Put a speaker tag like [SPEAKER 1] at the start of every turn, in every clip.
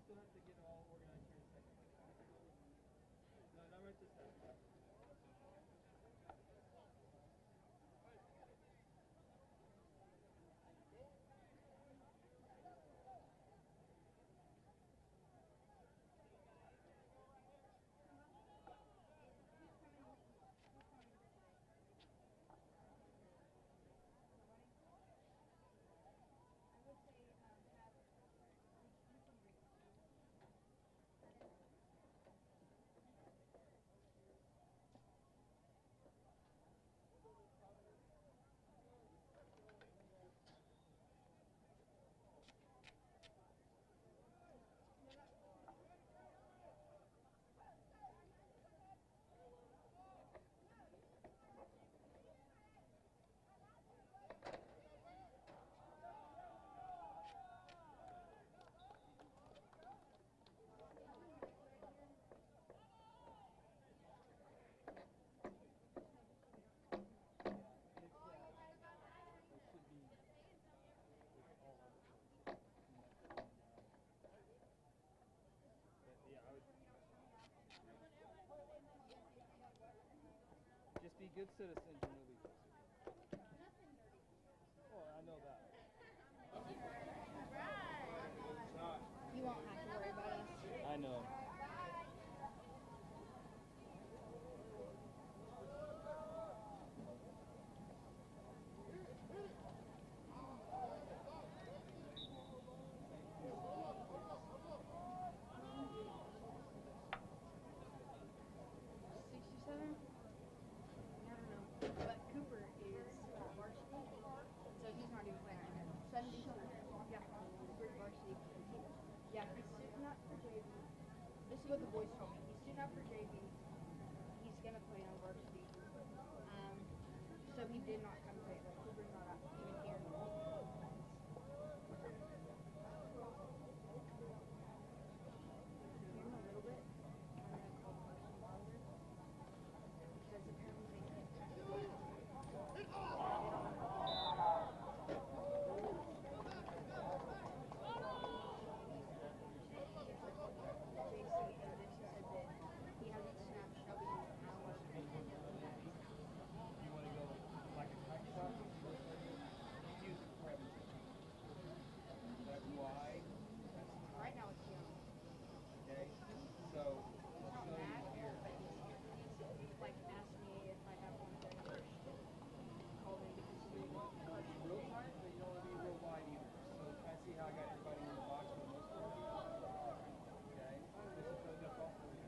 [SPEAKER 1] still have to get it all organized here in a second. No, not right this time. Just be good citizens and you'll be good. Well, I know that.
[SPEAKER 2] You won't have to worry about us.
[SPEAKER 1] I know.
[SPEAKER 2] This is what the boys told me. He's sitting up for JV. He's gonna play on varsity. So he did not come play. Like Cooper's not even here. Hear him a little bit. I'm gonna call Carson Wilder because apparently they can't. Right now it's young.
[SPEAKER 1] Okay, so
[SPEAKER 2] He's not mad, but he's like asked me if I have one of their called in because he
[SPEAKER 1] real tight, but you don't want to be real wide either. So I see how I got everybody in the box for the most part. Okay, this is going to go off for you.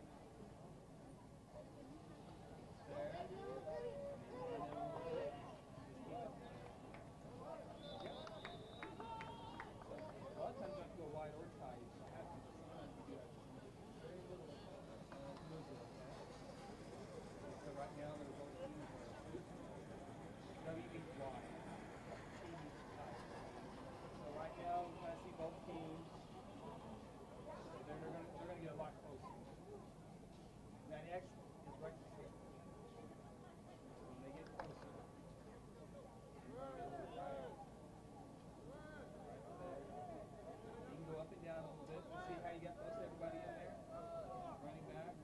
[SPEAKER 1] There. And then we'll just keep it. Yep. So, a lot of times I have to go wide or tight. I have to, but sometimes you do have to. Very little movement, okay? So right now I'm going to go to W means wide. T means tight. So right now we kind of see both teams. So they're going to get a lot closer. Now the X is right here. When they get closer, right there. You can go up and down a little bit and see how you got most everybody in there. Running back.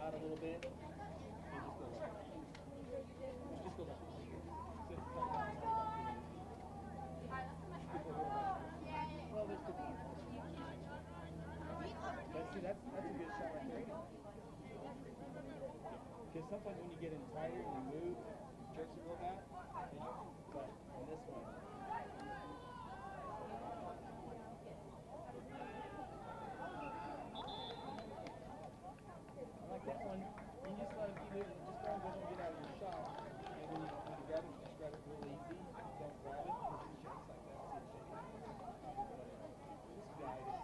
[SPEAKER 1] out a little bit. And just go left. Just go left. Sit back down. Well, there's the beat. But see, that's a good shot right there. Because sometimes when you get in tighter and you move, jerks a little back. But on this one. Like that one, you just let him keep moving, just don't get out of your shot. And when you grab it, just grab it real easy. Don't grab it because it shakes like that. See it shaking. This guy is.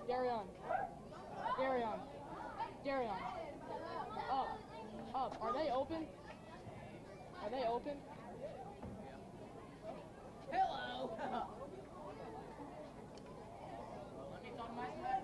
[SPEAKER 3] Darion. Darion. Darion. Up. Up. Are they open? Are they open?
[SPEAKER 4] Hello! Let me talk my side.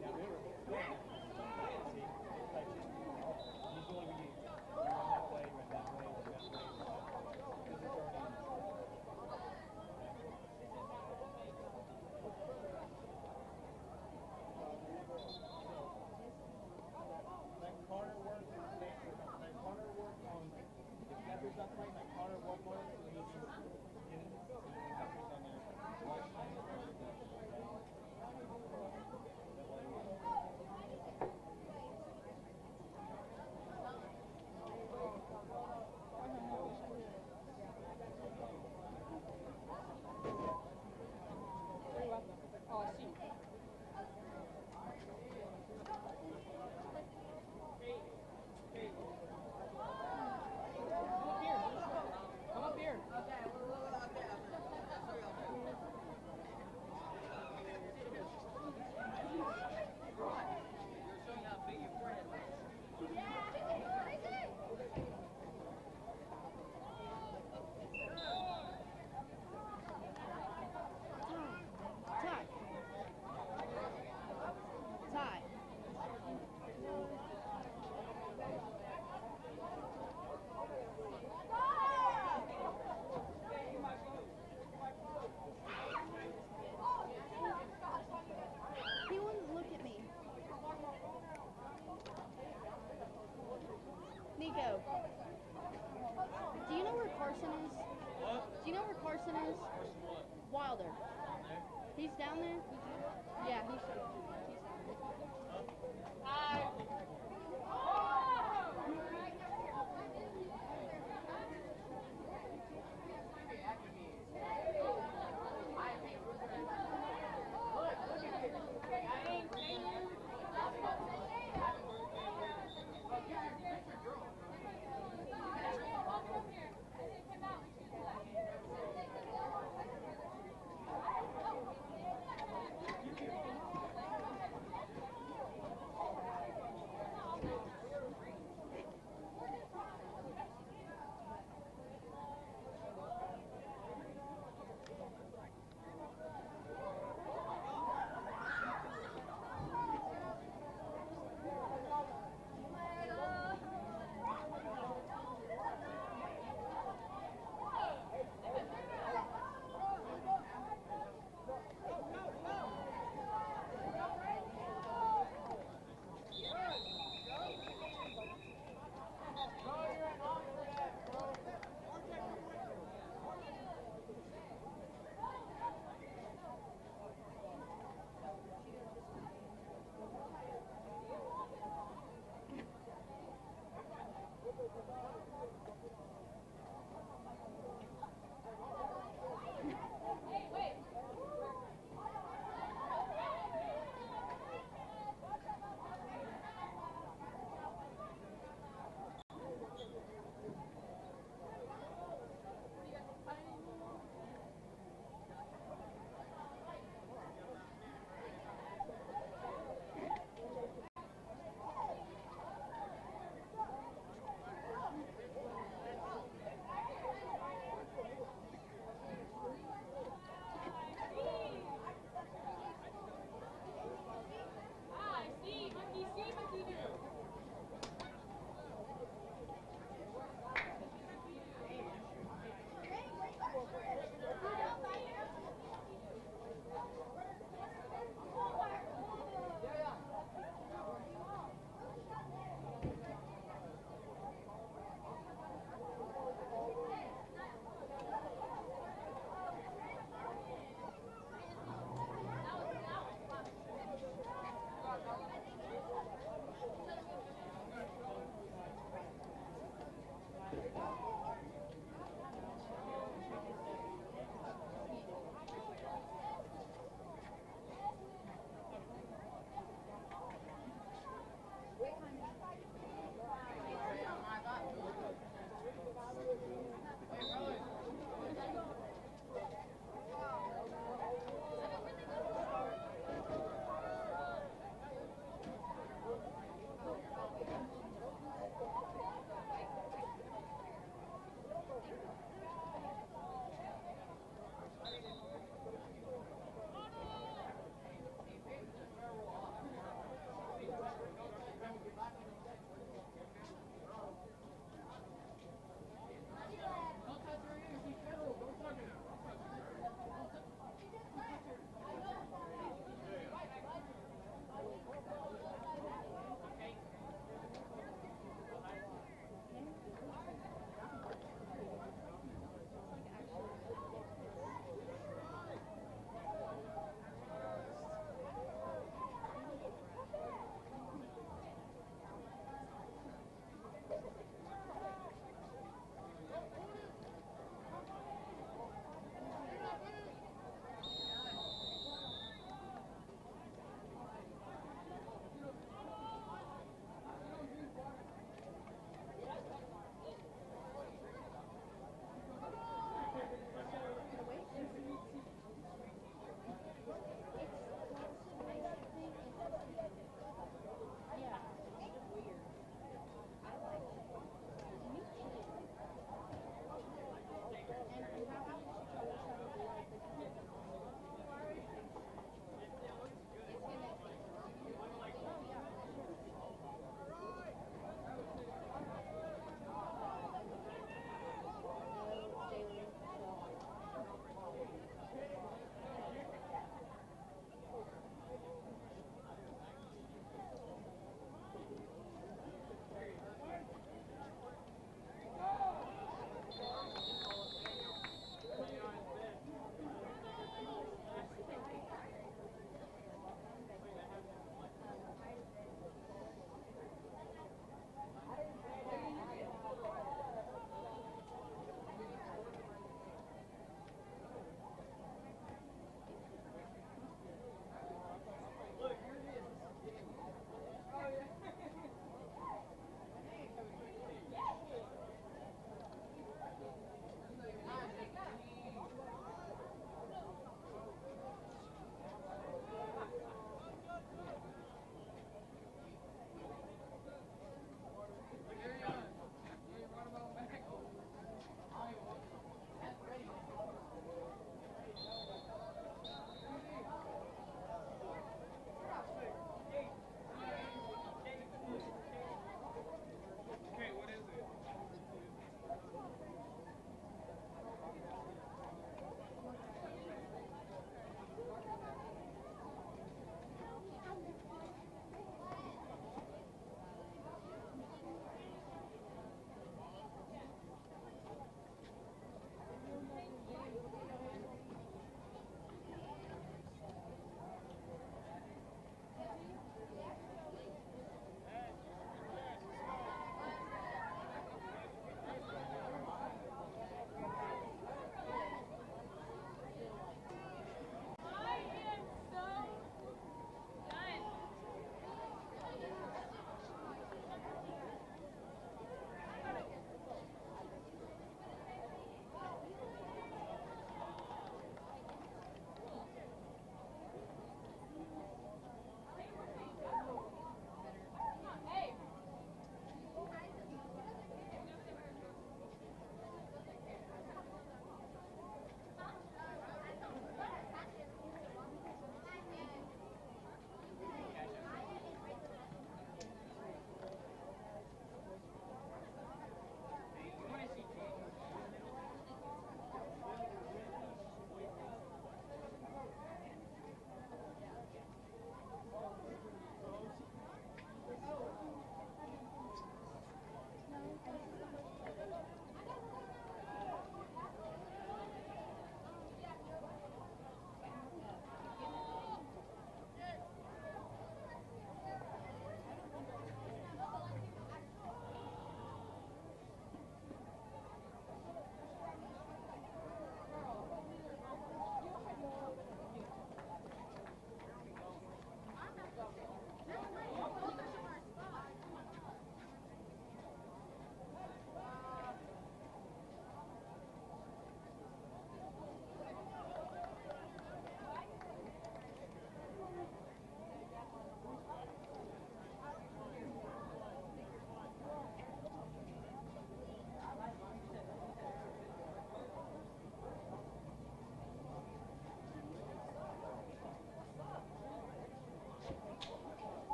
[SPEAKER 1] Now they were doing that. See, like, usually we run that way, run that way, run that way. Because it's already. Let Connor work. Let Connor work on. If Guthrie's not playing, let Connor work on it so he can get it. So when Guthrie's on there, watch him.
[SPEAKER 3] Oh, I see. Come up here.
[SPEAKER 2] Tie. He wouldn't look at me. Nico, do you know where Carson is?
[SPEAKER 1] What?
[SPEAKER 2] Do you know where Carson is?
[SPEAKER 1] Carson what?
[SPEAKER 2] Wilder.
[SPEAKER 1] There?
[SPEAKER 2] He's down there? Yeah, he's down there.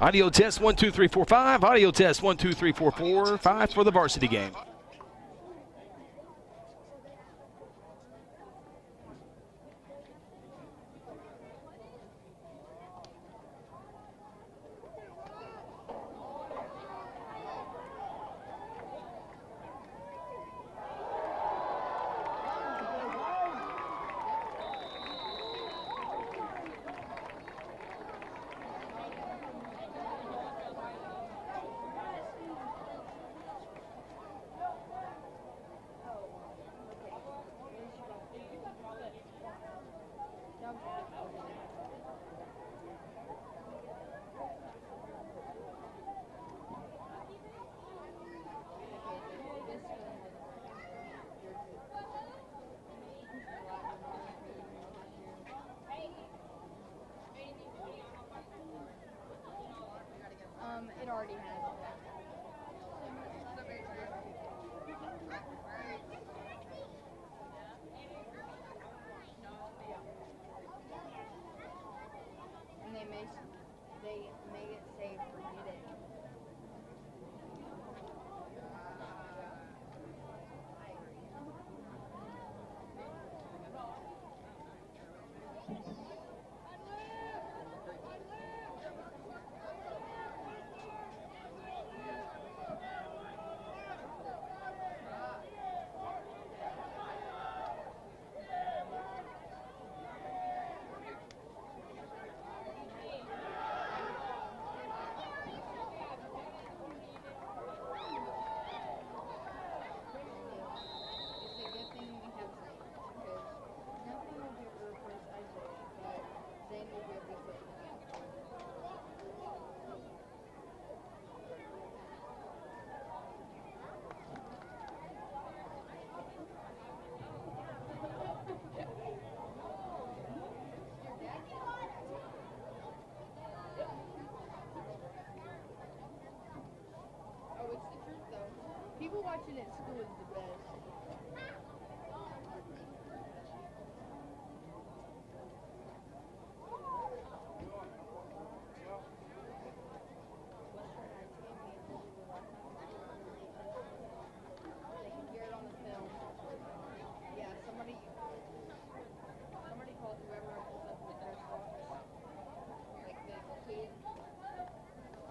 [SPEAKER 5] Audio test 1, 2, 3, 4, 5. Audio test 1, 2, 3, 4, 4, 5 for the varsity game.
[SPEAKER 2] It already has. And they may it say forget it. People watching at school is the best. They can hear it on the film. Yeah, somebody called whoever opens up the press box. Like the kid.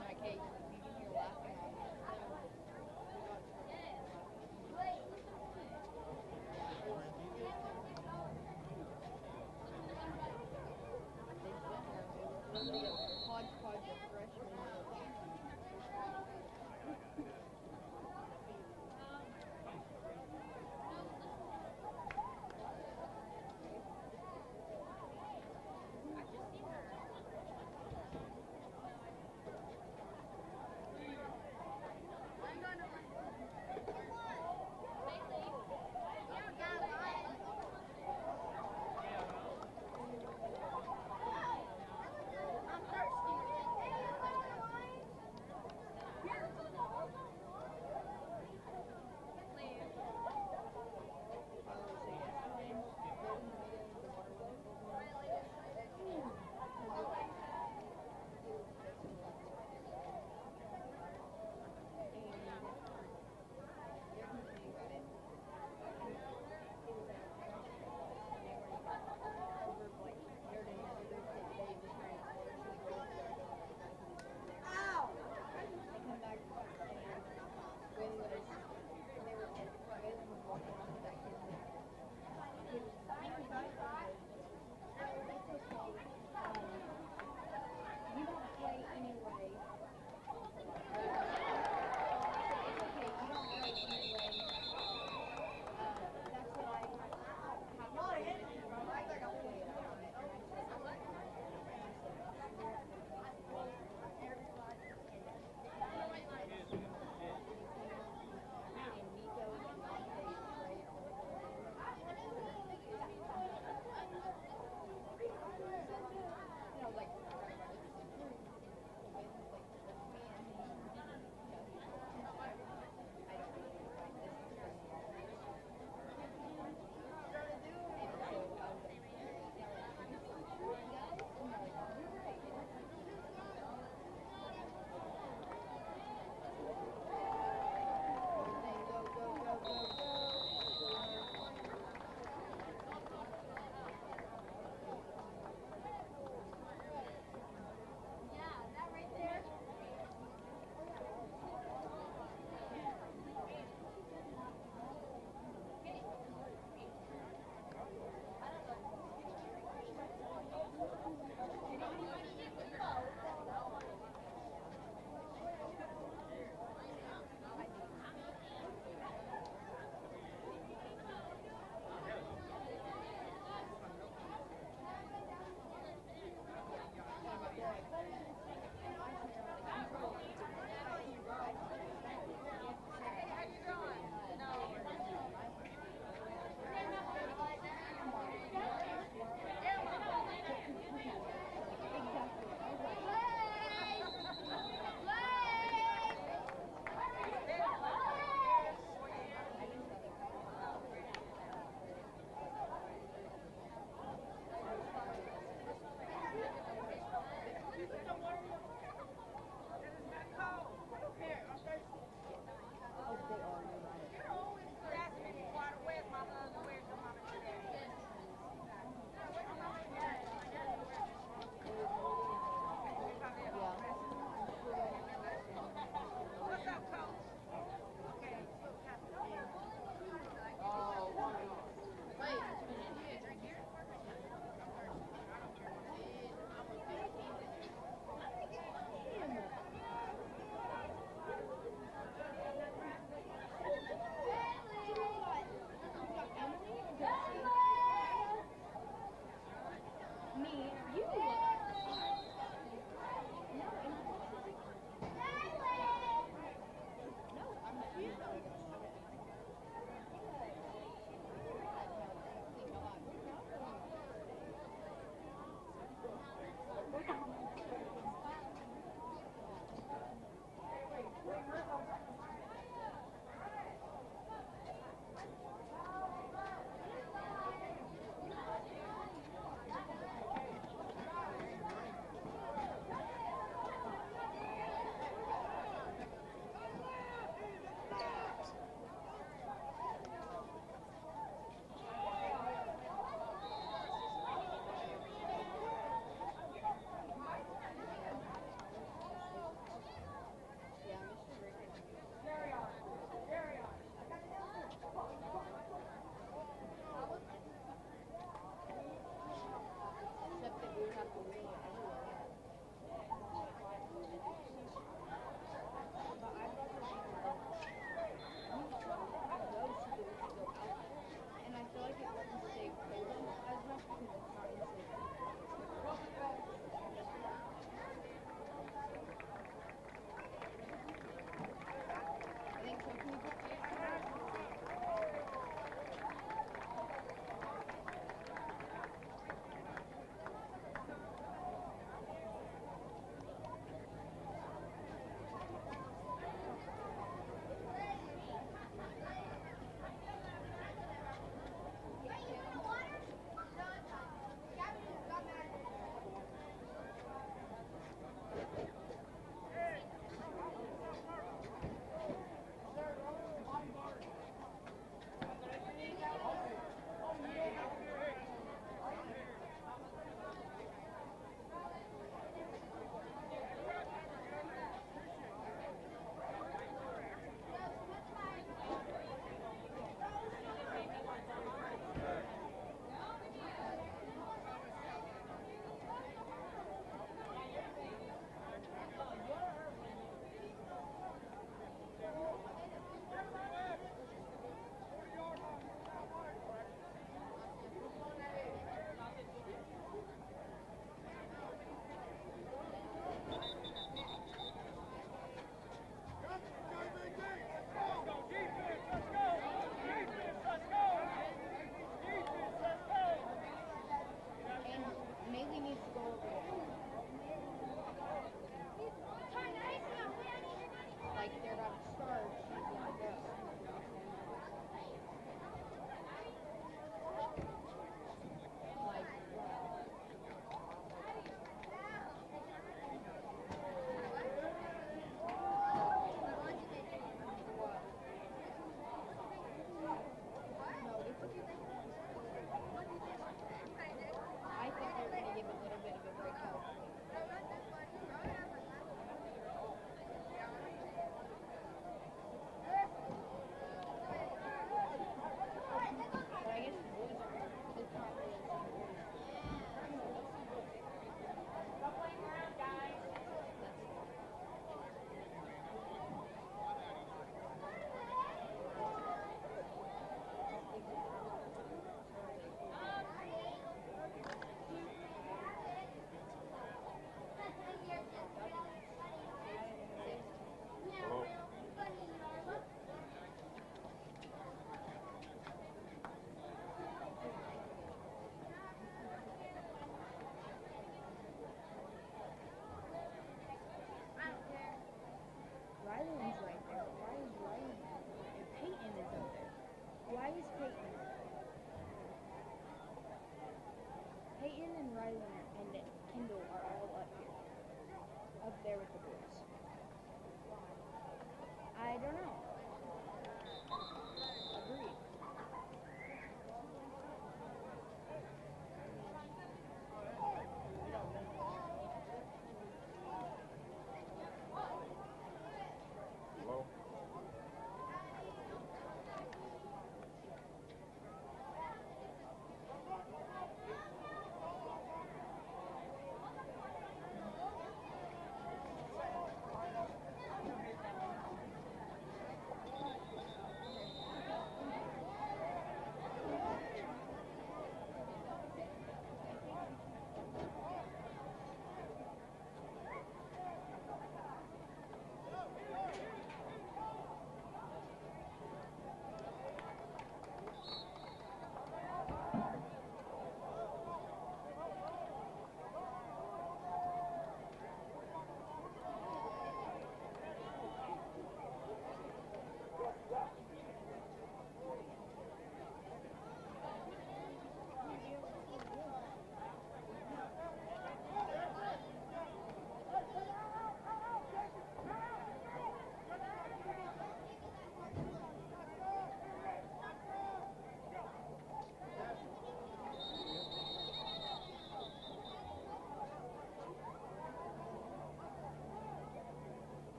[SPEAKER 2] Like, hey, you can hear laughing on the film. Hodgepodge of freshmen.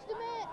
[SPEAKER 2] Next to Matt.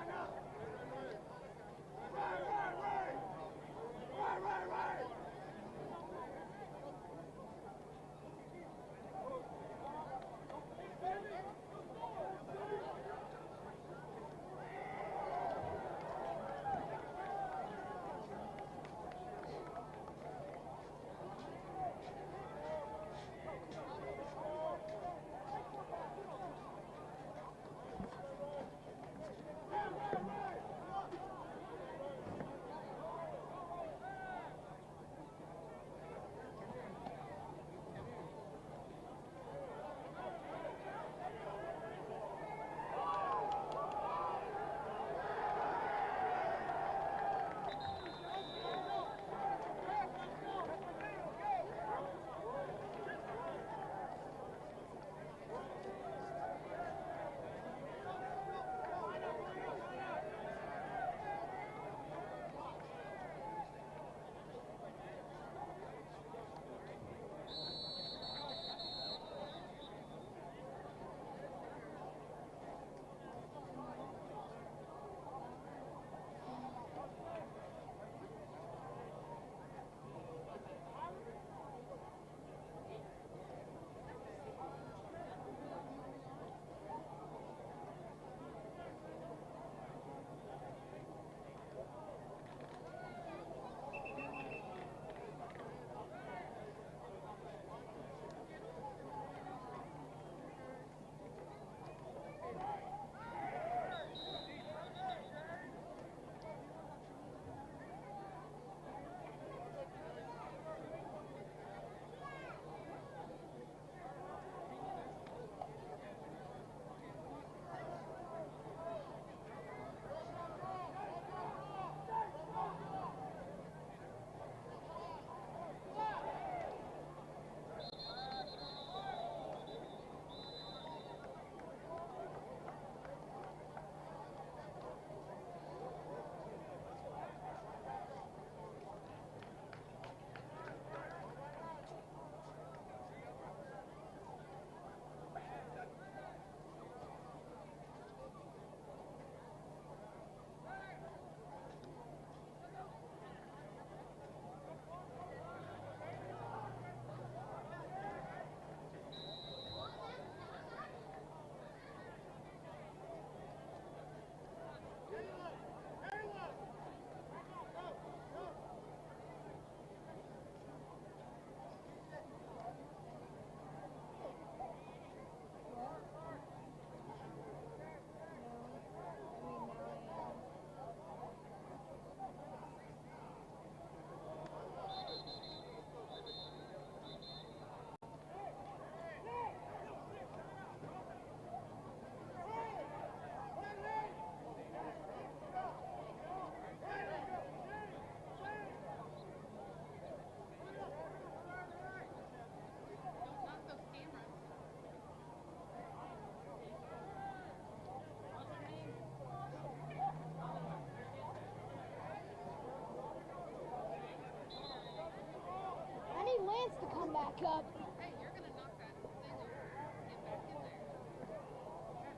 [SPEAKER 2] Lance to come back up.
[SPEAKER 6] Hey, you're gonna knock that thing over. Get back in there.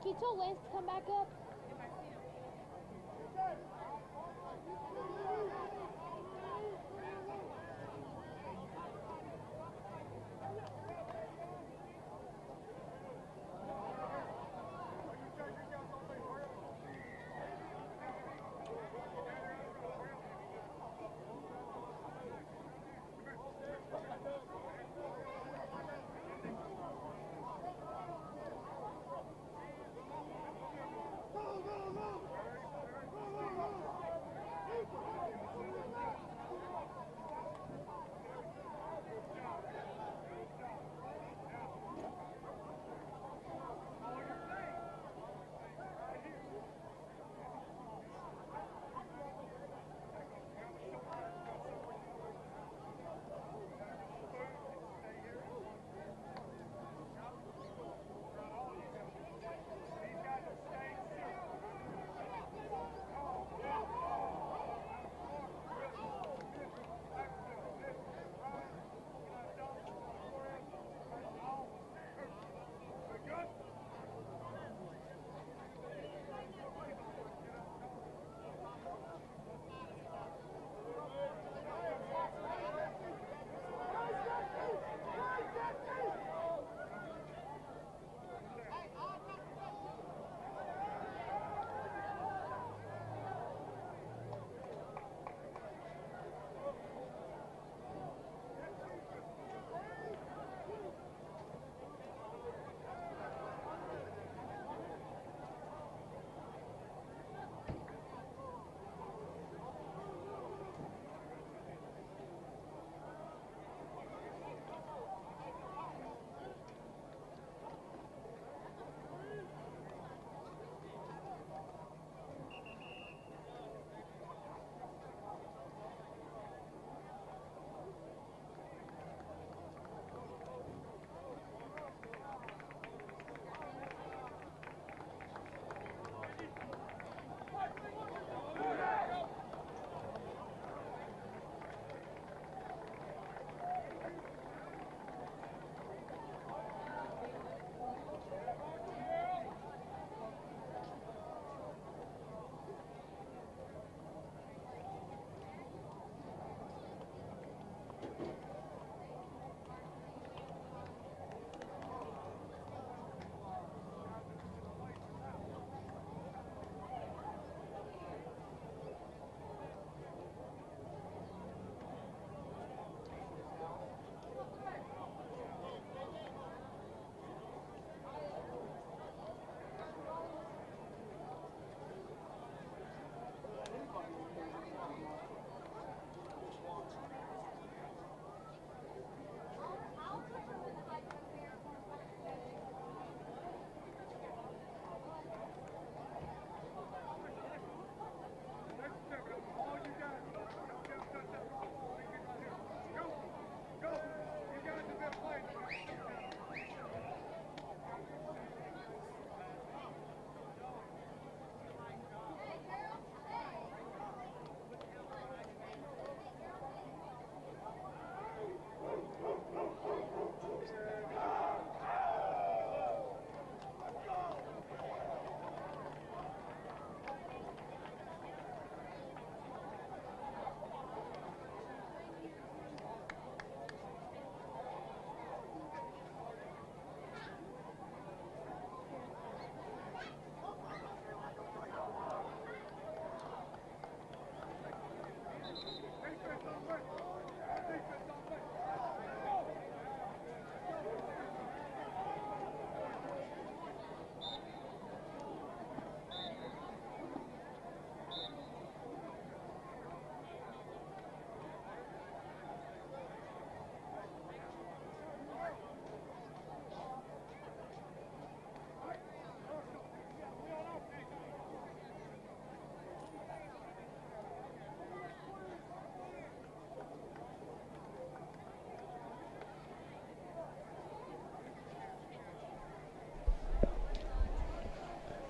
[SPEAKER 2] Can you tell Lance to come back up?
[SPEAKER 6] If I see him.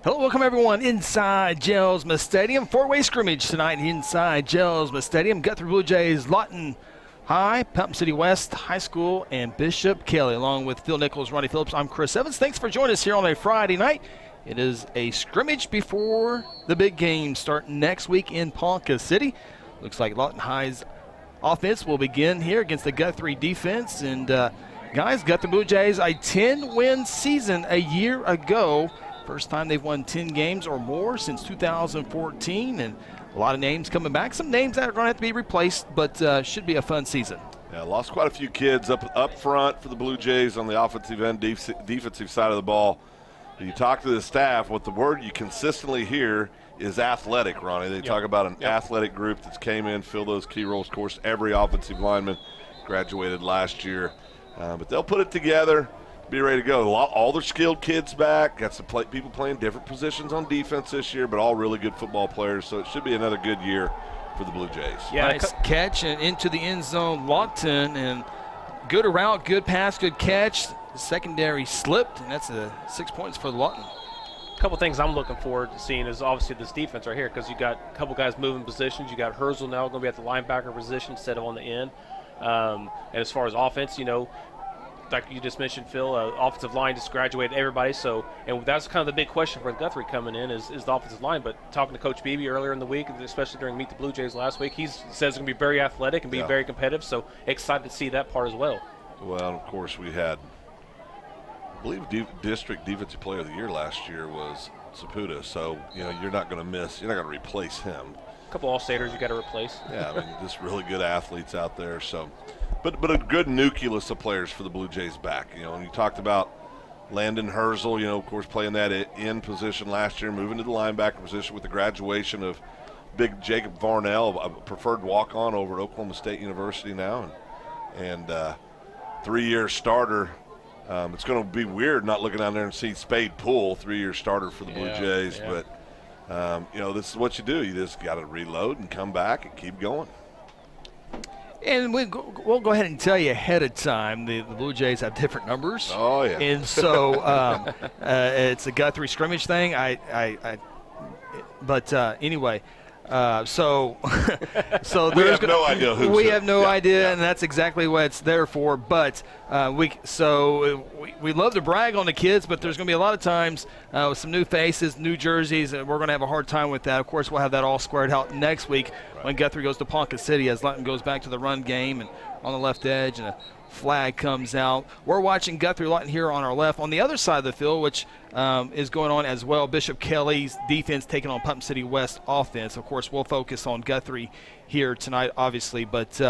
[SPEAKER 5] Hello, welcome everyone inside Jelsma Stadium. Four-way scrimmage tonight inside Jelsma Stadium. Guthrie Bluejays, Lawton High, Putnam City West High School, and Bishop Kelley, along with Phil Nichols, Ronnie Phillips. I'm Chris Evans. Thanks for joining us here on a Friday night. It is a scrimmage before the big game starting next week in Ponca City. Looks like Lawton High's offense will begin here against the Guthrie defense. And guys, Guthrie Bluejays, a 10-win season a year ago. First time they've won 10 games or more since 2014, and a lot of names coming back. Some names that are going to have to be replaced, but should be a fun season.
[SPEAKER 7] Yeah, lost quite a few kids up front for the Blue Jays on the offensive and defensive side of the ball. You talk to the staff, what the word you consistently hear is athletic, Ronnie. They talk about an athletic group that's came in, filled those key roles. Of course, every offensive lineman graduated last year. But they'll put it together, be ready to go. All their skilled kids back. Got some people playing different positions on defense this year, but all really good football players. So it should be another good year for the Blue Jays.
[SPEAKER 5] Yeah, nice catch and into the end zone, Lawton, and good route, good pass, good catch. The secondary slipped, and that's 6 points for Lawton.
[SPEAKER 3] A couple things I'm looking forward to seeing is obviously this defense right here, because you got a couple guys moving positions. You got Herzl now going to be at the linebacker position instead of on the end. And as far as offense, you know, like you just mentioned, Phil, offensive line just graduated everybody. So, and that's kind of the big question for Guthrie coming in is the offensive line. But talking to Coach Beebe earlier in the week, especially during Meet the Blue Jays last week, he says it's going to be very athletic and be very competitive. So excited to see that part as well.
[SPEAKER 7] Well, of course, we had, I believe, district defensive player of the year last year was Saputo. So, you know, you're not going to replace him.
[SPEAKER 3] A couple All-Staters you got to replace.
[SPEAKER 7] Yeah, I mean, just really good athletes out there. So, but a good nucleus of players for the Blue Jays back. You know, and you talked about Landon Herzl, you know, of course, playing that end position last year, moving to the linebacker position with the graduation of big Jacob Varnell, a preferred walk-on over at Oklahoma State University now, and 3-year starter. It's going to be weird not looking down there and see Spade Poole, 3-year starter for the Blue Jays. Yeah. But, you know, this is what you do. You just got to reload and come back and keep going.
[SPEAKER 5] And we'll go ahead and tell you ahead of time, the Blue Jays have different numbers.
[SPEAKER 7] Oh, yeah.
[SPEAKER 5] And so it's a Guthrie scrimmage thing. But anyway. So
[SPEAKER 7] we have no idea who.
[SPEAKER 5] We have no idea, and that's exactly what it's there for. But we love to brag on the kids, but there's going to be a lot of times with some new faces, new jerseys, and we're going to have a hard time with that. Of course, we'll have that all squared out next week when Guthrie goes to Ponca City, as Lawton goes back to the run game and on the left edge, and a flag comes out. We're watching Guthrie Lawton here on our left. On the other side of the field, which is going on as well, Bishop Kelley's defense taking on Putnam City West offense. Of course, we'll focus on Guthrie here tonight, obviously. But,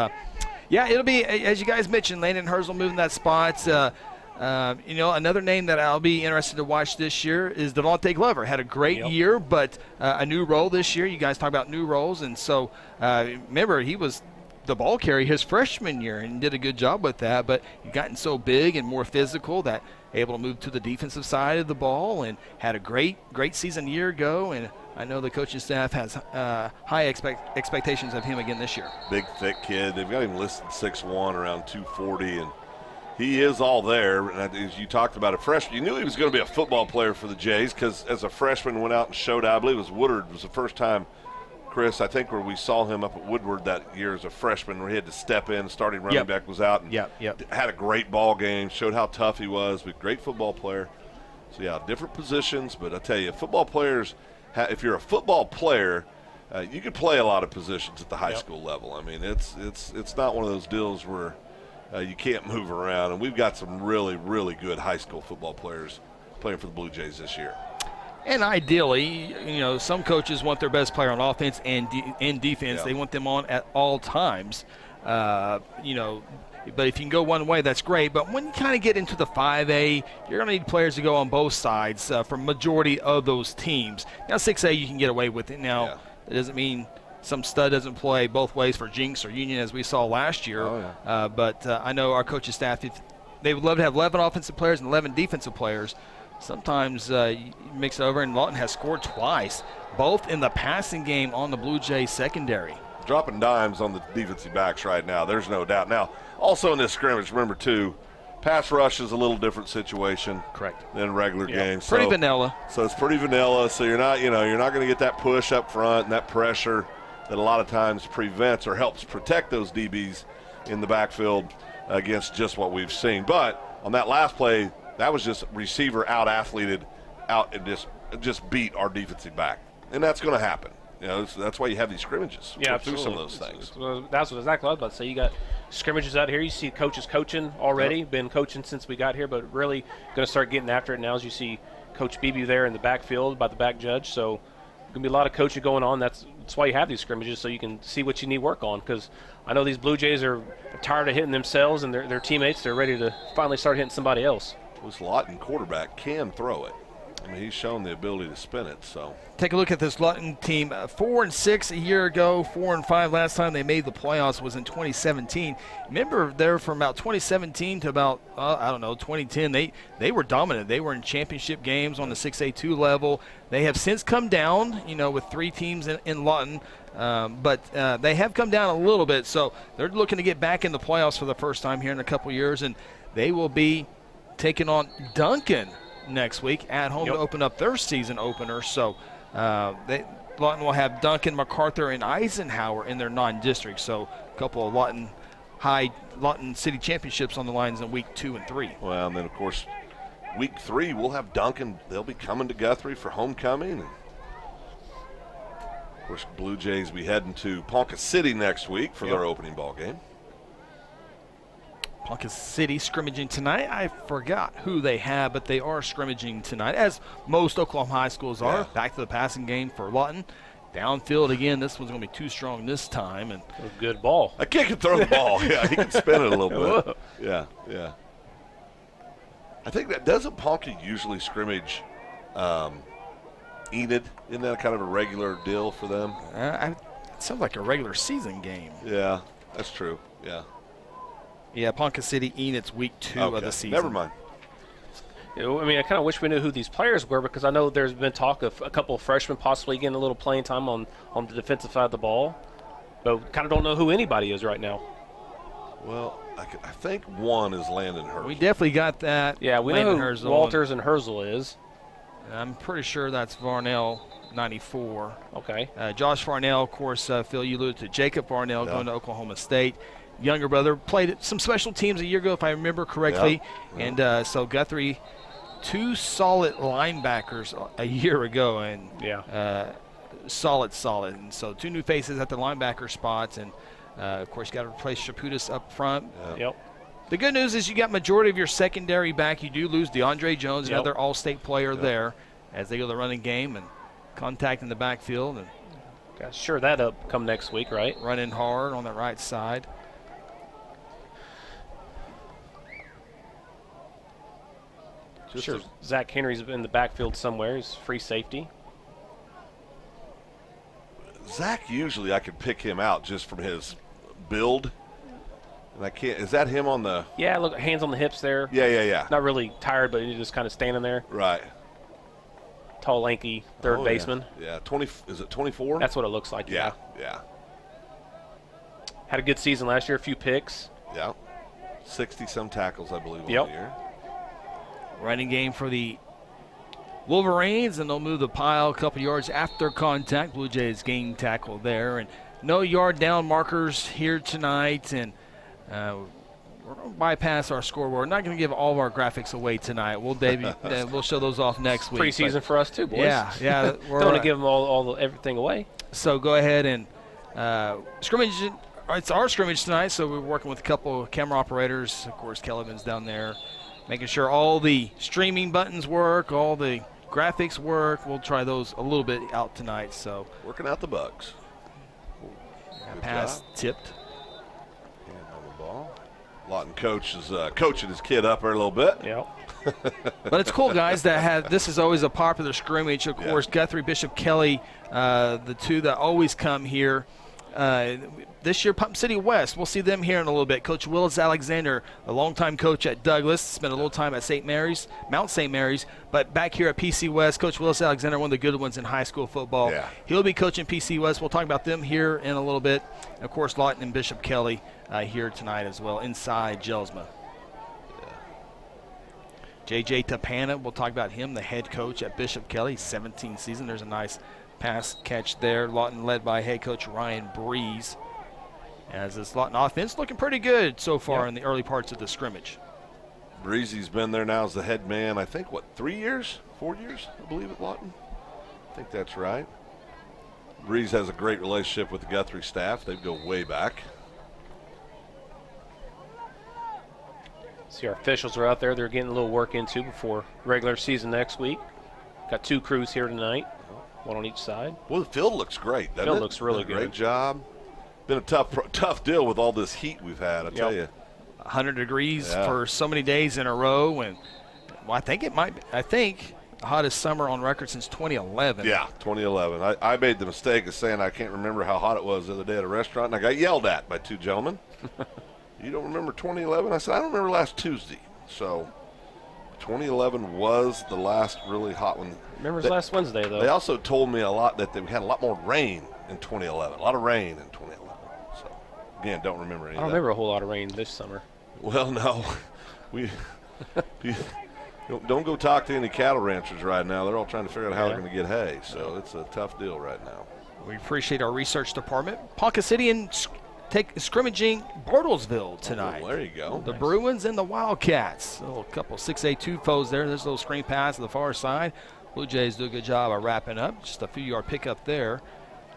[SPEAKER 5] yeah, it'll be, as you guys mentioned, Landon Herzl moving that spot. You know, another name that I'll be interested to watch this year is Devontae Glover. Had a great year, but a new role this year. You guys talk about new roles. And so, remember, he was the ball carrier his freshman year and did a good job with that, but he's gotten so big and more physical that able to move to the defensive side of the ball and had a great season a year ago. And I know the coaching staff has high expectations of him again this year.
[SPEAKER 7] Big, thick kid. They've got him listed 6'1", around 240, and he is all there. And as you talked about a freshman, you knew he was going to be a football player for the Jays because as a freshman went out and showed out. I believe it was Woodward was the first time, Chris, I think, where we saw him up at Woodward that year as a freshman, where he had to step in, starting running back was out, and had a great ball game, showed how tough he was, but great football player. So, yeah, different positions, but I tell you, football players, if you're a football player, you can play a lot of positions at the high school level. I mean, it's not one of those deals where you can't move around, and we've got some really, really good high school football players playing for the Blue Jays this year.
[SPEAKER 5] And ideally, you know, some coaches want their best player on offense and defense. They want them on at all times. You know, but if you can go one way, that's great. But when you kind of get into the 5A, you're going to need players to go on both sides for majority of those teams. Now, 6A, you can get away with it. Now, that doesn't mean some stud doesn't play both ways for Jinx or Union, as we saw last year. But I know our coaching staff, if they would love to have 11 offensive players and 11 defensive players. Sometimes you mix it over, and Lawton has scored twice, both in the passing game on the Blue Jays secondary.
[SPEAKER 7] Dropping dimes on the defensive backs right now, there's no doubt. Now, also in this scrimmage, remember, too, Pass rush is a little different situation.
[SPEAKER 3] Correct.
[SPEAKER 7] Than regular games.
[SPEAKER 5] Pretty vanilla.
[SPEAKER 7] So it's pretty vanilla. So you're not going to get that push up front and that pressure that a lot of times prevents or helps protect those DBs in the backfield against just what we've seen. But on that last play, that was just receiver out-athleted out and just beat our defensive back. And that's going to happen. That's why you have these scrimmages.
[SPEAKER 3] Yeah,
[SPEAKER 7] through some of
[SPEAKER 3] absolutely.
[SPEAKER 7] those things.
[SPEAKER 3] That's what exactly I was about to say. You got scrimmages out here. You see coaches coaching already.
[SPEAKER 7] Yep.
[SPEAKER 3] Been coaching since we got here, but really going to start getting after it now as you see Coach Beebe there in the backfield by the back judge. So going to be a lot of coaching going on. That's why you have these scrimmages, so you can see what you need work on. Because I know these Blue Jays are tired of hitting themselves and their teammates. They're ready to finally start hitting somebody else.
[SPEAKER 7] This Lawton quarterback can throw it. I mean, he's shown the ability to spin it. So
[SPEAKER 5] Take a look at this Lawton team. 4-6 a year ago, 4-5 last time they made the playoffs was in 2017. Remember, there from about 2017 to about 2010, they were dominant. They were in championship games on the 6A2 level. They have since come down, with 3 teams in Lawton, but they have come down a little bit. So they're looking to get back in the playoffs for the first time here in a couple years, and they will be taking on Duncan next week at home to open up their season opener. So Lawton will have Duncan, MacArthur, and Eisenhower in their non-district. So a couple of Lawton City championships on the lines in week 2 and 3.
[SPEAKER 7] Well, and then, of course, week 3 we'll have Duncan. They'll be coming to Guthrie for homecoming. And, of course, Blue Jays will be heading to Ponca City next week for their opening ball game.
[SPEAKER 5] Ponca City scrimmaging tonight. I forgot who they have, but they are scrimmaging tonight, as most Oklahoma high schools are.
[SPEAKER 7] Yeah.
[SPEAKER 5] Back to the passing game for Lawton. Downfield again. This one's going to be too strong this time. And
[SPEAKER 3] A good ball.
[SPEAKER 7] A kid can throw the ball. Yeah, he can spin it a little bit. Yeah. I think that doesn't Ponca usually scrimmage Enid? Isn't that kind of a regular deal for them?
[SPEAKER 5] it sounds like a regular season game.
[SPEAKER 7] Yeah, that's true. Yeah.
[SPEAKER 5] Yeah, Ponca City, Enid's week 2 of the season.
[SPEAKER 7] Never mind.
[SPEAKER 3] I mean, I kind of wish we knew who these players were, because I know there's been talk of a couple of freshmen possibly getting a little playing time on the defensive side of the ball, but we kind of don't know who anybody is right now.
[SPEAKER 7] Well, I think one is Landon Hurst.
[SPEAKER 5] We definitely got that.
[SPEAKER 3] Yeah, we
[SPEAKER 5] Landon
[SPEAKER 3] know who
[SPEAKER 5] Herzl,
[SPEAKER 3] Walters and Herzl is.
[SPEAKER 5] I'm pretty sure that's Varnell, 94.
[SPEAKER 3] Okay.
[SPEAKER 5] Josh Varnell, of course, Phil, you alluded to Jacob Varnell going to Oklahoma State. Younger brother, played some special teams a year ago, if I remember correctly.
[SPEAKER 7] Yeah.
[SPEAKER 5] And so Guthrie, 2 solid linebackers a year ago, and solid. And so 2 new faces at the linebacker spots, and of course you got to replace Shaputis up front.
[SPEAKER 3] Yep.
[SPEAKER 5] The good news is you got majority of your secondary back. You do lose DeAndre Jones, another All-State player there, as they go to the running game and contact in the backfield and
[SPEAKER 3] Got to sure that up come next week, right?
[SPEAKER 5] running hard on the right side.
[SPEAKER 3] Sure. Zach Henry's in the backfield somewhere. He's free safety.
[SPEAKER 7] Zach, usually I could pick him out just from his build. And I can't. Is that him on the?
[SPEAKER 3] Yeah, look, hands on the hips there.
[SPEAKER 7] Yeah.
[SPEAKER 3] Not really tired, but he's just kind of standing there.
[SPEAKER 7] Right.
[SPEAKER 3] Tall, lanky third baseman.
[SPEAKER 7] Yeah. 20. Is it 24?
[SPEAKER 3] That's what it looks like.
[SPEAKER 7] Yeah.
[SPEAKER 3] Had a good season last year. A few picks.
[SPEAKER 7] Yeah. 60-some tackles, I believe, on the year.
[SPEAKER 5] Running game for the Wolverines, and they'll move the pile a couple yards after contact. Blue Jays gain tackle there, and no yard down markers here tonight. And we're going to bypass our scoreboard. We're not going to give all of our graphics away tonight. We'll show those off next week.
[SPEAKER 3] Preseason for us too, boys.
[SPEAKER 5] Yeah.
[SPEAKER 3] Don't want to give them everything away.
[SPEAKER 5] So go ahead and scrimmage. It's our scrimmage tonight, so we're working with a couple of camera operators. Of course, Kelvin's down there, making sure all the streaming buttons work, all the graphics work. We'll try those a little bit out tonight. So
[SPEAKER 7] working out the bugs.
[SPEAKER 5] Pass tipped.
[SPEAKER 7] Hand on the ball. Lawton coach is coaching his kid up there a little bit.
[SPEAKER 3] Yeah.
[SPEAKER 5] But it's cool, guys, this is always a popular scrimmage. Of course, Guthrie, Bishop Kelley, the two that always come here. This year, Putnam City West, we'll see them here in a little bit. Coach Willis Alexander, a longtime coach at Douglas, spent a little time at Mount St. Mary's, but back here at PC West, Coach Willis Alexander, one of the good ones in high school football. Yeah. He'll be coaching PC West. We'll talk about them here in a little bit. And of course, Lawton and Bishop Kelley here tonight as well, inside Jelsma. J.J. Tapana, we'll talk about him, the head coach at Bishop Kelley, 17th season. There's a nice pass catch there. Lawton led by head coach Ryan Breeze. As this Lawton offense looking pretty good so far in the early parts of the scrimmage.
[SPEAKER 7] Breezy's been there now as the head man, I think, 3 years? 4 years, I believe, at Lawton? I think that's right. Breeze has a great relationship with the Guthrie staff. They go way back.
[SPEAKER 3] See, our officials are out there. They're getting a little work into before regular season next week. Got 2 crews here tonight, one on each side.
[SPEAKER 7] Well, the field looks great, doesn't it?
[SPEAKER 3] Field looks really good.
[SPEAKER 7] Great job. Been a tough deal with all this heat we've had, I tell you.
[SPEAKER 5] 100 degrees for so many days in a row, and I think the hottest summer on record since 2011.
[SPEAKER 7] Yeah, 2011. I made the mistake of saying I can't remember how hot it was the other day at a restaurant, and I got yelled at by 2 gentlemen. You don't remember 2011? I said, I don't remember last Tuesday. So 2011 was the last really hot one.
[SPEAKER 3] Remember it was last Wednesday, though.
[SPEAKER 7] They also told me a lot that we had a lot more rain in 2011, a lot of rain in 2011. So, again, don't remember any
[SPEAKER 3] I don't
[SPEAKER 7] of that.
[SPEAKER 3] remember a whole lot of rain this summer.
[SPEAKER 7] Well, no. Don't go talk to any cattle ranchers right now. They're all trying to figure out how they're going to get hay. So it's a tough deal right now.
[SPEAKER 5] We appreciate our research department. Ponca City and scrimmaging Bartlesville tonight.
[SPEAKER 7] Oh, there you go.
[SPEAKER 5] The Bruins and the Wildcats. A little couple 6A2 foes there. There's a little screen pass to the far side. Blue Jays do a good job of wrapping up. Just a few yard pickup there.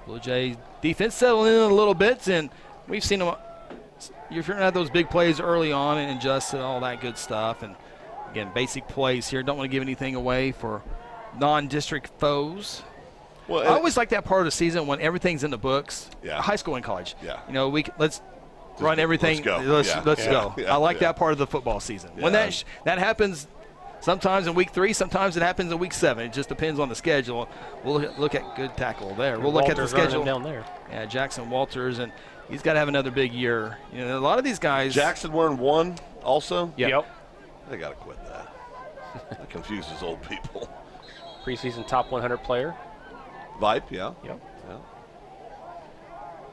[SPEAKER 5] Blue Jays defense settling in a little bit, and we've seen them. You're going to have those big plays early on and adjust and all that good stuff. And again, basic plays here. Don't want to give anything away for non-district foes.
[SPEAKER 7] Well,
[SPEAKER 5] I always like that part of the season when everything's in the books.
[SPEAKER 7] Yeah.
[SPEAKER 5] High school and college.
[SPEAKER 7] Yeah.
[SPEAKER 5] You know, let's run everything.
[SPEAKER 7] Let's go.
[SPEAKER 5] Let's go.
[SPEAKER 7] Yeah.
[SPEAKER 5] I like that part of the football season.
[SPEAKER 7] Yeah.
[SPEAKER 5] When that happens, sometimes in week 3, sometimes it happens in week 7. It just depends on the schedule. We'll look at good tackle there. We'll look at the schedule
[SPEAKER 3] down there.
[SPEAKER 5] Yeah, Jackson Walters, and he's got to have another big year. You know, a lot of these guys.
[SPEAKER 7] Jackson wearing 1 also?
[SPEAKER 3] Yep.
[SPEAKER 7] They got to quit that. That confuses old people.
[SPEAKER 3] Preseason top 100 player.
[SPEAKER 7] Vipe, yeah.
[SPEAKER 3] Yep.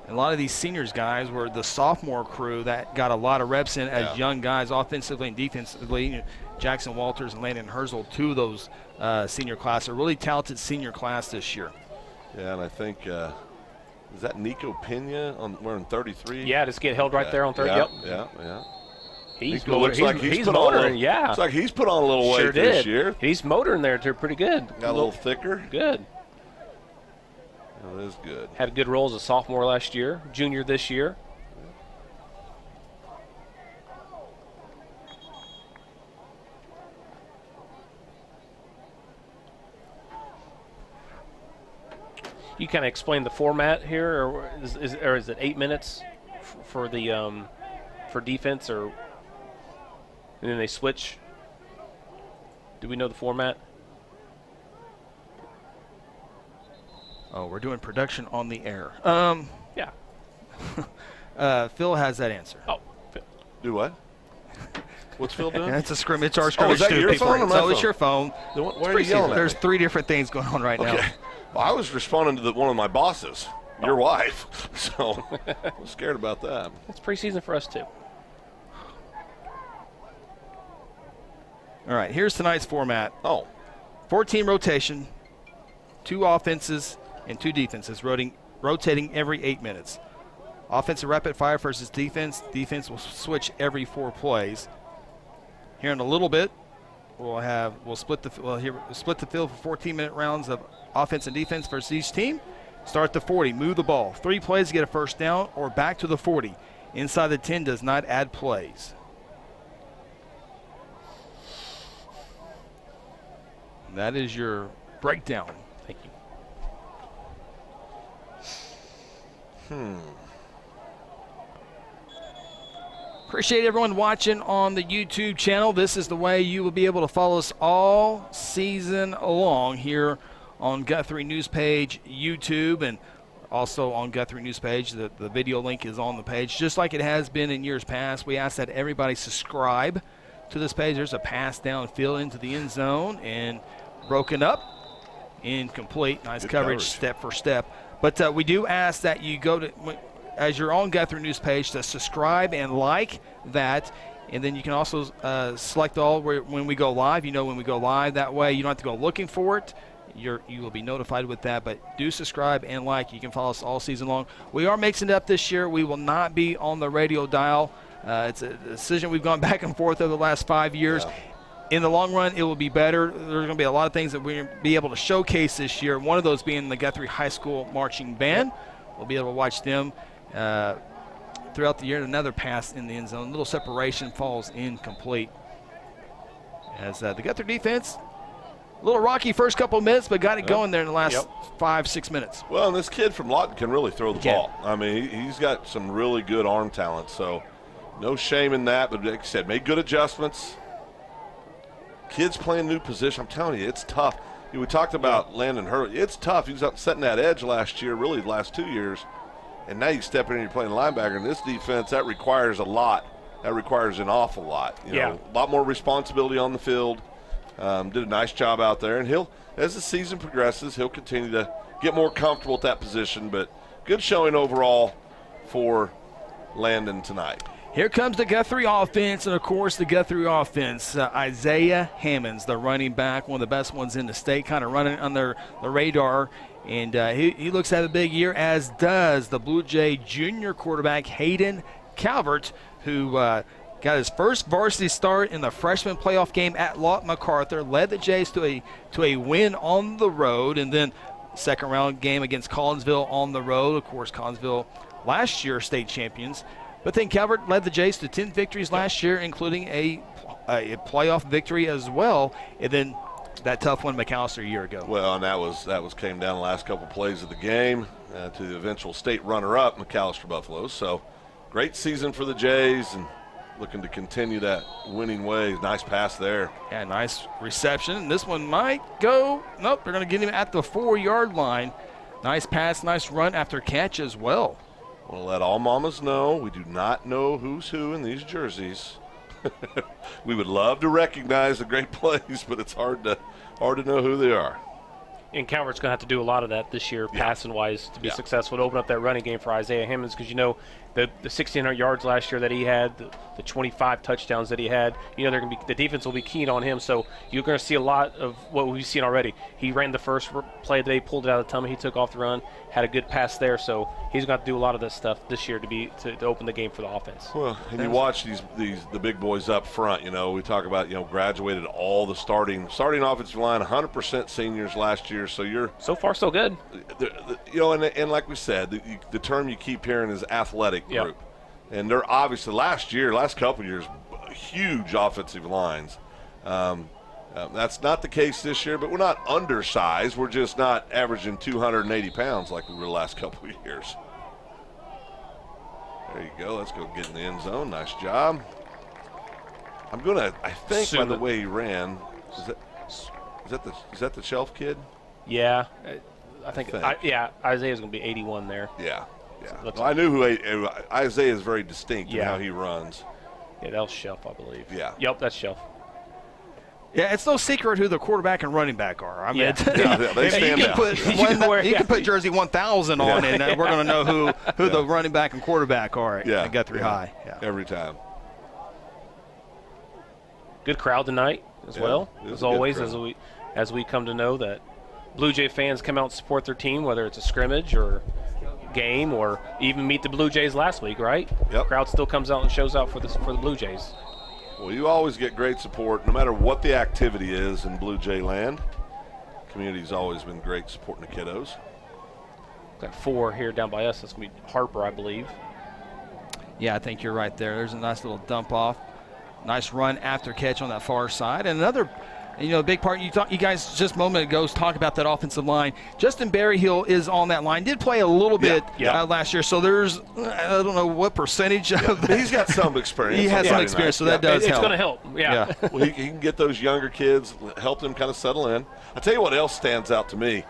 [SPEAKER 5] A lot of these seniors guys were the sophomore crew that got a lot of reps in as young guys, offensively and defensively. You know, Jackson Walters and Landon Herzl, 2 of those senior class, a really talented senior class this year.
[SPEAKER 7] Yeah, and I think is that Nico Pena wearing 33?
[SPEAKER 3] Yeah, just get held right there on 30.
[SPEAKER 7] Yeah,
[SPEAKER 3] Yep.
[SPEAKER 7] yeah.
[SPEAKER 3] He's
[SPEAKER 7] Nico looks like he's put on
[SPEAKER 3] motoring. Yeah.
[SPEAKER 7] Looks like he's put on a little weight
[SPEAKER 3] Sure
[SPEAKER 7] this
[SPEAKER 3] did.
[SPEAKER 7] year.
[SPEAKER 3] He's motoring there too, pretty good.
[SPEAKER 7] Got a little thicker.
[SPEAKER 3] Good.
[SPEAKER 7] That is good.
[SPEAKER 3] Had a good role as a sophomore last year, junior this year. You kind of explain the format here, or is it 8 minutes for the for defense, or and then they switch? Do we know the format?
[SPEAKER 5] Oh, we're doing production on the air.
[SPEAKER 3] Yeah.
[SPEAKER 5] Phil has that answer.
[SPEAKER 3] Oh, Phil.
[SPEAKER 7] Do what? What's Phil doing?
[SPEAKER 5] That's a scrimmage. It's our scrimmage.
[SPEAKER 7] is that your
[SPEAKER 5] people.
[SPEAKER 7] phone or my
[SPEAKER 5] So it's
[SPEAKER 7] phone?
[SPEAKER 5] your phone.
[SPEAKER 7] Then why are you yelling at
[SPEAKER 5] There's
[SPEAKER 7] me?
[SPEAKER 5] 3 different things going on right now.
[SPEAKER 7] Okay. Well, I was responding to one of my bosses, your wife. So I'm scared about that.
[SPEAKER 3] It's preseason for us too.
[SPEAKER 5] All right, here's tonight's format.
[SPEAKER 7] Oh,
[SPEAKER 5] 14 rotation, 2 offenses and 2 defenses, rotating every 8 minutes. Offensive rapid fire versus defense. Defense will switch every 4 plays. Here in a little bit, we'll split the field for 14-minute rounds of offense and defense versus each team. Start the 40, move the ball. 3 plays to get a first down or back to the 40. Inside the 10 does not add plays. And that is your breakdown.
[SPEAKER 3] Thank you.
[SPEAKER 5] Appreciate everyone watching on the YouTube channel. This is the way you will be able to follow us all season long here on Guthrie News Page YouTube, and also on Guthrie News Page. The video link is on the page, just like it has been in years past. We ask that everybody subscribe to this page. There's a pass downfield into the end zone and broken up, incomplete. Nice
[SPEAKER 7] Good
[SPEAKER 5] coverage,
[SPEAKER 7] coverage,
[SPEAKER 5] step for step. But we do ask that you go to, as you're on Guthrie News Page, to subscribe and like that. And then you can also select all when we go live. You know when we go live. That way you don't have to go looking for it. You will be notified with that. But do subscribe and like. You can follow us all season long. We are mixing it up this year. We will not be on the radio dial. It's a decision we've gone back and forth over the last 5 years.
[SPEAKER 7] Yeah.
[SPEAKER 5] In the long run, it will be better. There's going to be a lot of things that we're going to be able to showcase this year. One of those being the Guthrie High School Marching Band. We'll be able to watch them throughout the year. Another pass in the end zone. Little separation, falls incomplete. As the Guthrie defense, a little rocky first couple of minutes, but got it going there in the last 5-6 minutes.
[SPEAKER 7] Well, and this kid from Lawton can really throw the ball. I mean, he's got some really good arm talent, so no shame in that. But like I said, made good adjustments. Kids playing new position, I'm telling you, it's tough. We talked about Landon Hurley. It's tough. He was up setting that edge last year, really the last 2 years. And now you step in and you're playing linebacker. In this defense, that requires a lot. That requires an awful lot. You know, a lot more responsibility on the field. Did a nice job out there. And as the season progresses, he'll continue to get more comfortable at that position. But good showing overall for Landon tonight.
[SPEAKER 5] Here comes the Guthrie offense, and, of course, the Guthrie offense. Isaiah Hammonds, the running back, one of the best ones in the state, kind of running under the radar. And he looks to have a big year, as does the Blue Jay junior quarterback, Hayden Calvert, who got his first varsity start in the freshman playoff game at Lawton MacArthur, led the Jays to a win on the road, and then second-round game against Collinsville on the road. Of course, Collinsville last year state champions. But then Calvert led the Jays to 10 victories last year, including a playoff victory as well, and then that tough one McAllister a year ago.
[SPEAKER 7] Well, and that was came down the last couple plays of the game to the eventual state runner-up, McAllister Buffaloes. So great season for the Jays and looking to continue that winning way. Nice pass there.
[SPEAKER 5] Yeah, nice reception. And this one might go. Nope, they're going to get him at the 4-yard line. Nice pass, nice run after catch as well.
[SPEAKER 7] We'll let all mamas know we do not know who's who in these jerseys. We would love to recognize the great plays, but it's hard to know who they are.
[SPEAKER 3] And Calvert's going to have to do a lot of that this year, passing-wise, to be successful, to open up that running game for Isaiah Hammonds, because, you know, the 1,600 yards last year that he had, the 25 touchdowns that he had, you know, they're going to be, the defense will be keen on him. So you're going to see a lot of what we've seen already. He ran the first play today, pulled it out of the tummy, he took off the run, had a good pass there. So he's going to do a lot of this stuff this year to open the game for the offense. Well,
[SPEAKER 7] and you watch the big boys up front. You know, we talk about, you know, graduated all the starting offensive line, 100% seniors last year. So you're
[SPEAKER 3] so far so good.
[SPEAKER 7] You know, and like we said, the term you keep hearing is athletic group. And they're obviously last couple of years, huge offensive lines. That's not the case this year, but we're not undersized. We're just not averaging 280 pounds like we were the last couple of years. There you go. Let's go get in the end zone. Nice job. I think by the way he ran, is that the Shelf kid?
[SPEAKER 3] Yeah, I think. Isaiah's going to be 81 there.
[SPEAKER 7] Yeah. Well, I knew who Isaiah is very distinct in how he runs.
[SPEAKER 3] Yeah, that was Shelf, I believe.
[SPEAKER 7] Yeah.
[SPEAKER 3] Yep, that's Shelf.
[SPEAKER 5] Yeah, it's no secret who the quarterback and running back are. I mean,
[SPEAKER 7] they stand out.
[SPEAKER 5] You can put jersey 1,000 on, and we're going to know who the running back and quarterback are at Guthrie High. Yeah.
[SPEAKER 7] Every time.
[SPEAKER 3] Good crowd tonight as well, as always, as we come to know that Blue Jay fans come out and support their team, whether it's a scrimmage or game or even meet the Blue Jays last week, right?
[SPEAKER 7] Yep.
[SPEAKER 3] Crowd still comes out and shows out for the Blue Jays.
[SPEAKER 7] Well, you always get great support, no matter what the activity is in Blue Jay land. Community's always been great supporting the kiddos.
[SPEAKER 3] Got 4 here down by us. That's going to be Harper, I believe.
[SPEAKER 5] Yeah, I think you're right there. There's a nice little dump off. Nice run after catch on that far side. And another, big part, you guys just a moment ago talked about that offensive line. Justin Berryhill is on that line. Did play a little bit last year, so there's, I don't know what percentage of that.
[SPEAKER 7] He's got some experience.
[SPEAKER 5] He has some experience, so that does help.
[SPEAKER 3] It's going to help, yeah.
[SPEAKER 7] Well, he can get those younger kids, help them kind of settle in. I'll tell you what else stands out to me.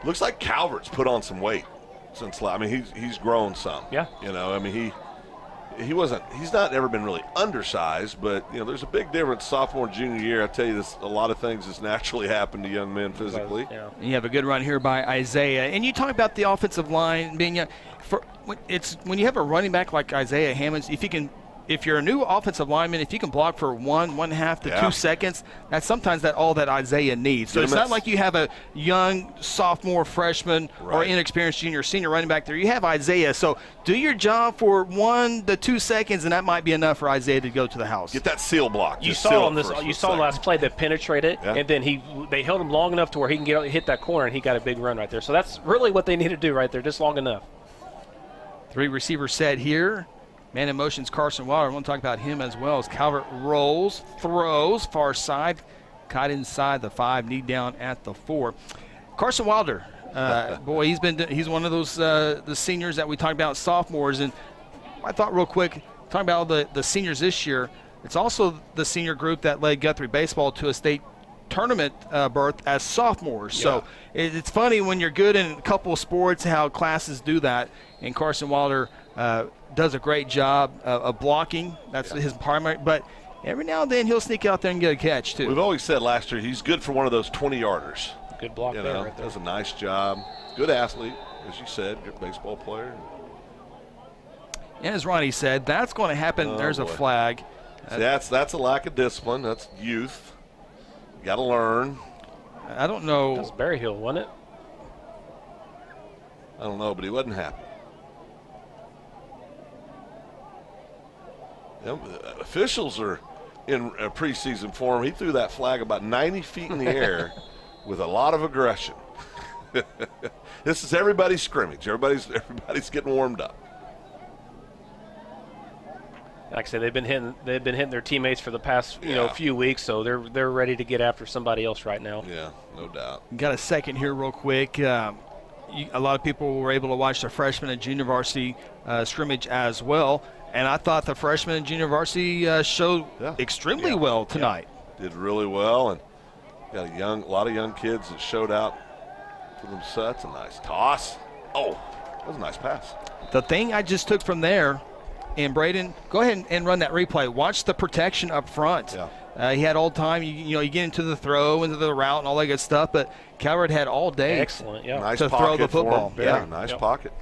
[SPEAKER 7] Looks like Calvert's put on some weight since, he's grown some.
[SPEAKER 3] Yeah.
[SPEAKER 7] He's not ever been really undersized, but there's a big difference sophomore, junior year. I tell you, a lot of things that's naturally happen to young men physically.
[SPEAKER 5] Yeah. You have a good run here by Isaiah, and you talk about the offensive line being when you have a running back like Isaiah Hammonds, if he can if you're a new offensive lineman, if you can block for 1.5 to 2 seconds, that's sometimes all that Isaiah needs. So it's not like you have a young sophomore, freshman, or inexperienced junior, senior running back there. You have Isaiah. So do your job for 1 to 2 seconds, and that might be enough for Isaiah to go to the house.
[SPEAKER 7] Get that seal block.
[SPEAKER 3] You saw on this. You saw last play that penetrated, and then they held him long enough to where he can hit that corner, and he got a big run right there. So that's really what they need to do right there, just long enough.
[SPEAKER 5] 3 receiver set here. Man in motion's Carson Wilder. I want to talk about him as well as Calvert rolls, throws, far side, caught inside the 5, knee down at the 4. Carson Wilder, boy, he's one of those the seniors that we talked about, sophomores. And I thought real quick, talking about all the seniors this year, it's also the senior group that led Guthrie baseball to a state tournament berth as sophomores. Yeah. So it's funny when you're good in a couple of sports how classes do that. And Carson Wilder does a great job of blocking. That's his primary. But every now and then he'll sneak out there and get a catch too.
[SPEAKER 7] We've always said last year he's good for one of those 20-yarders.
[SPEAKER 3] Good block there, right there.
[SPEAKER 7] Does a nice job. Good athlete, as you said. Good baseball player.
[SPEAKER 5] And as Ronnie said, that's going to happen. There's a flag.
[SPEAKER 7] See, that's a lack of discipline. That's youth. You got to learn.
[SPEAKER 5] I don't know.
[SPEAKER 3] That was Berryhill, wasn't it?
[SPEAKER 7] I don't know, but he wasn't happy. Officials are in a preseason form. He threw that flag about 90 feet in the air with a lot of aggression. This is everybody's scrimmage. Everybody's getting warmed up.
[SPEAKER 3] Like I said, they've been hitting their teammates for the past few weeks, so they're ready to get after somebody else right now.
[SPEAKER 7] Yeah, no doubt.
[SPEAKER 5] Got a second here real quick. A lot of people were able to watch the freshman and junior varsity scrimmage as well, and I thought the freshman and junior varsity showed extremely well tonight.
[SPEAKER 7] Yeah. Did really well, and got a lot of young kids that showed out for themselves. That's a nice toss. Oh, that was a nice pass.
[SPEAKER 5] The thing I just took from there. And Braden, go ahead and run that replay. Watch the protection up front. Yeah. He had all time. You get into the throw, into the route, and all that good stuff. But Calvert had all day.
[SPEAKER 3] Excellent. Yeah.
[SPEAKER 7] Nice
[SPEAKER 5] to throw the football.
[SPEAKER 7] Yeah. Nice pocket.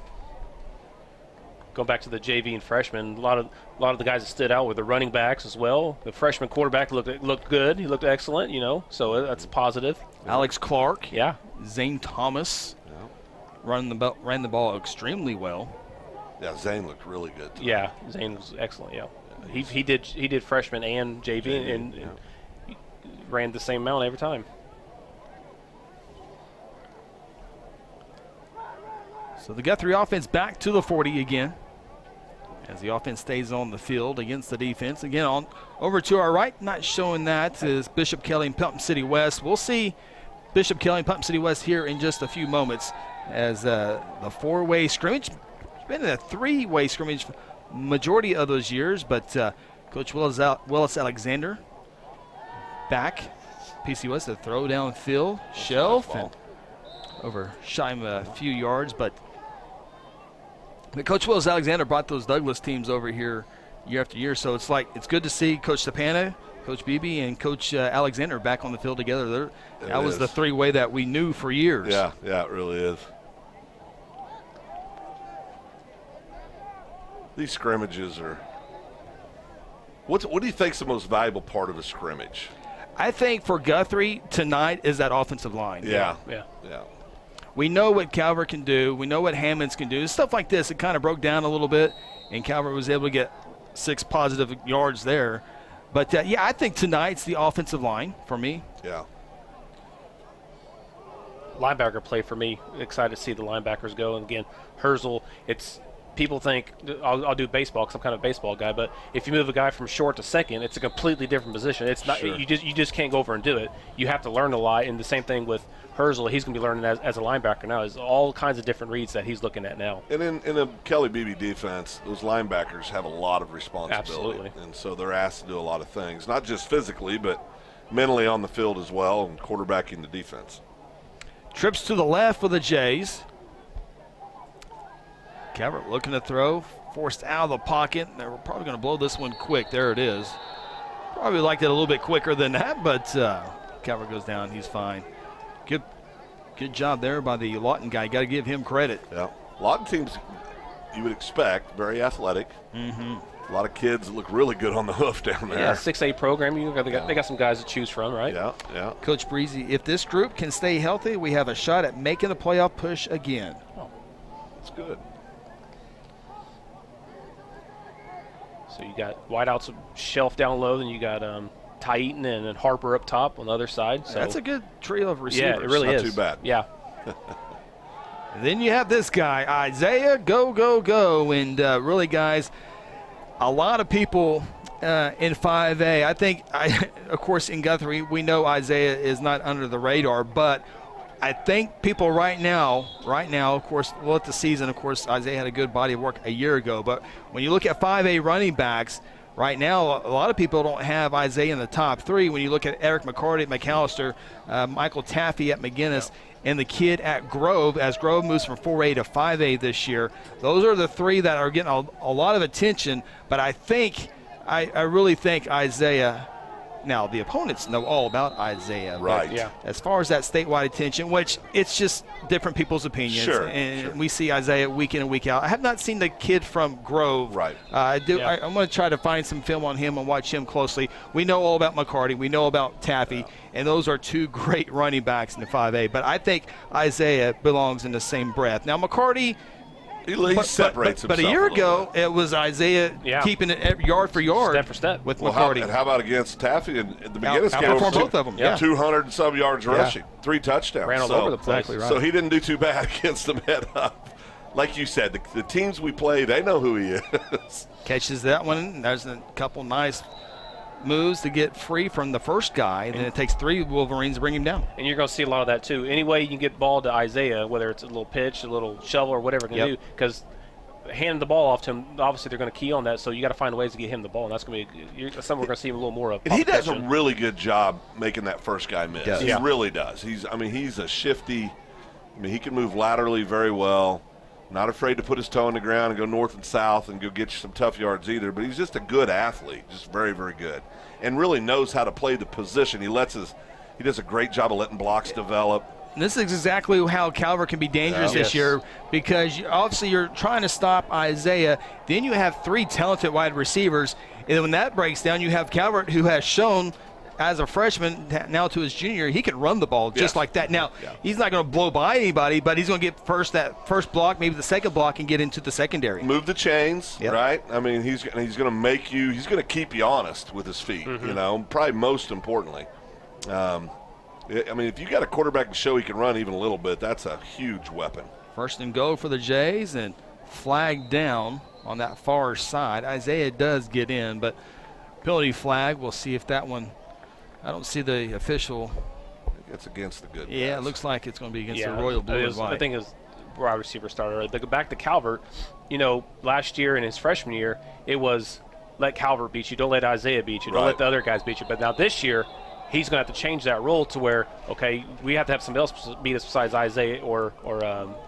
[SPEAKER 3] Going back to the JV and freshmen, a lot of the guys that stood out were the running backs as well. The freshman quarterback looked good. He looked excellent. So that's positive.
[SPEAKER 5] Alex Clark.
[SPEAKER 3] Yeah.
[SPEAKER 5] Zane Thomas. Yeah. Ran the ball extremely well.
[SPEAKER 7] Yeah, Zane looked really good tonight.
[SPEAKER 3] Yeah, Zane was excellent. Yeah, he did freshman and JV, and he ran the same amount every time.
[SPEAKER 5] So the Guthrie offense back to the 40 again, as the offense stays on the field against the defense. Again, over to our right, not showing that, is Bishop Kelley and Putnam City West. We'll see Bishop Kelley and Putnam City West here in just a few moments as the 4-way scrimmage. Been in a 3-way scrimmage majority of those years, but Coach Willis Alexander back. PC West to throw downfield, shelf, and overshot him a few yards. But Coach Willis Alexander brought those Douglas teams over here year after year, so it's good to see Coach Stepana, Coach Beebe, and Coach Alexander back on the field together. That was the 3-way that we knew for years.
[SPEAKER 7] Yeah, it really is. These scrimmages are – what do you think is the most valuable part of a scrimmage?
[SPEAKER 5] I think for Guthrie tonight is that offensive line.
[SPEAKER 7] Yeah.
[SPEAKER 5] We know what Calvert can do. We know what Hammonds can do. Stuff like this, it kind of broke down a little bit, and Calvert was able to get 6 positive yards there. But, I think tonight's the offensive line for me.
[SPEAKER 7] Yeah.
[SPEAKER 3] Linebacker play for me. Excited to see the linebackers go. And, again, Herzl, people think I'll do baseball because I'm kind of a baseball guy, but if you move a guy from short to second, it's a completely different position. It's not you just can't go over and do it. You have to learn a lot, and the same thing with Herzl. He's going to be learning as a linebacker now. There's all kinds of different reads that he's looking at now.
[SPEAKER 7] And in a Kelley Beebe defense, those linebackers have a lot of responsibility.
[SPEAKER 3] Absolutely.
[SPEAKER 7] And so they're asked to do a lot of things, not just physically, but mentally on the field as well, and quarterbacking the defense.
[SPEAKER 5] Trips to the left for the Jays. Calvert looking to throw, forced out of the pocket. We're probably going to blow this one quick. There it is. Probably liked it a little bit quicker than that, but Calvert goes down. He's fine. Good job there by the Lawton guy. Got to give him credit.
[SPEAKER 7] Yeah. Lawton teams, you would expect, very athletic. A lot of kids that look really good on the hoof down there.
[SPEAKER 3] Yeah, 6A program. They got some guys to choose from, right?
[SPEAKER 7] Yeah.
[SPEAKER 5] Coach Breezy, if this group can stay healthy, we have a shot at making the playoff push again.
[SPEAKER 7] Oh, that's good.
[SPEAKER 3] So you got wideouts shelf down low, then you got Ty Eaton and then Harper up top on the other side. So
[SPEAKER 5] That's a good trio of receivers.
[SPEAKER 3] yeah, it really
[SPEAKER 7] Not
[SPEAKER 3] is.
[SPEAKER 7] too bad.
[SPEAKER 3] Yeah.
[SPEAKER 5] And then you have this guy, Isaiah, go. And really, guys, a lot of people in 5A, I think, of course, in Guthrie, we know Isaiah is not under the radar, but I think people right now, of course, look at the season. Of course, Isaiah had a good body of work a year ago, but when you look at 5A running backs, right now, a lot of people don't have Isaiah in the top three. When you look at Eric McCarty at McAllister, Michael Taffy at McGinnis, and the kid at Grove, as Grove moves from 4A to 5A this year, those are the three that are getting a lot of attention. But I really think Isaiah. Now, the opponents know all about Isaiah.
[SPEAKER 7] Right.
[SPEAKER 3] Yeah.
[SPEAKER 5] As far as that statewide attention, which it's just different people's opinions.
[SPEAKER 7] Sure,
[SPEAKER 5] And
[SPEAKER 7] sure.
[SPEAKER 5] we see Isaiah week in and week out. I have not seen the kid from Grove.
[SPEAKER 7] Right.
[SPEAKER 5] I'm
[SPEAKER 3] Yeah.
[SPEAKER 5] going to try to find some film on him and watch him closely. We know all about McCarty. We know about Taffy. And those are two great running backs in the 5A. But I think Isaiah belongs in the same breath. Now, McCarty,
[SPEAKER 7] He separates himself.
[SPEAKER 5] but a year
[SPEAKER 7] little
[SPEAKER 5] ago,
[SPEAKER 7] bit.
[SPEAKER 5] it was Isaiah
[SPEAKER 3] Yeah.
[SPEAKER 5] keeping it yard for yard.
[SPEAKER 3] Step for step.
[SPEAKER 5] With
[SPEAKER 7] Well,
[SPEAKER 5] McCarty.
[SPEAKER 7] and how about against Taffy in the beginning?
[SPEAKER 5] Outperformed both of them. Yeah.
[SPEAKER 7] 200 and some yards rushing, 3 touchdowns.
[SPEAKER 3] Ran all over the place.
[SPEAKER 5] Exactly right.
[SPEAKER 7] So he didn't do too bad against them head up. Like you said, the teams we play, they know who he is.
[SPEAKER 5] Catches that one. There's a couple nice moves to get free from the first guy, and then it takes 3 Wolverines to bring him down.
[SPEAKER 3] And you're going to see a lot of that too. Any way you can get ball to Isaiah, whether it's a little pitch, a little shovel, or whatever it can do, because handing the ball off to him, obviously they're going to key on that. So you got to find ways to get him the ball, and that's going to be something we're going to see a little more of.
[SPEAKER 7] And he does a
[SPEAKER 3] competition.
[SPEAKER 7] really good job making that first guy miss.
[SPEAKER 5] Does.
[SPEAKER 7] He
[SPEAKER 3] Yeah.
[SPEAKER 7] really does. He's a shifty. He can move laterally very well. Not afraid to put his toe in the ground and go north and south and go get you some tough yards either. But he's just a good athlete, just very, very good, and really knows how to play the position. He does a great job of letting blocks develop.
[SPEAKER 5] And this is exactly how Calvert can be dangerous
[SPEAKER 7] Yeah.
[SPEAKER 5] this year, because obviously you're trying to stop Isaiah. Then you have 3 talented wide receivers, and then when that breaks down, you have Calvert, who has shown as a freshman now to his junior, he can run the ball just
[SPEAKER 7] Yes.
[SPEAKER 5] like that. Now, he's not going to blow by anybody, but he's going to get that first block, maybe the second block, and get into the secondary.
[SPEAKER 7] Move the chains,
[SPEAKER 5] Yep.
[SPEAKER 7] right? I mean, he's going to keep you honest with his feet. You know, probably most importantly. I mean, if you got a quarterback to show he can run even a little bit, that's a huge weapon.
[SPEAKER 5] First and go for the Jays, and flag down on that far side. Isaiah does get in, but penalty flag. We'll see if that one. I don't see the official.
[SPEAKER 7] It's against the good
[SPEAKER 5] Yeah,
[SPEAKER 7] guys.
[SPEAKER 5] it looks like it's going to be against
[SPEAKER 3] Yeah,
[SPEAKER 5] the Royal Blue
[SPEAKER 3] it
[SPEAKER 5] and
[SPEAKER 3] was,
[SPEAKER 5] White.
[SPEAKER 3] I think it was wide receiver starter. But back to Calvert, last year in his freshman year, it was let Calvert beat you. Don't let Isaiah beat you. Don't
[SPEAKER 7] Right.
[SPEAKER 3] let the other guys beat you. But now this year, he's going to have to change that role to where, okay, we have to have somebody else beat us besides Isaiah or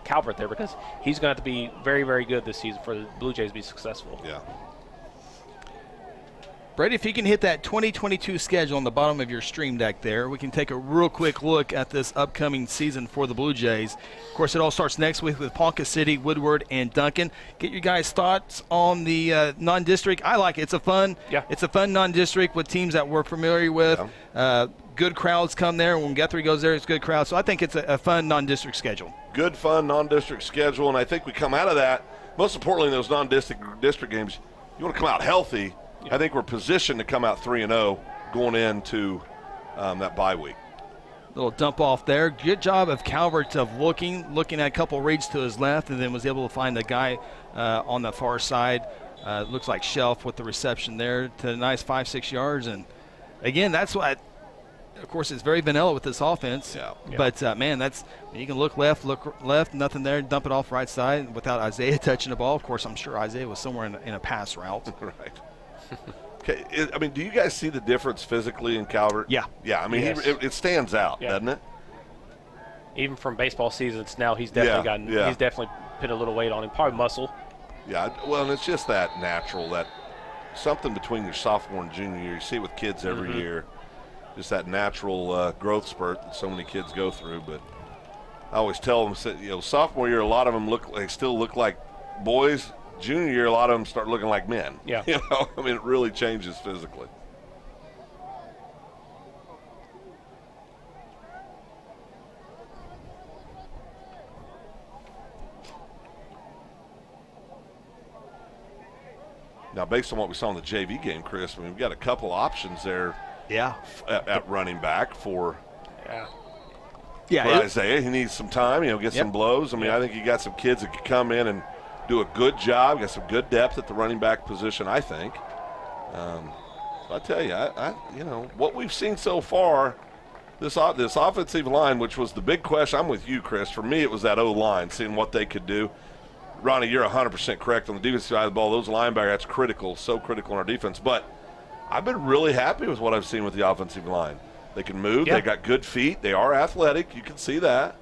[SPEAKER 3] Calvert there, because he's going to have to be very, very good this season for the Blue Jays to be successful.
[SPEAKER 7] Yeah.
[SPEAKER 5] Brady, if you can hit that 2022 schedule on the bottom of your stream deck there, we can take a real quick look at this upcoming season for the Blue Jays. Of course, it all starts next week with Ponca City, Woodward, and Duncan. Get your guys' thoughts on the non-district. I like it. It's a fun non-district with teams that we're familiar with.
[SPEAKER 7] Yeah.
[SPEAKER 5] Good crowds come there. When Guthrie goes there, it's a good crowd. So I think it's a fun non-district schedule.
[SPEAKER 7] Good, fun, non-district schedule, and I think we come out of that, most importantly in those non-district games, you want to come out healthy. I think we're positioned to come out 3-0 going into that bye week.
[SPEAKER 5] Little dump off there. Good job of Calvert of looking at a couple reads to his left, and then was able to find the guy on the far side. Looks like Shelf with the reception there to a nice 5-6 yards. And again, that's what. Of course, it's very vanilla with this offense.
[SPEAKER 7] Yeah.
[SPEAKER 5] But man, that's you can look left, nothing there, dump it off right side without Isaiah touching the ball. Of course, I'm sure Isaiah was somewhere in a pass route.
[SPEAKER 7] Right. Okay. I mean, do you guys see the difference physically in Calvert?
[SPEAKER 5] Yeah.
[SPEAKER 7] Yeah. I mean,
[SPEAKER 3] Yes.
[SPEAKER 7] it stands out,
[SPEAKER 3] Yeah.
[SPEAKER 7] doesn't it?
[SPEAKER 3] Even from baseball seasons now, he's definitely he's definitely put a little weight on him, probably muscle.
[SPEAKER 7] Yeah. Well, and it's just that natural, that something between your sophomore and junior year. You see it with kids every year. Just that natural growth spurt that so many kids go through. But I always tell them, sophomore year, a lot of them still look like boys, junior year, a lot of them start looking like men.
[SPEAKER 3] Yeah.
[SPEAKER 7] You know, I mean, it really changes physically. Now, based on what we saw in the JV game, Chris, I mean, we've got a couple options there at running back for Isaiah. He needs some time, get some blows. I mean, I think you got some kids that could come in and do a good job. Got some good depth at the running back position, I think. So I tell you, what we've seen so far, this offensive line, which was the big question. I'm with you, Chris. For me, it was that O-line, seeing what they could do. Ronnie, you're 100% correct on the defensive side of the ball. Those linebackers, that's critical, so critical in our defense. But I've been really happy with what I've seen with the offensive line. They can move. Yeah. They got good feet. They are athletic. You can see that.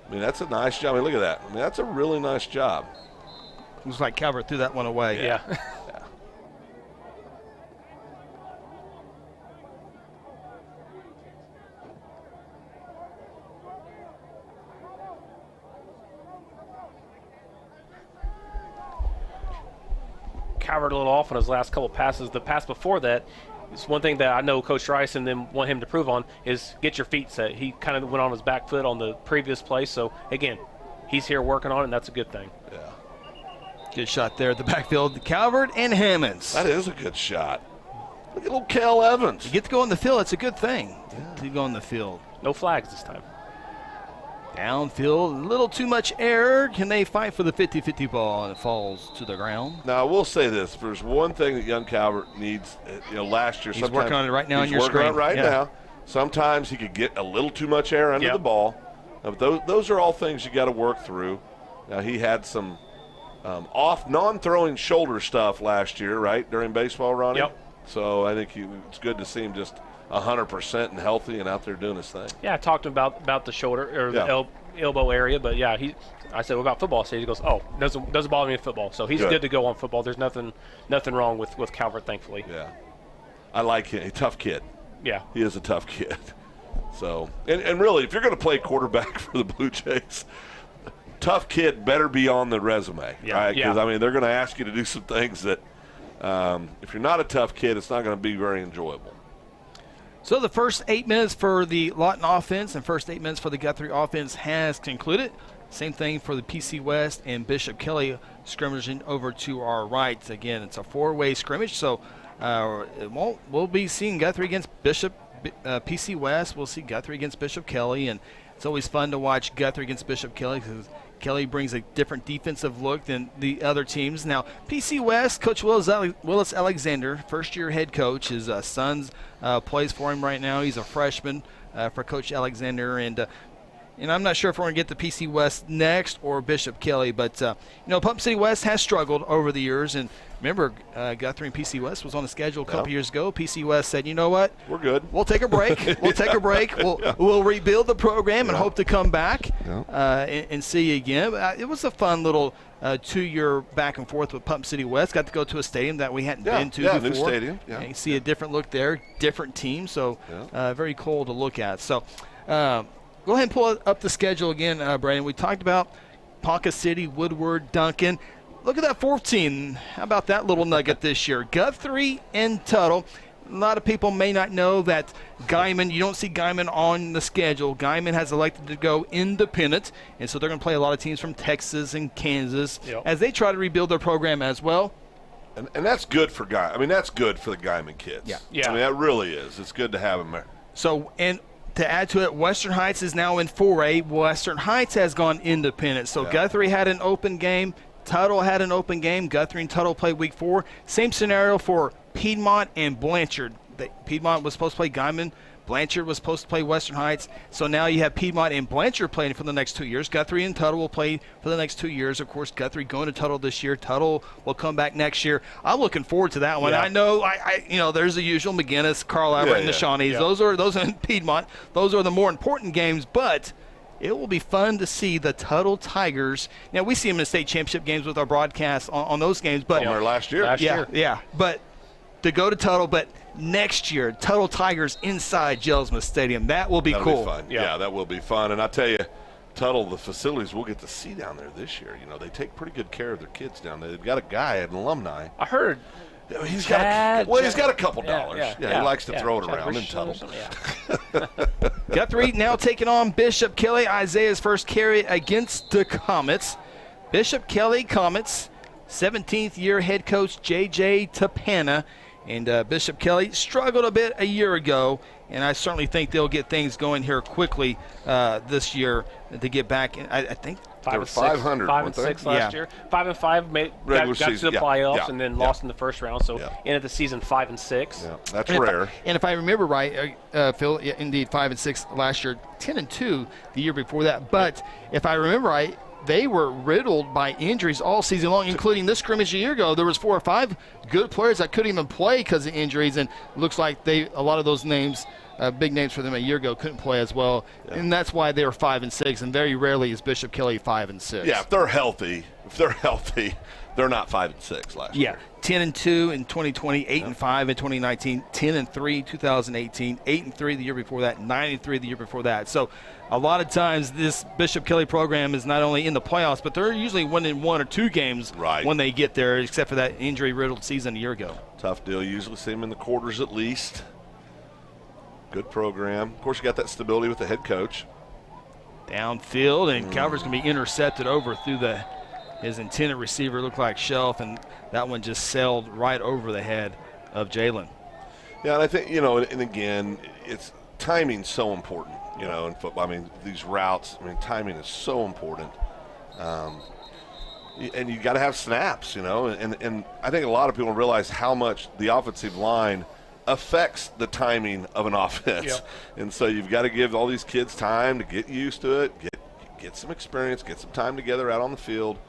[SPEAKER 7] I mean, that's a nice job. I mean, look at that. I mean, that's a really nice job.
[SPEAKER 5] Looks like Calvert threw that one away.
[SPEAKER 3] Yeah. Calvert a little off on his last couple passes. The pass before that, it's one thing that I know Coach Rice and them want him to prove on is get your feet set. He kind of went on his back foot on the previous play. So, again, he's here working on it, and that's a good thing.
[SPEAKER 7] Yeah.
[SPEAKER 5] Good shot there at the backfield. Calvert and Hammonds.
[SPEAKER 7] That is a good shot. Look at little Kel Evans.
[SPEAKER 5] You get to go on the field. It's a good thing to go on the field.
[SPEAKER 3] No flags this time.
[SPEAKER 5] Downfield, a little too much error. Can they fight for the 50-50 ball, and it falls to the ground?
[SPEAKER 7] Now, I will say this. There's one thing that young Calvert needs, last year.
[SPEAKER 5] He's working on it right now on your
[SPEAKER 7] screen.
[SPEAKER 5] screen.
[SPEAKER 7] He's working on it right now. Sometimes he could get a little too much air under the ball. But those are all things you got to work through. Now, he had some off non-throwing shoulder stuff last year, right, during baseball, Ronnie?
[SPEAKER 3] Yep.
[SPEAKER 7] So I think it's good to see him just 100% and healthy and out there doing his thing.
[SPEAKER 3] Yeah, I talked about the shoulder or the elbow area, but I said, what about football? So he goes, doesn't bother me in football. So he's good to go on football. There's nothing wrong with Calvert, thankfully.
[SPEAKER 7] Yeah, I like him. A tough kid.
[SPEAKER 3] Yeah,
[SPEAKER 7] he is a tough kid. So and really, if you're going to play quarterback for the Blue Jays, tough kid better be on the resume, right? Because I mean, they're going to ask you to do some things that if you're not a tough kid, it's not going to be very enjoyable.
[SPEAKER 5] So the first 8 minutes for the Lawton offense and first 8 minutes for the Guthrie offense has concluded. Same thing for the PC West and Bishop Kelley scrimmaging over to our right. Again, it's a four-way scrimmage, so we'll be seeing Guthrie against Bishop, PC West. We'll see Guthrie against Bishop Kelley, and it's always fun to watch Guthrie against Bishop Kelley because Kelley brings a different defensive look than the other teams. Now, PC West, Coach Willis Alexander, first-year head coach. His son plays for him right now. He's a freshman for Coach Alexander. And I'm not sure if we're going to get the PC West next or Bishop Kelley. But, Putnam City West has struggled over the years. And remember, Guthrie and PC West was on the schedule a couple years ago. PC West said, you know what?
[SPEAKER 7] We're good.
[SPEAKER 5] We'll take a break. We'll rebuild the program and hope to come back and see you again. It was a fun little 2-year back and forth with Putnam City West. Got to go to a stadium that we hadn't been to before.
[SPEAKER 7] New stadium. Yeah.
[SPEAKER 5] And you see a different look there, different team. So very cool to look at. So go ahead and pull up the schedule again, Brandon. We talked about Ponca City, Woodward, Duncan. Look at that fourth team. How about that little nugget this year? Guthrie and Tuttle. A lot of people may not know that Guyman, you don't see Guyman on the schedule. Guyman has elected to go independent, and so they're going to play a lot of teams from Texas and Kansas as they try to rebuild their program as well.
[SPEAKER 7] And that's good for Guyman. I mean, that's good for the Guyman kids.
[SPEAKER 5] Yeah.
[SPEAKER 7] I mean, that really is. It's good to have them there.
[SPEAKER 5] So, and to add to it, Western Heights is now in 4A. Western Heights has gone independent. So Guthrie had an open game. Tuttle had an open game. Guthrie and Tuttle played week 4. Same scenario for Piedmont and Blanchard. Piedmont was supposed to play Guyman. Blanchard was supposed to play Western Heights. So now you have Piedmont and Blanchard playing for the next 2 years. Guthrie and Tuttle will play for the next 2 years. Of course, Guthrie going to Tuttle this year. Tuttle will come back next year. I'm looking forward to that one. I know, there's the usual McGinnis, Carl Albert, and the Shawnees. Those are in Piedmont. Those are the more important games, but it will be fun to see the Tuttle Tigers. Now, we see them in the state championship games with our broadcast on those games. But
[SPEAKER 7] last year.
[SPEAKER 5] Yeah. But to go to Tuttle, but next year, Tuttle Tigers inside Jelsma Stadium. That will be cool.
[SPEAKER 7] Be fun. Yeah, that will be fun. And I tell you, Tuttle, the facilities we'll get to see down there this year. You know, they take pretty good care of their kids down there. They've got a guy, an alumni.
[SPEAKER 3] I heard.
[SPEAKER 7] He's
[SPEAKER 3] Chad,
[SPEAKER 7] got a couple dollars.
[SPEAKER 3] Yeah,
[SPEAKER 7] he likes to throw it
[SPEAKER 3] Chad
[SPEAKER 7] around in
[SPEAKER 3] Richardson or
[SPEAKER 7] Tuttle.
[SPEAKER 3] something, yeah.
[SPEAKER 5] Guthrie now taking on Bishop Kelley. Isaiah's first carry against the Comets. Bishop Kelley Comets, 17th year head coach J.J. Tapana. And Bishop Kelley struggled a bit a year ago, and I certainly think they'll get things going here quickly this year to get back. I think
[SPEAKER 7] 500,
[SPEAKER 3] 5 and 6 last year. 5 and 5 got to
[SPEAKER 7] season,
[SPEAKER 3] the playoffs and then lost
[SPEAKER 7] yeah.
[SPEAKER 3] in the first round. So ended the season 5 and 6.
[SPEAKER 7] Yeah, that's rare.
[SPEAKER 5] And if I remember right, Phil, indeed 5 and 6 last year, 10 and 2 the year before that. But if I remember right, they were riddled by injuries all season long, including this scrimmage a year ago. There was 4 or 5 good players that couldn't even play because of injuries, and looks like a lot of those names, big names for them a year ago, couldn't play as well, and that's why they were 5 and 6. And very rarely is Bishop Kelley 5 and 6.
[SPEAKER 7] Yeah, if they're healthy, they're not 5 and 6 last year.
[SPEAKER 5] 10 and 2 in 2020, 8 and 5 in 2019, 10 and 3 2018, 8 and 3 the year before that, 9 and 3 the year before that. So a lot of times this Bishop Kelley program is not only in the playoffs, but they're usually winning 1 or 2 games when they get there, except for that injury-riddled season a year ago.
[SPEAKER 7] Tough deal. You usually see them in the quarters at least. Good program. Of course, you got that stability with the head coach.
[SPEAKER 5] Downfield, and Calvert's going to be intercepted over through his intended receiver, looked like Shelf, and that one just sailed right over the head of Jalen.
[SPEAKER 7] Yeah, and I think, and again, it's timing's so important, in football. I mean, these routes, timing is so important. And you got to have snaps, and I think a lot of people realize how much the offensive line affects the timing of an offense.
[SPEAKER 3] Yep.
[SPEAKER 7] And so you've got to give all these kids time to get used to it, get some experience, get some time together out on the field.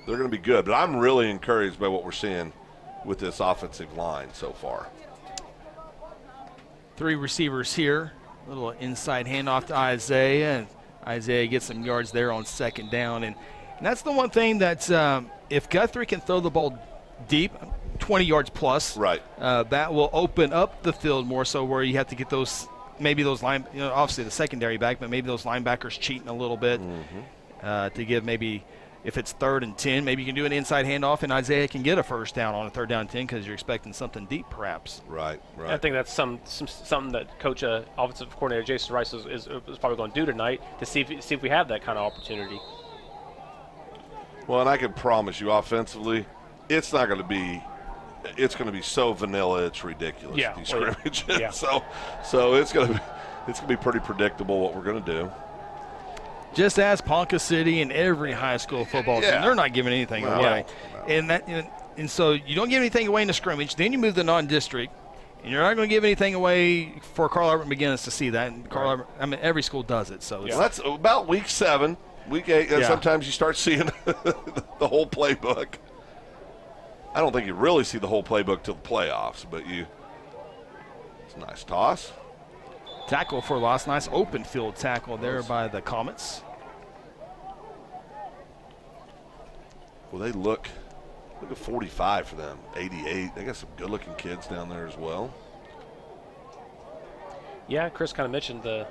[SPEAKER 7] They're going to be good. But I'm really encouraged by what we're seeing with this offensive line so far.
[SPEAKER 5] 3 receivers here. A little inside handoff to Isaiah, and Isaiah gets some yards there on second down. And that's the one thing that if Guthrie can throw the ball deep, 20 yards plus, that will open up the field more so, where you have to get obviously the secondary back, but maybe those linebackers cheating a little bit to give maybe, if it's 3rd and 10, maybe you can do an inside handoff and Isaiah can get a first down on a 3rd down and 10 because you're expecting something deep perhaps.
[SPEAKER 7] Right.
[SPEAKER 3] I think that's something that Coach Offensive Coordinator Jason Rice is probably going to do tonight to see if we have that kind of opportunity.
[SPEAKER 7] Well, and I can promise you offensively, it's not going to be – it's going to be so vanilla, it's ridiculous. These scrimmages.
[SPEAKER 3] Yeah.
[SPEAKER 7] So it's going to be pretty predictable what we're going to do.
[SPEAKER 5] Just ask Ponca City and every high school football team; they're not giving anything away. No. And so you don't give anything away in the scrimmage. Then you move to non-district, and you're not going to give anything away for Carl Albert McGinnis to see that. And Carl Albert, every school does it. So
[SPEAKER 7] well, that's about week 7, week 8. And sometimes you start seeing the whole playbook. I don't think you really see the whole playbook till the playoffs, but it's a nice toss.
[SPEAKER 5] Tackle for loss. Nice open field tackle there by the Comets.
[SPEAKER 7] Well, they look at 45 for them, 88. They got some good-looking kids down there as well.
[SPEAKER 3] Yeah, Chris kind of mentioned the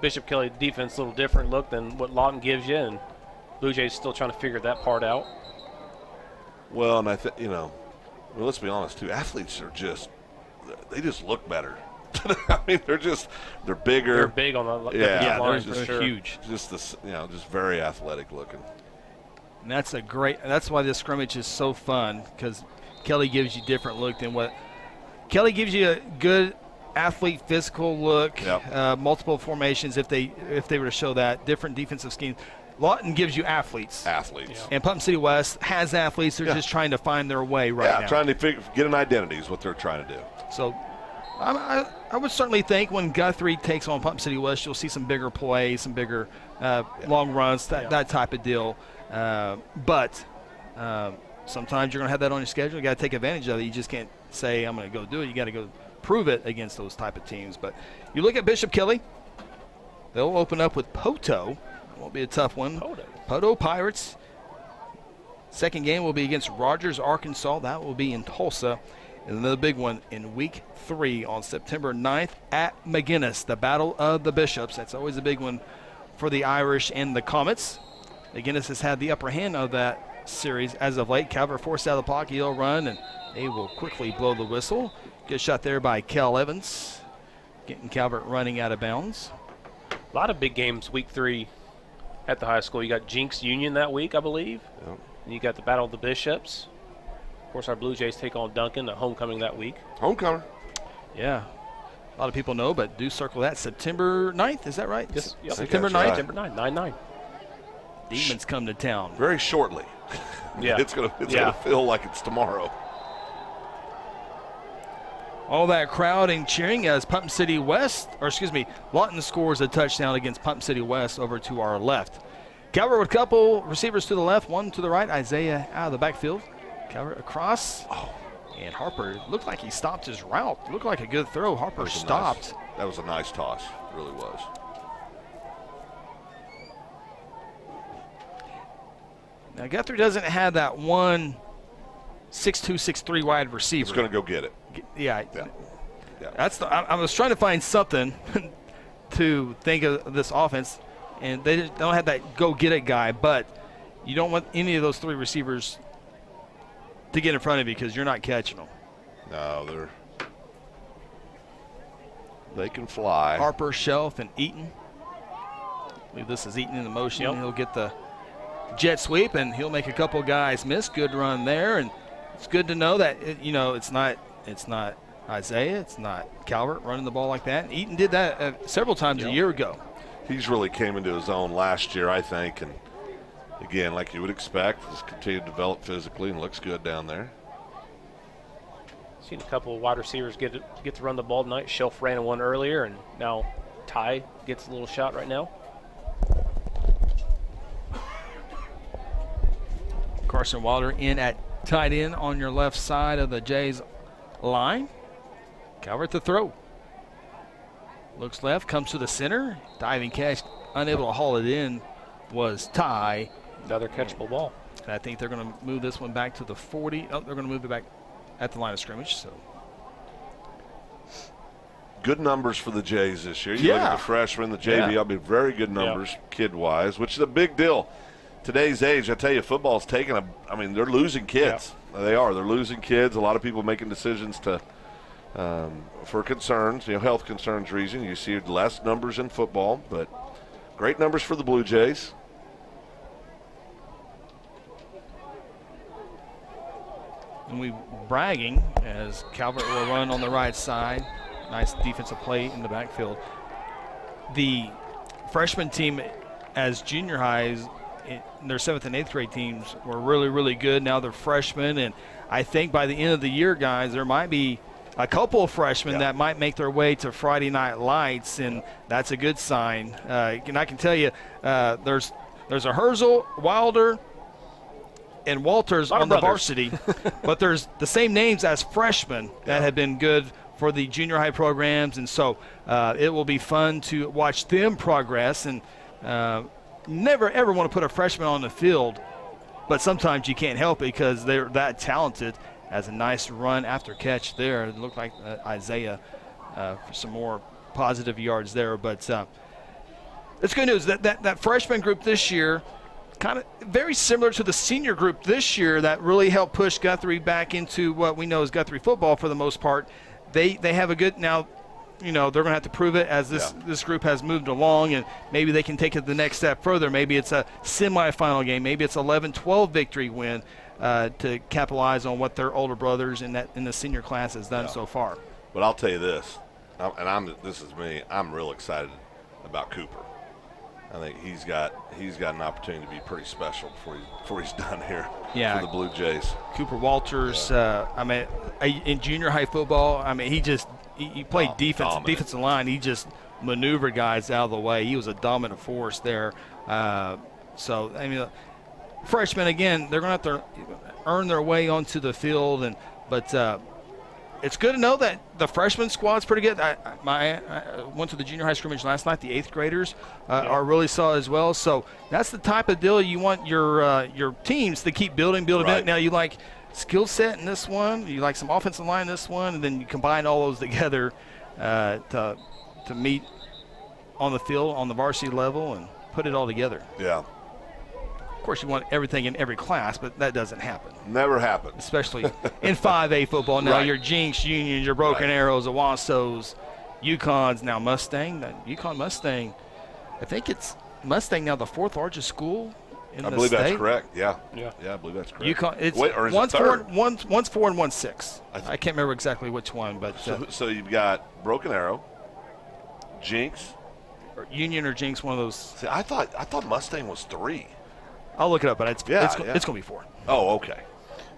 [SPEAKER 3] Bishop Kelley defense a little different look than what Lawton gives you, and Blue Jays still trying to figure that part out.
[SPEAKER 7] Well, and I think, let's be honest, too. Athletes are they just look better. I mean, they're bigger.
[SPEAKER 3] They're big on the line,
[SPEAKER 5] they're
[SPEAKER 3] sure.
[SPEAKER 5] huge.
[SPEAKER 7] Just very athletic looking.
[SPEAKER 5] And that's why this scrimmage is so fun, because Kelley gives you a different look than what Kelley gives you a good athlete physical look, multiple formations if they were to show that, different defensive schemes. Lawton gives you athletes. And Putnam City West has athletes. They're just trying to find their way now.
[SPEAKER 7] Yeah, trying to get an identity is what they're trying to do.
[SPEAKER 5] So I would certainly think when Guthrie takes on Putnam City West, you'll see some bigger plays, some bigger long runs, that type of deal. But sometimes you're going to have that on your schedule. You got to take advantage of it. You just can't say, I'm going to go do it. You got to go prove it against those type of teams. But you look at Bishop Kelley, they'll open up with Poto. Won't be a tough one. Poto Pirates. Second game will be against Rogers, Arkansas. That will be in Tulsa. And another big one in week 3 on September 9th at McGinnis, the Battle of the Bishops. That's always a big one for the Irish and the Comets. McGinnis has had the upper hand of that series as of late. Calvert forced out of the pocket. He'll run, and they will quickly blow the whistle. Good shot there by Kel Evans, getting Calvert running out of bounds.
[SPEAKER 3] A lot of big games week 3 at the high school. You got Jinx Union that week, I believe.
[SPEAKER 7] Yep.
[SPEAKER 3] And you got the Battle of the Bishops. Of course, our Blue Jays take on Duncan at homecoming that week.
[SPEAKER 7] Homecoming.
[SPEAKER 5] Yeah. A lot of people know, but do circle that. September 9th, is that right?
[SPEAKER 3] Yes. Yep.
[SPEAKER 5] September
[SPEAKER 7] That's
[SPEAKER 5] 9th.
[SPEAKER 7] right.
[SPEAKER 3] September 9, 9-9.
[SPEAKER 5] Demons come to town.
[SPEAKER 7] Very shortly.
[SPEAKER 3] Yeah.
[SPEAKER 7] It's gonna feel like it's tomorrow.
[SPEAKER 5] All that crowd and cheering as Lawton scores a touchdown against Putnam City West over to our left. Calvert with a couple receivers to the left, one to the right. Isaiah out of the backfield. Calvert across. And Harper looked like he stopped his route. Looked like a good throw. Harper stopped.
[SPEAKER 7] That was a nice toss. It really was.
[SPEAKER 5] Now Guthrie doesn't have that one 6'2", 6'3" wide receiver.
[SPEAKER 7] He's going to go get it.
[SPEAKER 5] Yeah.
[SPEAKER 7] Yeah.
[SPEAKER 5] That's I was trying to find something to think of this offense, and they don't have that go-get-it guy, but you don't want any of those 3 receivers to get in front of you because you're not catching them.
[SPEAKER 7] No, they can fly.
[SPEAKER 5] Harper, Shelf, and Eaton. I believe this is Eaton in the motion.
[SPEAKER 3] Yep.
[SPEAKER 5] He'll get the jet sweep, and he'll make a couple guys miss. Good run there, and it's good to know that it's not Isaiah, it's not Calvert running the ball like that. Eaton did that several times a year ago.
[SPEAKER 7] He's really came into his own last year, I think, and again, like you would expect, he's continued to develop physically and looks good down there.
[SPEAKER 3] Seen a couple of wide receivers get to run the ball tonight. Shelf ran one earlier, and now Ty gets a little shot right now.
[SPEAKER 5] Carson Wilder in at tight end on your left side of the Jays line. Calvert to throw. Looks left, comes to the center. Diving catch, unable to haul it in, was Ty.
[SPEAKER 3] Another catchable ball.
[SPEAKER 5] And I think they're going to move this one back to the 40. Oh, they're going to move it back at the line of scrimmage. So
[SPEAKER 7] Good numbers for the Jays this year. You look at the freshmen, the JV, I'll be very good numbers kid-wise, which is a big deal. Today's age, I tell you, football's taking they're losing kids.
[SPEAKER 3] Yeah.
[SPEAKER 7] They are. They're losing kids. A lot of people making decisions for concerns, health concerns reason. You see less numbers in football, but great numbers for the Blue Jays.
[SPEAKER 5] And we bragging as Calvert will run on the right side. Nice defensive play in the backfield. The freshman team as junior highs, their 7th and 8th grade teams were really, really good. Now they're freshmen, and I think by the end of the year, guys, there might be a couple of freshmen that might make their way to Friday Night Lights, and that's a good sign. And I can tell you, there's a Herzl, Wilder, and Walters on the varsity, but there's the same names as freshmen that have been good for the junior high programs, and so it will be fun to watch them progress. And never ever want to put a freshman on the field, but sometimes you can't help it because they're that talented. Has a nice run after catch there. It looked like Isaiah for some more positive yards there, but it's good news that freshman group this year, kind of very similar to the senior group this year, that really helped push Guthrie back into what we know as Guthrie football for the most part. They have a good now. They're going to have to prove it as this group has moved along, and maybe they can take it the next step further. Maybe it's a semifinal game. Maybe it's 11-12 victory win to capitalize on what their older brothers in the senior class has done so far.
[SPEAKER 7] But I'll tell you this, this is me. I'm real excited about Cooper. I think he's got an opportunity to be pretty special before he's done here for the Blue Jays.
[SPEAKER 5] Cooper Walters, in junior high football, he played defensive line. He just maneuvered guys out of the way. He was a dominant force there. Freshmen, again, they're going to have to earn their way onto the field, but it's good to know that the freshman squad's pretty good. I went to the junior high scrimmage last night. The 8th graders are really solid as well. So that's the type of deal you want your teams to keep building.
[SPEAKER 7] Right.
[SPEAKER 5] Now you like skill set in this one, you like some offensive line in this one, and then you combine all those together to meet on the field on the varsity level. And put it all together.
[SPEAKER 7] Yeah.
[SPEAKER 5] Of course, you want everything in every class, but that doesn't happen.
[SPEAKER 7] Never happened.
[SPEAKER 5] Especially in 5A football. Now
[SPEAKER 7] Right.
[SPEAKER 5] your Jinx, Unions, your Broken
[SPEAKER 7] Right.
[SPEAKER 5] Arrows, Owassos, Yukons, now Mustang. Yukon Mustang, I think it's Mustang now the 4th largest school in
[SPEAKER 7] I
[SPEAKER 5] the
[SPEAKER 7] believe
[SPEAKER 5] state.
[SPEAKER 7] that's correct. Yeah.
[SPEAKER 3] Yeah.
[SPEAKER 7] Yeah, I believe that's correct.
[SPEAKER 5] Yukon, it's
[SPEAKER 7] Wait, or is
[SPEAKER 5] one's
[SPEAKER 7] it third?
[SPEAKER 5] one's 4 and one's 6.
[SPEAKER 7] I
[SPEAKER 5] I can't remember exactly which one, but
[SPEAKER 7] So you've got Broken Arrow, Jinx.
[SPEAKER 5] Union or Jinx, one of those.
[SPEAKER 7] See, I thought Mustang was 3.
[SPEAKER 5] I'll look it up, but it's
[SPEAKER 7] Yeah,
[SPEAKER 5] it's
[SPEAKER 7] yeah.
[SPEAKER 5] going to be 4.
[SPEAKER 7] Oh, okay.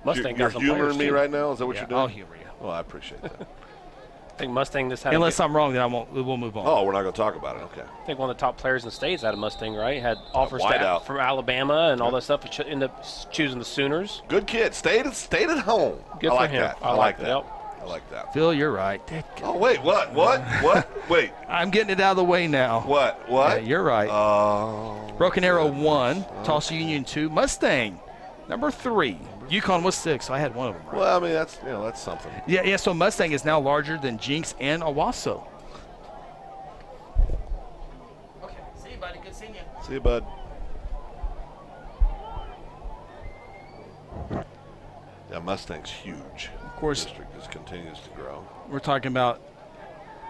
[SPEAKER 3] Mustang
[SPEAKER 7] You're
[SPEAKER 3] got some
[SPEAKER 7] humoring
[SPEAKER 3] players,
[SPEAKER 7] me
[SPEAKER 3] too.
[SPEAKER 7] right now? Is that what
[SPEAKER 5] Yeah,
[SPEAKER 7] you're doing?
[SPEAKER 5] I'll humor you.
[SPEAKER 7] Well, I appreciate that.
[SPEAKER 3] I think Mustang just had
[SPEAKER 5] Unless I'm wrong, then I won't. We'll move on.
[SPEAKER 7] Oh, we're not going to talk about it. Okay.
[SPEAKER 3] I think one of the top players in the state's out of Mustang, right? Had offers
[SPEAKER 7] wideout.
[SPEAKER 3] from Alabama and all that stuff. Ended up choosing the Sooners.
[SPEAKER 7] Good kid. Stayed at home.
[SPEAKER 3] Good
[SPEAKER 7] I
[SPEAKER 3] for
[SPEAKER 7] like
[SPEAKER 3] him.
[SPEAKER 7] that.
[SPEAKER 3] I
[SPEAKER 7] I
[SPEAKER 3] like
[SPEAKER 7] like
[SPEAKER 3] that.
[SPEAKER 7] that.
[SPEAKER 3] Yep.
[SPEAKER 7] I like that.
[SPEAKER 5] Phil, you're right.
[SPEAKER 7] Oh, wait. What? Wait.
[SPEAKER 5] I'm getting it out of the way now.
[SPEAKER 7] What?
[SPEAKER 5] Yeah, you're right.
[SPEAKER 7] Oh.
[SPEAKER 5] Broken Arrow 1, Tulsa Union 2, Mustang number 3. Yukon was 6, so I had one of them right.
[SPEAKER 7] Well, I mean, that's something.
[SPEAKER 5] Yeah, so Mustang is now larger than Jinx and Owasso. Okay, see you, buddy. Good seeing you.
[SPEAKER 7] See you, bud. Yeah, Mustang's huge.
[SPEAKER 5] Of course,
[SPEAKER 7] District just continues to grow.
[SPEAKER 5] we're talking about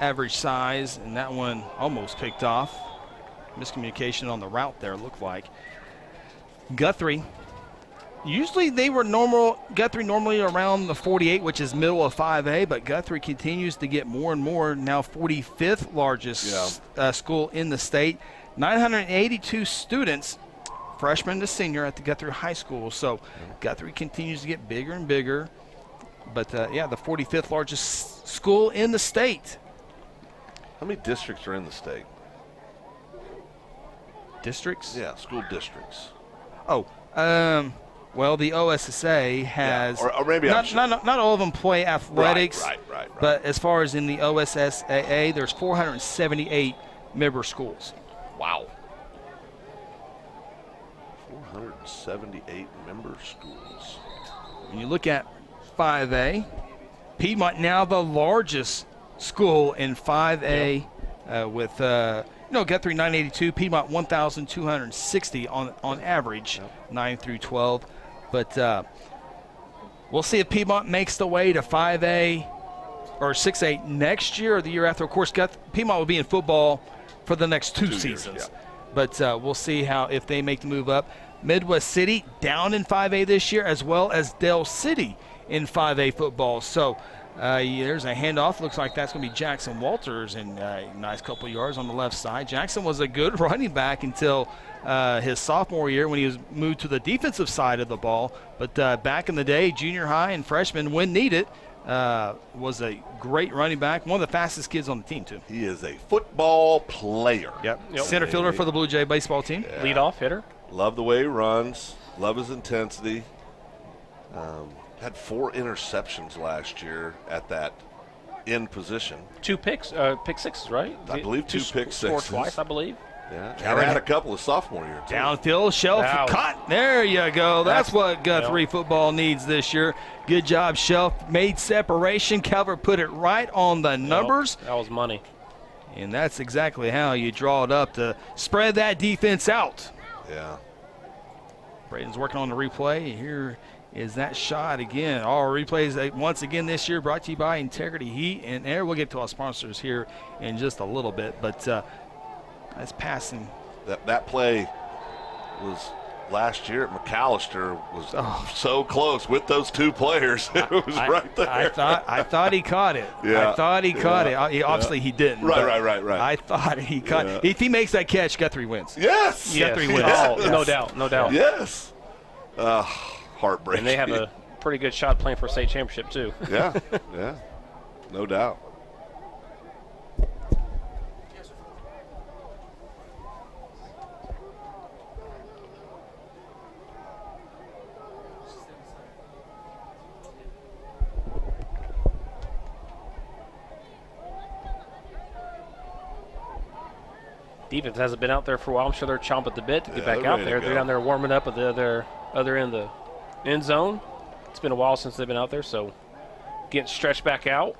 [SPEAKER 5] average size, and that one almost picked off. Miscommunication on the route there, looked like. Guthrie. Usually they were Guthrie normally around the 48, which is middle of 5A, but Guthrie continues to get more and more, now 45th largest school in the state. 982 students, freshman to senior at the Guthrie High School. So Guthrie continues to get bigger and bigger. But, the 45th largest school in the state.
[SPEAKER 7] How many districts are in the state?
[SPEAKER 5] Districts?
[SPEAKER 7] Yeah, school districts.
[SPEAKER 5] Oh, well, the OSSA has
[SPEAKER 7] or maybe I'm
[SPEAKER 5] not all of them play athletics.
[SPEAKER 7] Right.
[SPEAKER 5] But as far as in the OSSAA, there's 478 member schools.
[SPEAKER 7] Wow. 478 member schools.
[SPEAKER 5] When you look at 5A, Piedmont now the largest school in 5A with Guthrie 982, Piedmont 1,260 on average, 9 through 12. But we'll see if Piedmont makes the way to 5A or 6A next year or the year after. Of course, Piedmont will be in football for the next two seasons.
[SPEAKER 7] Years,
[SPEAKER 5] But we'll see if they make the move up. Midwest City down in 5A this year, as well as Dale City in 5A football. So there's a handoff. Looks like that's going to be Jackson Walters, and a nice couple yards on the left side. Jackson was a good running back until his sophomore year when he was moved to the defensive side of the ball. But back in the day, junior high and freshman, when needed, was a great running back. One of the fastest kids on the team, too.
[SPEAKER 7] He is a football player.
[SPEAKER 5] Yep. Center fielder for the Blue Jay baseball team.
[SPEAKER 7] Yeah.
[SPEAKER 3] Leadoff hitter.
[SPEAKER 7] Love the way he runs. Love his intensity. Had 4 interceptions last year at that end position.
[SPEAKER 3] 2 picks, pick sixes, right?
[SPEAKER 7] I believe 2 pick
[SPEAKER 3] Scored
[SPEAKER 7] sixes.
[SPEAKER 3] twice, I believe.
[SPEAKER 7] Yeah, and had a couple of sophomore year too.
[SPEAKER 5] Downfield shelf
[SPEAKER 3] Wow.
[SPEAKER 5] caught. There you go. That's what Guthrie football needs this year. Good job, Shelf. Made separation. Calvert put it right on the numbers.
[SPEAKER 3] That was money.
[SPEAKER 5] And that's exactly how you draw it up to spread that defense out.
[SPEAKER 7] Yeah.
[SPEAKER 5] Braden's working on the replay. Here is that shot again. All replays once again this year brought to you by Integrity Heat and Air. We'll get to our sponsors here in just a little bit. But that's passing.
[SPEAKER 7] That play was last year at McAllister was so close with those 2 players. It was right there.
[SPEAKER 5] I thought he caught it.
[SPEAKER 7] Yeah.
[SPEAKER 5] I thought he caught it. Obviously he didn't.
[SPEAKER 7] Right.
[SPEAKER 5] I thought he caught it. If he makes that catch, Guthrie wins.
[SPEAKER 7] Yes.
[SPEAKER 5] Guthrie wins.
[SPEAKER 3] Oh, no doubt.
[SPEAKER 7] Yes. Heartbreaking.
[SPEAKER 3] And they have a pretty good shot playing for a state championship, too.
[SPEAKER 7] Yeah. No doubt.
[SPEAKER 3] Defense hasn't been out there for a while. I'm sure they're chomping at the bit to get back
[SPEAKER 7] they're
[SPEAKER 3] out
[SPEAKER 7] ready to
[SPEAKER 3] there.
[SPEAKER 7] go.
[SPEAKER 3] They're down there warming up at the other end of the end zone. It's been a while since they've been out there, so getting stretched back out.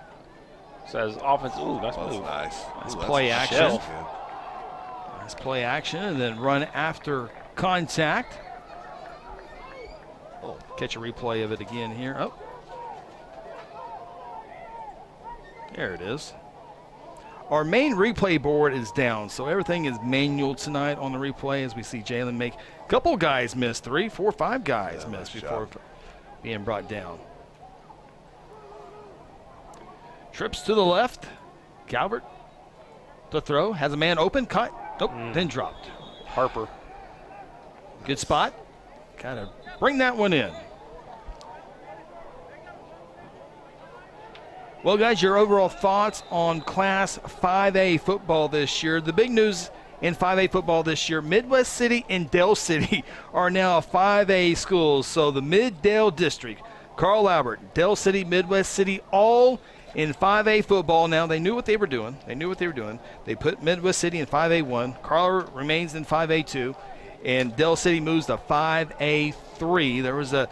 [SPEAKER 3] So as offense, ooh, nice
[SPEAKER 7] That's
[SPEAKER 3] move.
[SPEAKER 7] nice.
[SPEAKER 5] Nice
[SPEAKER 7] Ooh,
[SPEAKER 5] play
[SPEAKER 7] that's
[SPEAKER 5] action.
[SPEAKER 7] good.
[SPEAKER 5] Nice play action and then run after contact. Catch a replay of it again here. Oh. There it is. Our main replay board is down, so everything is manual tonight on the replay as we see Jalen make a couple guys miss, 3, 4, 5 guys miss before being brought down. Trips to the left. Calvert to throw. Has a man open. Cut. Nope. Then dropped.
[SPEAKER 3] Harper.
[SPEAKER 5] Good spot. Kind of bring that one in. Well, guys, your overall thoughts on Class 5A football this year. The big news in 5A football this year, Midwest City and Dale City are now 5A schools. So the Mid-Dale District, Carl Albert, Dale City, Midwest City, all in 5A football now. They knew what they were doing. They put Midwest City in 5A1. Carl remains in 5A2. And Dale City moves to 5A3. There was a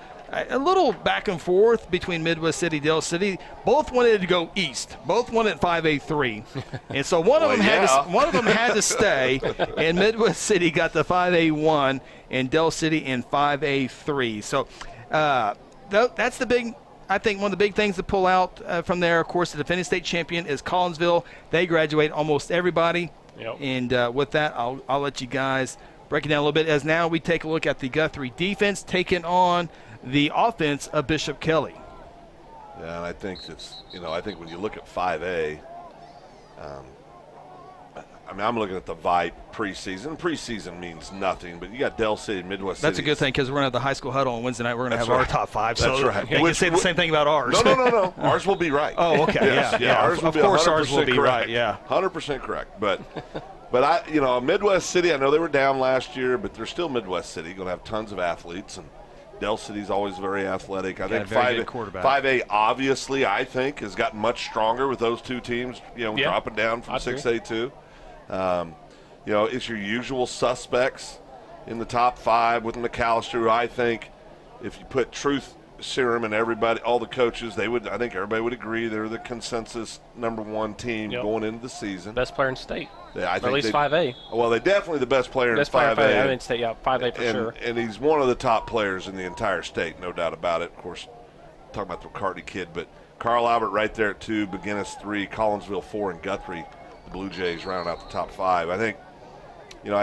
[SPEAKER 5] little back and forth between Midwest City, Dale City. Both wanted to go east. Both wanted 5A3, and so one of them had to stay. And Midwest City got the 5A1, and Dale City in 5A3. So that's the big. I think one of the big things to pull out from there. Of course, the defending state champion is Collinsville. They graduate almost everybody.
[SPEAKER 3] Yep.
[SPEAKER 5] And with that, I'll let you guys break it down a little bit as now we take a look at the Guthrie defense taking on the offense of Bishop Kelley.
[SPEAKER 7] Yeah, and I think I think when you look at 5A, I'm looking at the VIPE preseason. Preseason means nothing, but you got Dale City, Midwest City.
[SPEAKER 5] That's a good thing because we're going to have the high school huddle on Wednesday night. We're going to have our top 5.
[SPEAKER 7] That's
[SPEAKER 5] so
[SPEAKER 7] right.
[SPEAKER 5] You can say the same thing about ours.
[SPEAKER 7] No. Ours will be right.
[SPEAKER 5] Oh, okay.
[SPEAKER 7] Yes,
[SPEAKER 5] yeah.
[SPEAKER 7] Ours will
[SPEAKER 5] of
[SPEAKER 7] be
[SPEAKER 5] course, ours will be
[SPEAKER 7] correct.
[SPEAKER 5] right. Yeah.
[SPEAKER 7] 100% correct. But Midwest City, I know they were down last year, but they're still Midwest City. Going to have tons of athletes, and Dale City's always very athletic. I think 5A obviously, I think, has gotten much stronger with those two teams, dropping down from 6A2. It's your usual suspects in the top 5 with McAllister, who I think if you put Truth Serum and everybody, all the coaches, I think everybody would agree they're the consensus #1 team going into the season.
[SPEAKER 3] Best player in state.
[SPEAKER 7] Yeah,
[SPEAKER 3] at least 5A.
[SPEAKER 7] Well, they're definitely the best player in 5A.
[SPEAKER 3] I mean, state, 5A for sure.
[SPEAKER 7] And he's one of the top players in the entire state, no doubt about it. Of course, talking about the McCarty kid, but Carl Albert right there at 2, McGinnis 3, Collinsville 4, and Guthrie, the Blue Jays, round out the top 5. I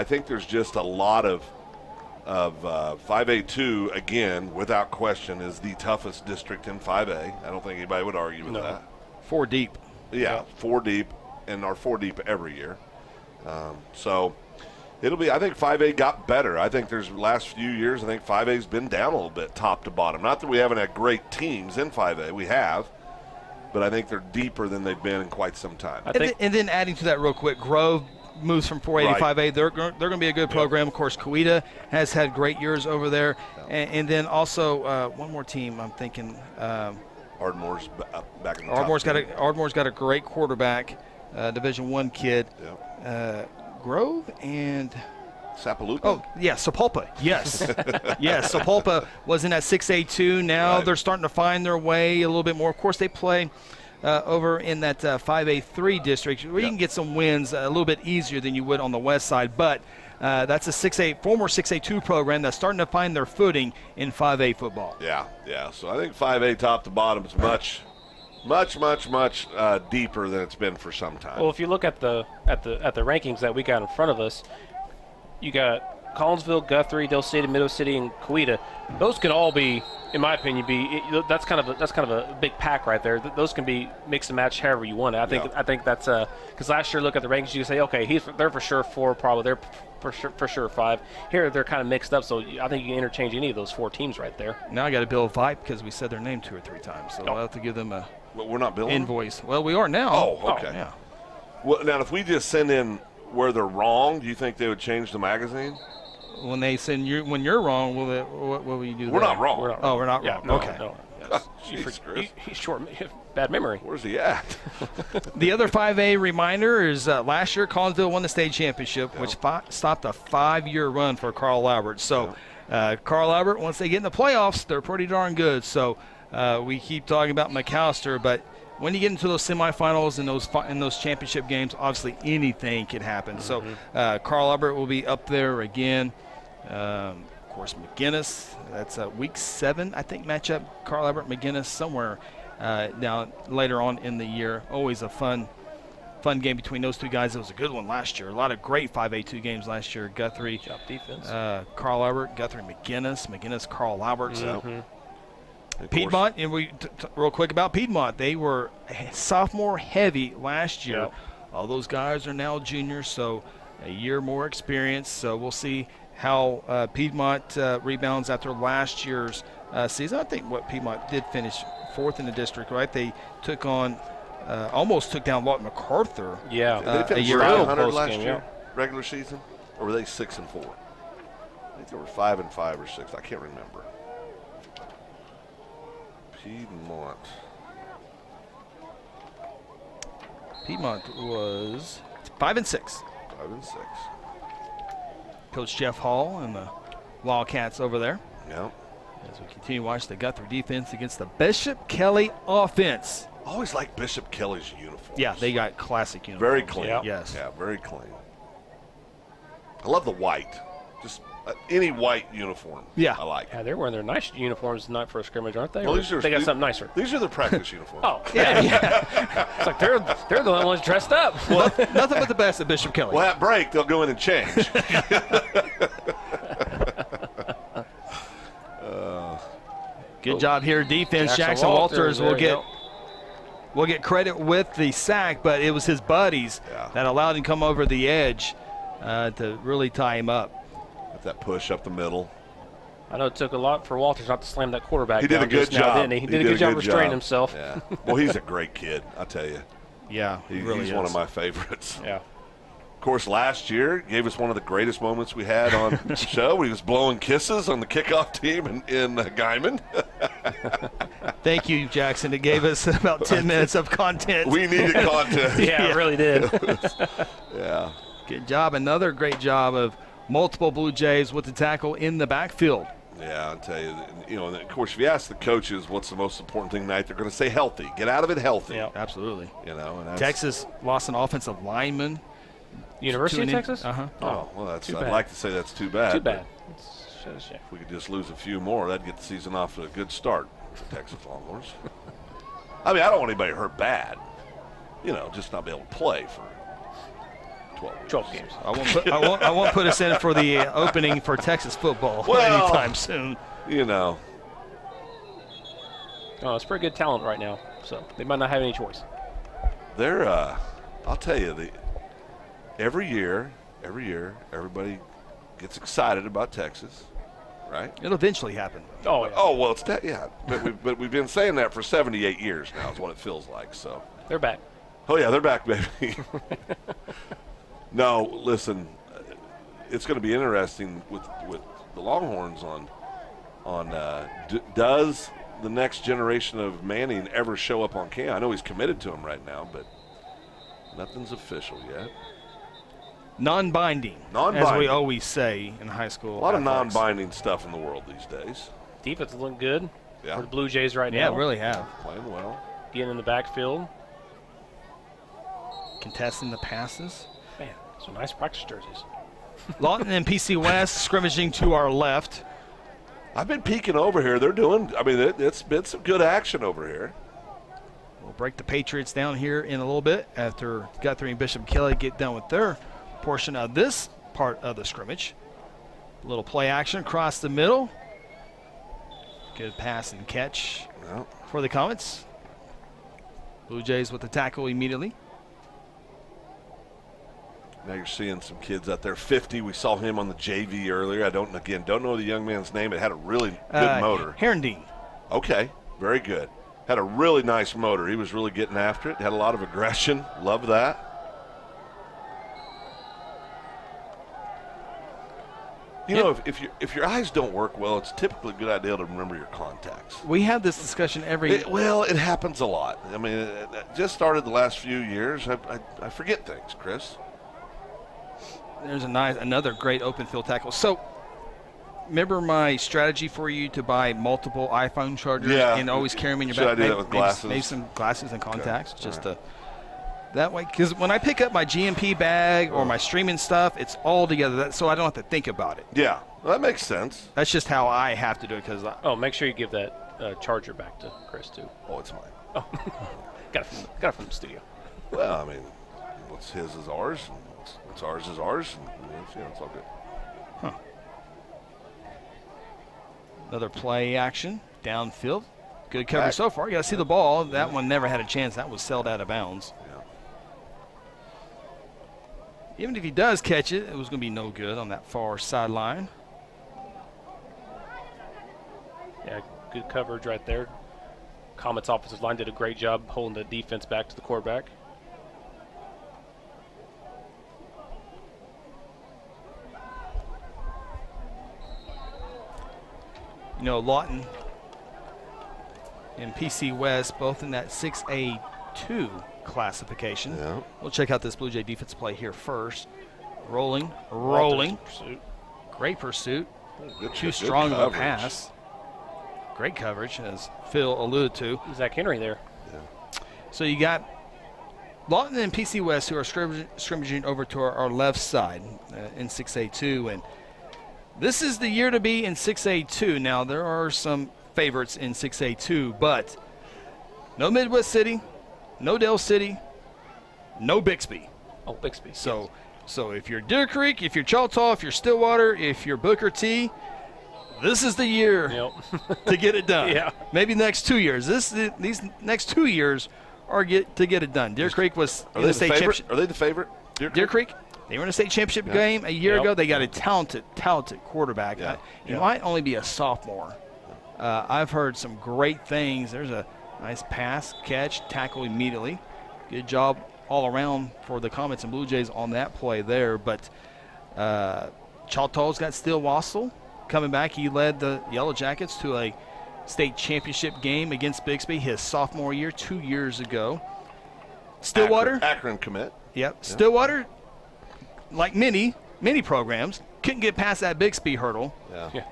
[SPEAKER 7] think there's just a lot of 5A2, again, without question, is the toughest district in 5A. I don't think anybody would argue with that.
[SPEAKER 5] 4 deep.
[SPEAKER 7] Yeah, 4 deep, and are 4 deep every year. So it'll be, I think 5A got better. I think there's last few years, I think 5A's been down a little bit top to bottom. Not that we haven't had great teams in 5A. We have. But I think they're deeper than they've been in quite some time.
[SPEAKER 5] And then adding to that real quick, Grove moves from 4A to 5A. They're going to be a good program. Of course, Coweta has had great years over there. And then also one more team I'm thinking.
[SPEAKER 7] Ardmore's back in the
[SPEAKER 5] Ardmore's got a great quarterback, Division I kid. Grove and
[SPEAKER 7] Sapalooka?
[SPEAKER 5] Oh, yeah, Sapulpa. Yes. Yes, Sapulpa was in that 6A2. Now they're starting to find their way a little bit more. Of course, they play over in that 5A3 district where you can get some wins a little bit easier than you would on the west side. But that's a former 6A2 program that's starting to find their footing in 5A football.
[SPEAKER 7] Yeah. So I think 5A top to bottom is much deeper than it's been for some time.
[SPEAKER 3] Well, if you look at the rankings that we got in front of us, you got Collinsville, Guthrie, Dale City, Midwest City, and Coweta. Those could all be, in my opinion, that's kind of a big pack right there. Those can be mix and match however you want. I think that's because last year look at the rankings, you say okay, they're for sure 4, probably they're for sure 5. Here they're kind of mixed up, so I think you can interchange any of those 4 teams right there.
[SPEAKER 5] Now I got to bill VIPE because we said their name 2 or 3 times, so I'll have to give them a.
[SPEAKER 7] But we're not billing
[SPEAKER 5] invoice. Well, we are now.
[SPEAKER 7] Oh, okay.
[SPEAKER 5] Yeah.
[SPEAKER 7] Well, now if we just send in where they're wrong, do you think they would change the magazine?
[SPEAKER 5] When they send you, when you're wrong, what will you do?
[SPEAKER 7] We're not wrong.
[SPEAKER 5] We're not wrong.
[SPEAKER 3] No,
[SPEAKER 5] okay.
[SPEAKER 3] No.
[SPEAKER 7] He's
[SPEAKER 3] short, bad memory.
[SPEAKER 7] Where's he at?
[SPEAKER 5] The other 5A reminder is last year Collinsville won the state championship, which stopped a 5-year run for Carl Albert. So Carl Albert, once they get in the playoffs, they're pretty darn good. So we keep talking about McAllister, but when you get into those semifinals and those championship games, obviously anything can happen. So Carl Albert will be up there again. Of course, McGinnis. That's a week 7, I think, matchup. Carl Albert, McGinnis, somewhere down later on in the year. Always a fun game between those two guys. It was a good one last year. A lot of great 5A2 games last year. Guthrie,
[SPEAKER 3] Job defense.
[SPEAKER 5] Carl Albert, Guthrie, McGinnis, Carl Albert. So
[SPEAKER 7] Of
[SPEAKER 5] Piedmont, and real quick about Piedmont, they were sophomore heavy last year.
[SPEAKER 3] Yep.
[SPEAKER 5] All those guys are now juniors, so a year more experience. So we'll see how Piedmont rebounds after last year's season. I think Piedmont did finish 4th in the district, right? They took on, almost took down Lawton MacArthur.
[SPEAKER 3] Yeah.
[SPEAKER 7] Did they finish
[SPEAKER 5] a year
[SPEAKER 7] 500
[SPEAKER 3] close
[SPEAKER 7] last
[SPEAKER 3] game,
[SPEAKER 7] year, regular season? Or were they 6-4? I think they were 5-5 or 6. I can't remember.
[SPEAKER 5] Piedmont was 5-6.
[SPEAKER 7] 5-6.
[SPEAKER 5] Coach Jeff Hall and the Wildcats over there.
[SPEAKER 7] Yeah.
[SPEAKER 5] As we continue to watch the Guthrie defense against the Bishop Kelley offense.
[SPEAKER 7] Always like Bishop Kelley's uniforms.
[SPEAKER 5] Yeah, they got classic uniforms.
[SPEAKER 7] Very clean.
[SPEAKER 3] Yep.
[SPEAKER 5] Yes.
[SPEAKER 7] Yeah, very clean. I love the white. Just any white uniform.
[SPEAKER 5] Yeah.
[SPEAKER 7] I like.
[SPEAKER 3] Yeah, they're wearing their nice uniforms tonight for a scrimmage, aren't they?
[SPEAKER 7] Well,
[SPEAKER 3] Or they got something nicer.
[SPEAKER 7] These are their practice uniforms.
[SPEAKER 3] Oh,
[SPEAKER 5] Yeah.
[SPEAKER 3] it's like they're the only ones dressed up.
[SPEAKER 5] Well, nothing but the best at Bishop Kelley.
[SPEAKER 7] Well, at break, they'll go in and change.
[SPEAKER 5] Good job here, defense. Jackson Walters will get credit with the sack, but it was his buddies that allowed him to come over the edge to really tie him up.
[SPEAKER 7] With that push up the middle.
[SPEAKER 3] I know it took a lot for Walters not to slam that quarterback
[SPEAKER 7] He did
[SPEAKER 3] down
[SPEAKER 7] a good
[SPEAKER 3] just now,
[SPEAKER 7] job.
[SPEAKER 3] didn't he? He did a good job restraining himself.
[SPEAKER 7] Yeah. Well, he's a great kid, I tell you.
[SPEAKER 5] Yeah,
[SPEAKER 7] He's
[SPEAKER 5] really
[SPEAKER 7] one
[SPEAKER 5] is.
[SPEAKER 7] of my favorites.
[SPEAKER 3] Yeah.
[SPEAKER 7] Of course, last year gave us one of the greatest moments we had on the show. He was blowing kisses on the kickoff team in Guyman.
[SPEAKER 5] Thank you, Jackson. It gave us about 10 minutes of content.
[SPEAKER 7] We needed content.
[SPEAKER 3] Yeah, it really did.
[SPEAKER 7] Yeah.
[SPEAKER 5] Good job. Another great job of multiple Blue Jays with the tackle in the backfield.
[SPEAKER 7] Yeah, I'll tell you. And of course, if you ask the coaches what's the most important thing tonight, they're going to say healthy. Get out of it healthy.
[SPEAKER 3] Yeah.
[SPEAKER 5] Absolutely.
[SPEAKER 7] And that's,
[SPEAKER 5] Texas lost an offensive lineman.
[SPEAKER 3] University of Texas?
[SPEAKER 5] Uh-huh.
[SPEAKER 7] Oh, well, I'd
[SPEAKER 3] Too bad.
[SPEAKER 7] like to say that's too bad.
[SPEAKER 3] Too bad.
[SPEAKER 7] If we could just lose a few more, that'd get the season off to a good start for Texas Longhorns. I mean, I don't want anybody hurt bad. Just not be able to play for 12 weeks.
[SPEAKER 3] 12 games.
[SPEAKER 5] I won't put us in for the opening for Texas football anytime soon.
[SPEAKER 3] Oh, it's pretty good talent right now, so they might not have any choice.
[SPEAKER 7] They're, I'll tell you, every year, everybody gets excited about Texas, right?
[SPEAKER 5] It'll eventually happen.
[SPEAKER 3] Oh, yeah.
[SPEAKER 7] Oh, well, it's that, yeah. But we've been saying that for 78 years now is what it feels like. So.
[SPEAKER 3] They're back.
[SPEAKER 7] Oh, yeah, they're back, baby. No, listen, it's going to be interesting with the Longhorns does the next generation of Manning ever show up on camp? I know he's committed to him right now, but nothing's official yet.
[SPEAKER 5] Non-binding, as we always say in high school.
[SPEAKER 7] A lot of
[SPEAKER 5] athletics.
[SPEAKER 7] non-binding stuff in the world these days.
[SPEAKER 3] Defense is looking good
[SPEAKER 7] Yeah.
[SPEAKER 3] for the Blue Jays right
[SPEAKER 5] Yeah,
[SPEAKER 3] now.
[SPEAKER 5] really have.
[SPEAKER 7] Playing well.
[SPEAKER 3] Getting in the backfield.
[SPEAKER 5] Contesting the passes.
[SPEAKER 3] Man, some nice practice jerseys.
[SPEAKER 5] Lawton and PC West scrimmaging to our left.
[SPEAKER 7] I've been peeking over here. They're doing, it's been some good action over here.
[SPEAKER 5] We'll break the Patriots down here in a little bit after Guthrie and Bishop Kelley get done with their portion of this part of the scrimmage. A little play action across the middle. Good pass and catch
[SPEAKER 7] Well,
[SPEAKER 5] for the Comets. Blue Jays with the tackle immediately.
[SPEAKER 7] now you're seeing some kids out there. 50, we saw him on the JV earlier. I don't know the young man's name. It had a really good motor.
[SPEAKER 5] Herndine.
[SPEAKER 7] Okay, very good. Had a really nice motor. He was really getting after it. Had a lot of aggression. Love that. If your eyes don't work well, it's typically a good idea to remember your contacts.
[SPEAKER 5] We have this discussion every.
[SPEAKER 7] It happens a lot. I mean, it just started the last few years. I forget things, Chris.
[SPEAKER 5] There's another great open field tackle. So remember my strategy for you to buy multiple iPhone chargers
[SPEAKER 7] Yeah.
[SPEAKER 5] and always carry them in your
[SPEAKER 7] Should
[SPEAKER 5] back?
[SPEAKER 7] I do that with glasses?
[SPEAKER 5] Maybe some glasses and contacts,
[SPEAKER 7] Okay.
[SPEAKER 5] just
[SPEAKER 7] All
[SPEAKER 5] that way. Because when I pick up my GMP bag or my streaming stuff, it's all together, so I don't have to think about it.
[SPEAKER 7] Yeah, well, that makes sense.
[SPEAKER 5] That's just how I have to do it. Because
[SPEAKER 3] Oh, make sure you give that charger back to Chris too.
[SPEAKER 7] Oh, it's mine.
[SPEAKER 3] Oh, got it from the studio.
[SPEAKER 7] Well, I mean, what's his is ours, and what's ours is ours, and it's all good.
[SPEAKER 5] another play action downfield. Good coverage so far. You got to see the ball. That one never had a chance. That was sailed out of bounds.
[SPEAKER 7] Yeah.
[SPEAKER 5] Even if he does catch it, it was going to be no good on that far sideline.
[SPEAKER 3] Yeah, good coverage right there. Comet's offensive line did a great job holding the defense back to the quarterback.
[SPEAKER 5] You know, Lawton and PC West both in that 6A2 classification.
[SPEAKER 7] Yeah.
[SPEAKER 5] We'll check out this Blue Jay defense play here first. Rolling.
[SPEAKER 3] Pursuit.
[SPEAKER 5] Great pursuit.
[SPEAKER 7] Good
[SPEAKER 5] Too
[SPEAKER 7] good
[SPEAKER 5] strong of a
[SPEAKER 7] coverage.
[SPEAKER 5] pass. Great coverage, as Phil alluded to.
[SPEAKER 3] Zach Henry there.
[SPEAKER 5] So you got Lawton and PC West who are scrimmaging over to our left side in 6A2. And this is the year to be in 6A2. Now, there are some favorites in 6A2, but no Midwest City, no Dale City, no Bixby.
[SPEAKER 3] Oh, Bixby.
[SPEAKER 5] So if you're Deer Creek, if you're Choctaw, if you're Stillwater, if you're Booker T, this is the year to get it done.
[SPEAKER 3] Yeah.
[SPEAKER 5] Maybe the next 2 years. These next 2 years are to get it done. Deer Creek was
[SPEAKER 7] Are
[SPEAKER 5] in
[SPEAKER 7] they
[SPEAKER 5] the
[SPEAKER 7] the
[SPEAKER 5] state
[SPEAKER 7] favorite?
[SPEAKER 5] championship.
[SPEAKER 7] Are they the favorite?
[SPEAKER 5] Deer Creek, they were in a state championship game a year
[SPEAKER 3] Yep.
[SPEAKER 5] ago. They got a talented quarterback.
[SPEAKER 7] Yeah.
[SPEAKER 5] He might only be a sophomore. I've heard some great things. There's a nice pass, catch, tackle immediately. Good job all around for the Comets and Blue Jays on that play there. But Choctaw's got Steele Wassel coming back. He led the Yellow Jackets to a state championship game against Bixby his sophomore year 2 years ago. Stillwater.
[SPEAKER 7] Akron commit.
[SPEAKER 5] Yep. Stillwater, like many programs, couldn't get past that Bixby hurdle.
[SPEAKER 7] Yeah.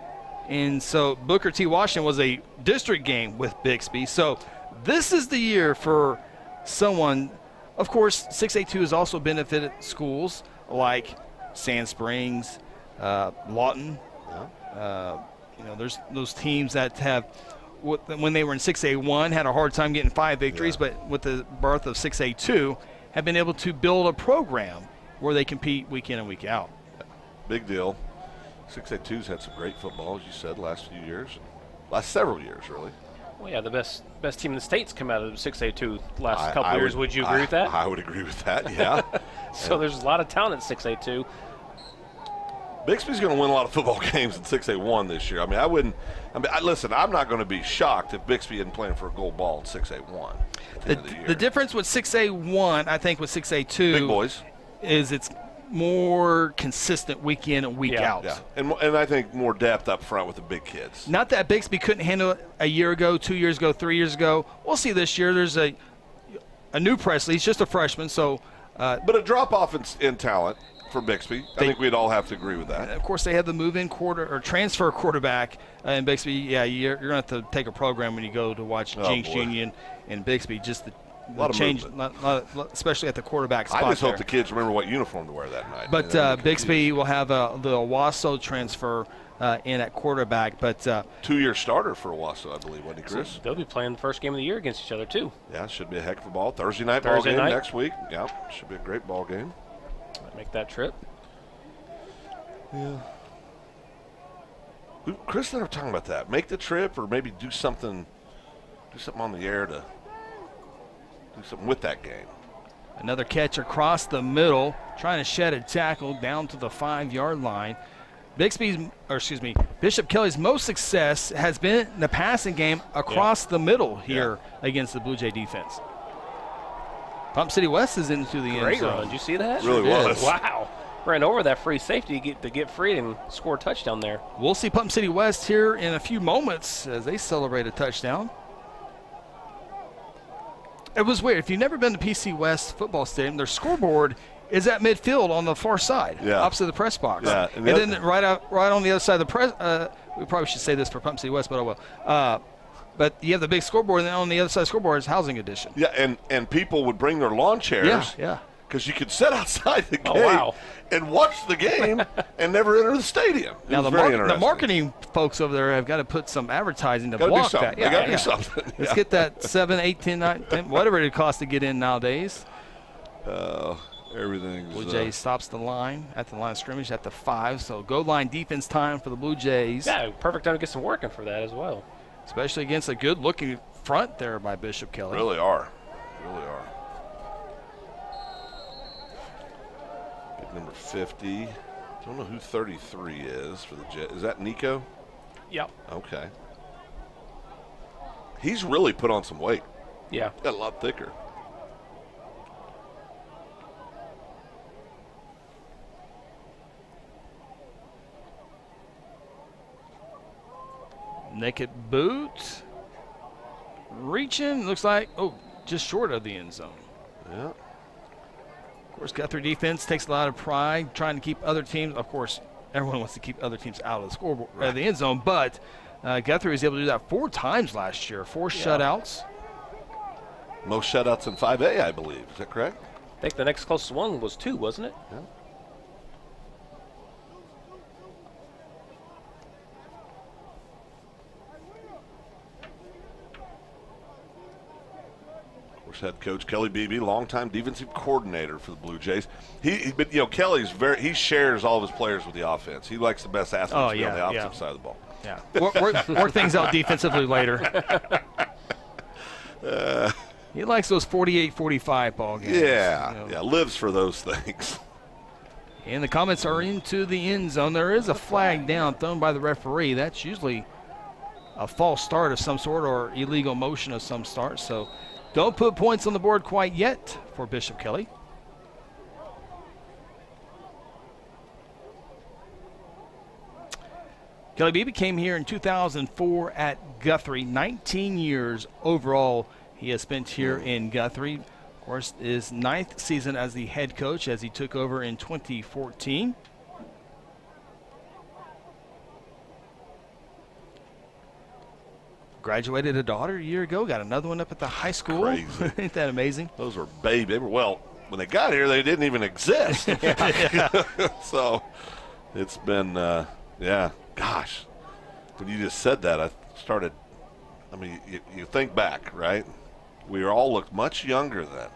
[SPEAKER 5] And so Booker T. Washington was a district game with Bixby. So this is the year for someone. Of course, 6A2 has also benefited schools like Sand Springs, Lawton. There's those teams that have, when they were in 6A1, had a hard time getting 5 victories, but with the birth of 6A2, have been able to build a program where they compete week in and week out.
[SPEAKER 7] Big deal. 6A2's had some great football, as you said, last few years. Last several years, really.
[SPEAKER 3] Well, yeah, the best team in the state's come out of 6A2 last couple years. Would you agree with that?
[SPEAKER 7] I would agree with that, yeah.
[SPEAKER 3] So there's a lot of talent at 6A2.
[SPEAKER 7] Bixby's going to win a lot of football games in 6A1 this year. Listen, I'm not going to be shocked if Bixby isn't playing for a gold ball in 6A1 at the end of the year.
[SPEAKER 5] The difference with 6A1, I think, with 6A2
[SPEAKER 7] Big boys.
[SPEAKER 5] is it's more consistent week in and week out.
[SPEAKER 7] Yeah, and I think more depth up front with the big kids.
[SPEAKER 5] Not that Bixby couldn't handle it a year ago, 2 years ago, 3 years ago. We'll see this year. There's a new Presley. He's just a freshman, so.
[SPEAKER 7] But a drop-off in talent for Bixby. I think we'd all have to agree with that.
[SPEAKER 5] Of course, they have the move-in transfer quarterback in Bixby. Yeah, you're going to have to take a program when you go to watch Jinx Union and Bixby. Just the
[SPEAKER 7] lot of
[SPEAKER 5] change,
[SPEAKER 7] movement.
[SPEAKER 5] especially at the quarterback spot.
[SPEAKER 7] I just hope
[SPEAKER 5] there.
[SPEAKER 7] the kids remember what uniform to wear that night.
[SPEAKER 5] But Bixby will have the Owasso transfer in at quarterback. But
[SPEAKER 7] 2-year starter for Owasso, I believe, wasn't he, Chris?
[SPEAKER 3] So they'll be playing the first game of the year against each other, too.
[SPEAKER 7] Yeah, should be a heck of a ball. Thursday night ball game next week. Yeah, should be a great ball game.
[SPEAKER 3] Might make that trip.
[SPEAKER 7] Yeah. Chris and I were talking about that. Make the trip or maybe do something on the air to do something with that game.
[SPEAKER 5] Another catch across the middle, trying to shed a tackle down to the 5-yard line. Bishop Kelley's most success has been in the passing game across the middle here against the Blue Jay defense. Pump City West is into the end
[SPEAKER 3] Great
[SPEAKER 5] zone.
[SPEAKER 3] run. Did you see that?
[SPEAKER 7] Really was.
[SPEAKER 3] Wow. Ran over that free safety to get free and score a touchdown there.
[SPEAKER 5] We'll see Pump City West here in a few moments as they celebrate a touchdown. It was weird. If you've never been to PC West football stadium, their scoreboard is at midfield on the far side, opposite the press box.
[SPEAKER 7] Yeah,
[SPEAKER 5] and then right on the other side of the press. We probably should say this for Pump City West, but I will. But you have the big scoreboard, and then on the other side of the scoreboard is housing edition.
[SPEAKER 7] Yeah, and people would bring their lawn chairs.
[SPEAKER 5] Yeah.
[SPEAKER 7] Because you could sit outside the gate and watch the game and never enter the stadium.
[SPEAKER 5] Now the marketing folks over there have got to put some advertising to block that.
[SPEAKER 7] They got to do something.
[SPEAKER 5] Let's get that 7, 8, 10, 9, 10, whatever it costs to get in nowadays.
[SPEAKER 7] Everything's.
[SPEAKER 5] Blue Jays stops the line at the line of scrimmage at the 5. So goal line defense time for the Blue Jays.
[SPEAKER 3] Yeah, perfect time to get some work in for that as well.
[SPEAKER 5] Especially against a good-looking front there by Bishop Kelley.
[SPEAKER 7] Really are. Big number 50. Don't know who 33 is for the Jets. Is that Nico?
[SPEAKER 3] Yep.
[SPEAKER 7] Okay. He's really put on some weight.
[SPEAKER 3] Yeah.
[SPEAKER 7] Got a lot thicker.
[SPEAKER 5] Naked boot. Reaching. Looks like, just short of the end zone.
[SPEAKER 7] Yeah.
[SPEAKER 5] Of course, Guthrie defense takes a lot of pride trying to keep other teams. Of course, everyone wants to keep other teams out of the scoreboard, the end zone. But Guthrie was able to do that 4 times last year. 4 shutouts.
[SPEAKER 7] Most shutouts in 5A, I believe. Is that correct?
[SPEAKER 3] I think the next closest one was 2, wasn't it?
[SPEAKER 7] Yeah. Head coach Kelly Beebe, longtime defensive coordinator for the Blue Jays. But Kelly's he shares all of his players with the offense. He likes the best athletes to be on the offensive side of the ball.
[SPEAKER 5] Yeah, work things out defensively later. He likes those 48-45 ball games.
[SPEAKER 7] Yeah, lives for those things.
[SPEAKER 5] And the Comets are into the end zone. There is a flag down thrown by the referee. That's usually a false start of some sort or illegal motion of some sort. So don't put points on the board quite yet for Bishop Kelley. Kelly Beebe came here in 2004 at Guthrie. 19 years overall he has spent here in Guthrie. Of course, his 9th season as the head coach as he took over in 2014. Graduated a daughter a year ago, got another one up at the high school.
[SPEAKER 7] Crazy.
[SPEAKER 5] Ain't that amazing?
[SPEAKER 7] Those were baby. Well, when they got here, they didn't even exist. So it's been, gosh. When you just said that, you think back, right? We all looked much younger then.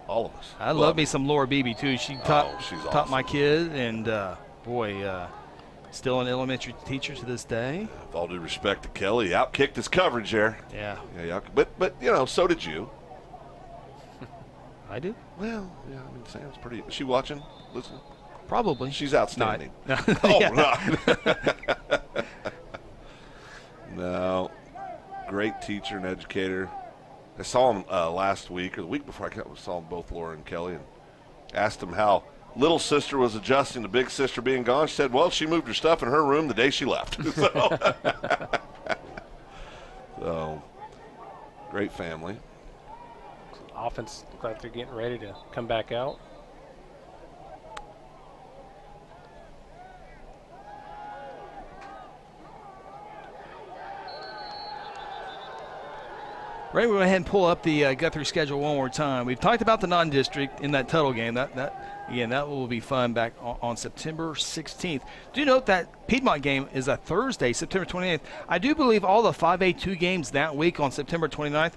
[SPEAKER 7] All of us.
[SPEAKER 5] I love me some Laura Beebe, too. She taught
[SPEAKER 7] awesome.
[SPEAKER 5] my kid, and, still an elementary teacher to this day.
[SPEAKER 7] With all due respect to Kelly, outkicked his coverage there.
[SPEAKER 5] Yeah.
[SPEAKER 7] But so did you.
[SPEAKER 5] I did?
[SPEAKER 7] Well, yeah, Sam's pretty. Is she watching? Listening?
[SPEAKER 5] Probably.
[SPEAKER 7] She's outstanding.
[SPEAKER 5] No.
[SPEAKER 7] No. Great teacher and educator. I saw him last week or the week before. I saw them both, Laura and Kelly, and asked them how little sister was adjusting to big sister being gone. She said, well, she moved her stuff in her room the day she left. So, great family.
[SPEAKER 3] Offense looks like they're getting ready to come back out.
[SPEAKER 5] Ray, we're going to go ahead and pull up the Guthrie schedule one more time. We've talked about the non-district in that Tuttle game. That will be fun back on September 16th. Do note that Piedmont game is a Thursday, September 28th. I do believe all the 5A2 games that week on September 29th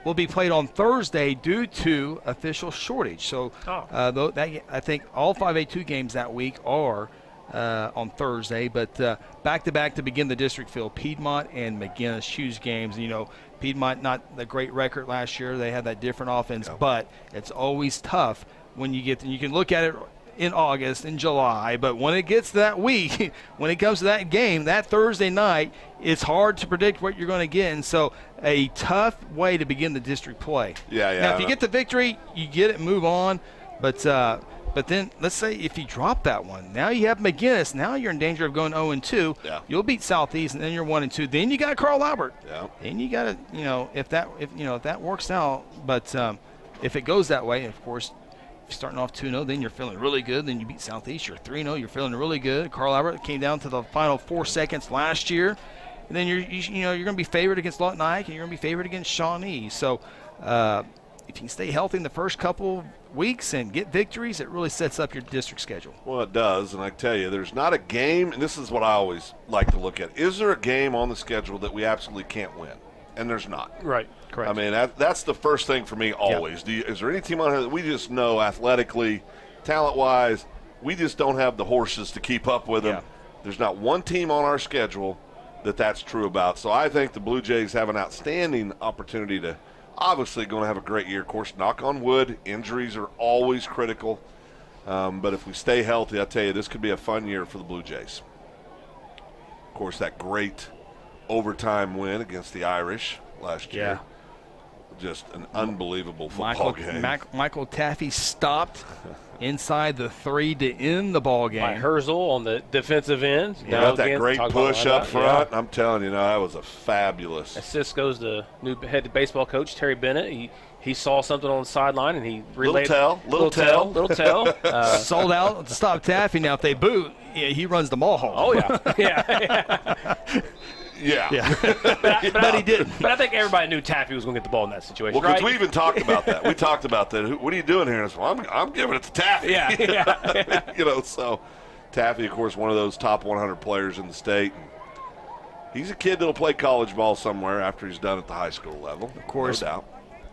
[SPEAKER 5] will be played on Thursday due to official shortage. So I think all 5A2 games that week are on Thursday, but back-to-back to begin the district field, Piedmont and McGinnis, huge games. Piedmont, not the great record last year. They had that different offense, but it's always tough when you can look at it in August, in July, but when it gets that week, when it comes to that game, that Thursday night, it's hard to predict what you're going to get, and so a tough way to begin the district play.
[SPEAKER 7] Yeah.
[SPEAKER 5] Now, if you get the victory, you get it, move on, but then let's say if you drop that one, now you have McGinnis. Now you're in danger of going 0-2.
[SPEAKER 7] Yeah.
[SPEAKER 5] You'll beat Southeast, and then you're 1-2. Then you got Carl Albert.
[SPEAKER 7] Yeah.
[SPEAKER 5] Then you got to, if that works out. But if it goes that way, of course, starting off 2-0, then you're feeling really good. Then you beat Southeast, you're 3-0, you're feeling really good. Carl Albert came down to the final 4 seconds last year. And then you're going to be favored against Lawton Ike, and you're going to be favored against Shawnee. So if you can stay healthy in the first couple weeks and get victories, it really sets up your district schedule.
[SPEAKER 7] Well, it does, and I tell you, there's not a game, and this is what I always like to look at. Is there a game on the schedule that we absolutely can't win? And there's not.
[SPEAKER 3] Right.
[SPEAKER 5] Correct.
[SPEAKER 7] I mean, that's the first thing for me always. Is there any team on here that we just know athletically, talent-wise, we just don't have the horses to keep up with them?
[SPEAKER 5] Yeah.
[SPEAKER 7] There's not one team on our schedule that's true about. So I think the Blue Jays have an outstanding opportunity to obviously going to have a great year. Of course, knock on wood, injuries are always critical. But if we stay healthy, I tell you, this could be a fun year for the Blue Jays. Of course, that great overtime win against the Irish last year. Just an unbelievable football game.
[SPEAKER 5] Michael Taffy stopped inside the 3 to end the ball game.
[SPEAKER 3] By Herzl on the defensive end.
[SPEAKER 7] Got that great push up front. Yeah. I'm telling you, that was a fabulous.
[SPEAKER 3] Assist goes to new head baseball coach Terry Bennett. He saw something on the sideline and he relayed. Little tell.
[SPEAKER 5] Sold out to stop Taffy. Now, if they boot, he runs the mall home.
[SPEAKER 3] Oh, yeah.
[SPEAKER 7] Yeah.
[SPEAKER 3] But he didn't. But I think everybody knew Taffy was going to get the ball in that situation.
[SPEAKER 7] Well, because we even talked about that. We talked about that. What are you doing here? And I said, well, I'm giving it to Taffy.
[SPEAKER 3] Yeah.
[SPEAKER 7] So Taffy, of course, one of those top 100 players in the state. He's a kid that'll play college ball somewhere after he's done at the high school level.
[SPEAKER 5] Of course.
[SPEAKER 7] No doubt.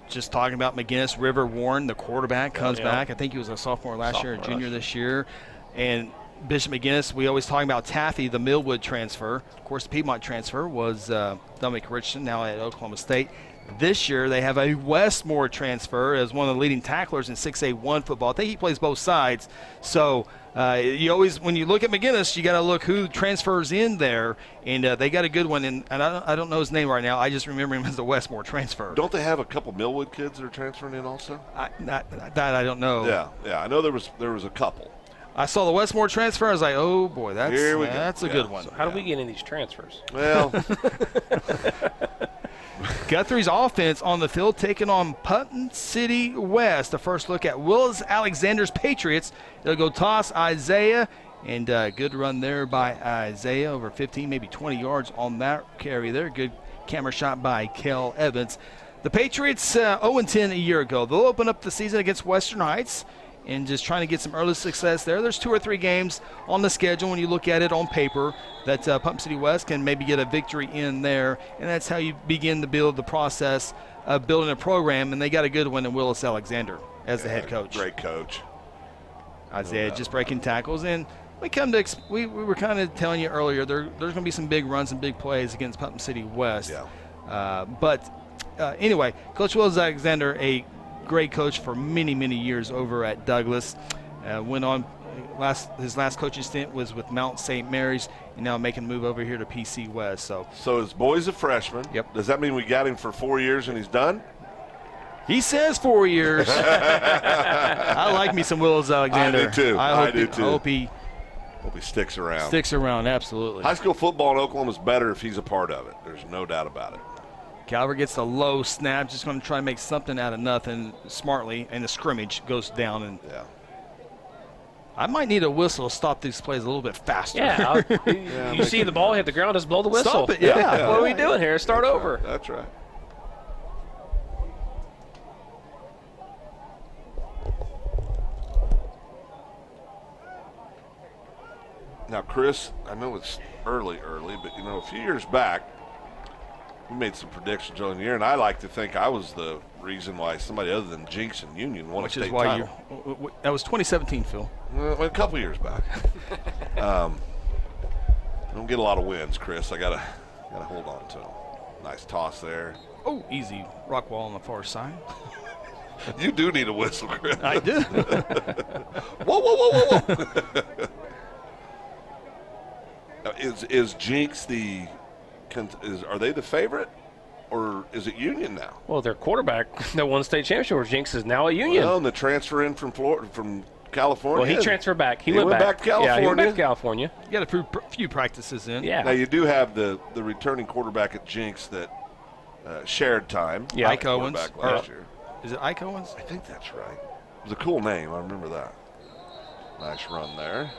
[SPEAKER 5] Just talking about McGinnis, River Warren, the quarterback, comes back. I think he was a sophomore last year, a junior this year. And Bishop McGinnis, we always talking about Taffy, the Millwood transfer. Of course, the Piedmont transfer was Dominic Richardson, now at Oklahoma State. This year, they have a Westmore transfer as one of the leading tacklers in 6A1 football. I think he plays both sides. So you always, when you look at McGinnis, you got to look who transfers in there, and they got a good one. And I don't know his name right now. I just remember him as the Westmore transfer.
[SPEAKER 7] Don't they have a couple Millwood kids that are transferring in also?
[SPEAKER 5] That I don't know.
[SPEAKER 7] Yeah. I know there was a couple.
[SPEAKER 5] I saw the Westmore transfer. I was like, oh, boy, that's a good one.
[SPEAKER 3] So how do we get in these transfers?
[SPEAKER 7] Well,
[SPEAKER 5] Guthrie's offense on the field taking on Putnam City West. A first look at Willis Alexander's Patriots. They'll go toss Isaiah, and good run there by Isaiah, over 15, maybe 20 yards on that carry there. Good camera shot by Kel Evans. The Patriots 0-10 a year ago. They'll open up the season against Western Heights and just trying to get some early success there. There's 2 or 3 games on the schedule when you look at it on paper that Putnam City West can maybe get a victory in there, and that's how you begin to build the process of building a program, and they got a good one in Willis Alexander as the head coach.
[SPEAKER 7] Great coach.
[SPEAKER 5] Isaiah just breaking tackles, and we were kind of telling you earlier, there's going to be some big runs and big plays against Putnam City West.
[SPEAKER 7] Yeah.
[SPEAKER 5] But anyway, Coach Willis Alexander, a great coach for many, many years over at Douglas. Went on, his last coaching stint was with Mount St. Mary's, and now making a move over here to PC West. So
[SPEAKER 7] his boy's a freshman.
[SPEAKER 5] Yep.
[SPEAKER 7] Does that mean we got him for 4 years and he's done?
[SPEAKER 5] He says 4 years. I like me some Willis Alexander.
[SPEAKER 7] I do too. I
[SPEAKER 5] hope he
[SPEAKER 7] sticks around.
[SPEAKER 5] Absolutely.
[SPEAKER 7] High school football in Oklahoma is better if he's a part of it. There's no doubt about it.
[SPEAKER 5] Calvert gets the low snap, just going to try to make something out of nothing smartly, and the scrimmage goes down. And I might need a whistle to stop these plays a little bit faster.
[SPEAKER 3] Yeah, you see the ball hit the ground, just blow the whistle.
[SPEAKER 5] Stop it, yeah.
[SPEAKER 3] What are we doing here? Start over.
[SPEAKER 7] That's right. Now, Chris, I know it's early, but, a few years back, we made some predictions early in the year, and I like to think I was the reason why somebody other than Jinx and Union won a state title.
[SPEAKER 5] That was 2017, Phil.
[SPEAKER 7] A couple years back. I don't get a lot of wins, Chris. I gotta hold on to them. Nice toss there.
[SPEAKER 5] Oh, easy rock wall on the far side.
[SPEAKER 7] You do need a whistle, Chris.
[SPEAKER 5] I do.
[SPEAKER 7] Whoa. Now, is Jinx are they the favorite, or is it Union now?
[SPEAKER 3] Well, their quarterback that won the state championship with Jinx is now at Union.
[SPEAKER 7] Well, and the transfer in from California.
[SPEAKER 3] Well, he transferred back. He
[SPEAKER 7] went back to California.
[SPEAKER 3] Yeah, he went back to California.
[SPEAKER 5] You got a few practices in.
[SPEAKER 3] Yeah.
[SPEAKER 7] Now, you do have the returning quarterback at Jinx that shared time.
[SPEAKER 5] Yeah, Ike Owens.
[SPEAKER 7] Last year.
[SPEAKER 5] Is it Ike Owens?
[SPEAKER 7] I think that's right. was a cool name. I remember that. Nice run there.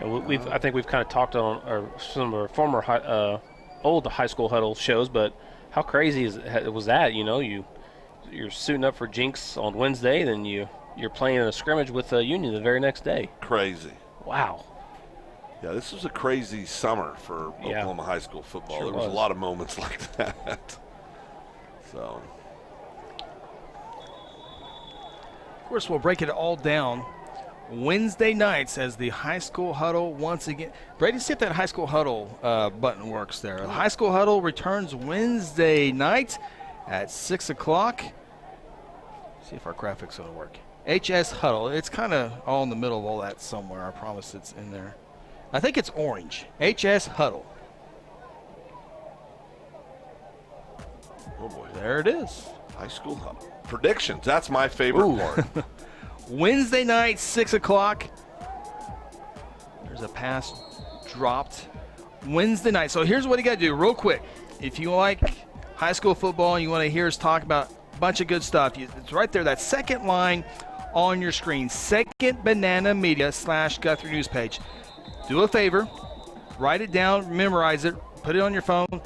[SPEAKER 3] And I think we've kind of talked on some of our former old high school huddle shows, but how crazy was that? You know, you're suiting up for Jinx on Wednesday, then you're playing in a scrimmage with Union the very next day.
[SPEAKER 7] Crazy.
[SPEAKER 3] Wow.
[SPEAKER 7] Yeah, this was a crazy summer for Oklahoma high school football.
[SPEAKER 3] Sure
[SPEAKER 7] there was a lot of moments like that. So,
[SPEAKER 5] Of course, we'll break it all down Wednesday nights as the high school huddle once again. Brady, see if that high school huddle button works there. The high school huddle returns Wednesday night at 6 o'clock. See if our graphics will work. HS huddle. It's kind of all in the middle of all that somewhere. I promise it's in there. I think it's orange. HS huddle.
[SPEAKER 7] oh boy,
[SPEAKER 5] There it is.
[SPEAKER 7] high school huddle. Predictions. That's my favorite part.
[SPEAKER 5] Wednesday night, 6 o'clock. There's a pass dropped. Wednesday night. So here's what you got to do real quick. If you like high school football and you want to hear us talk about a bunch of good stuff, it's right there, that second line on your screen. Second Banana Media / Guthrie News page. Do a favor. Write it down. Memorize it. Put it on your phone.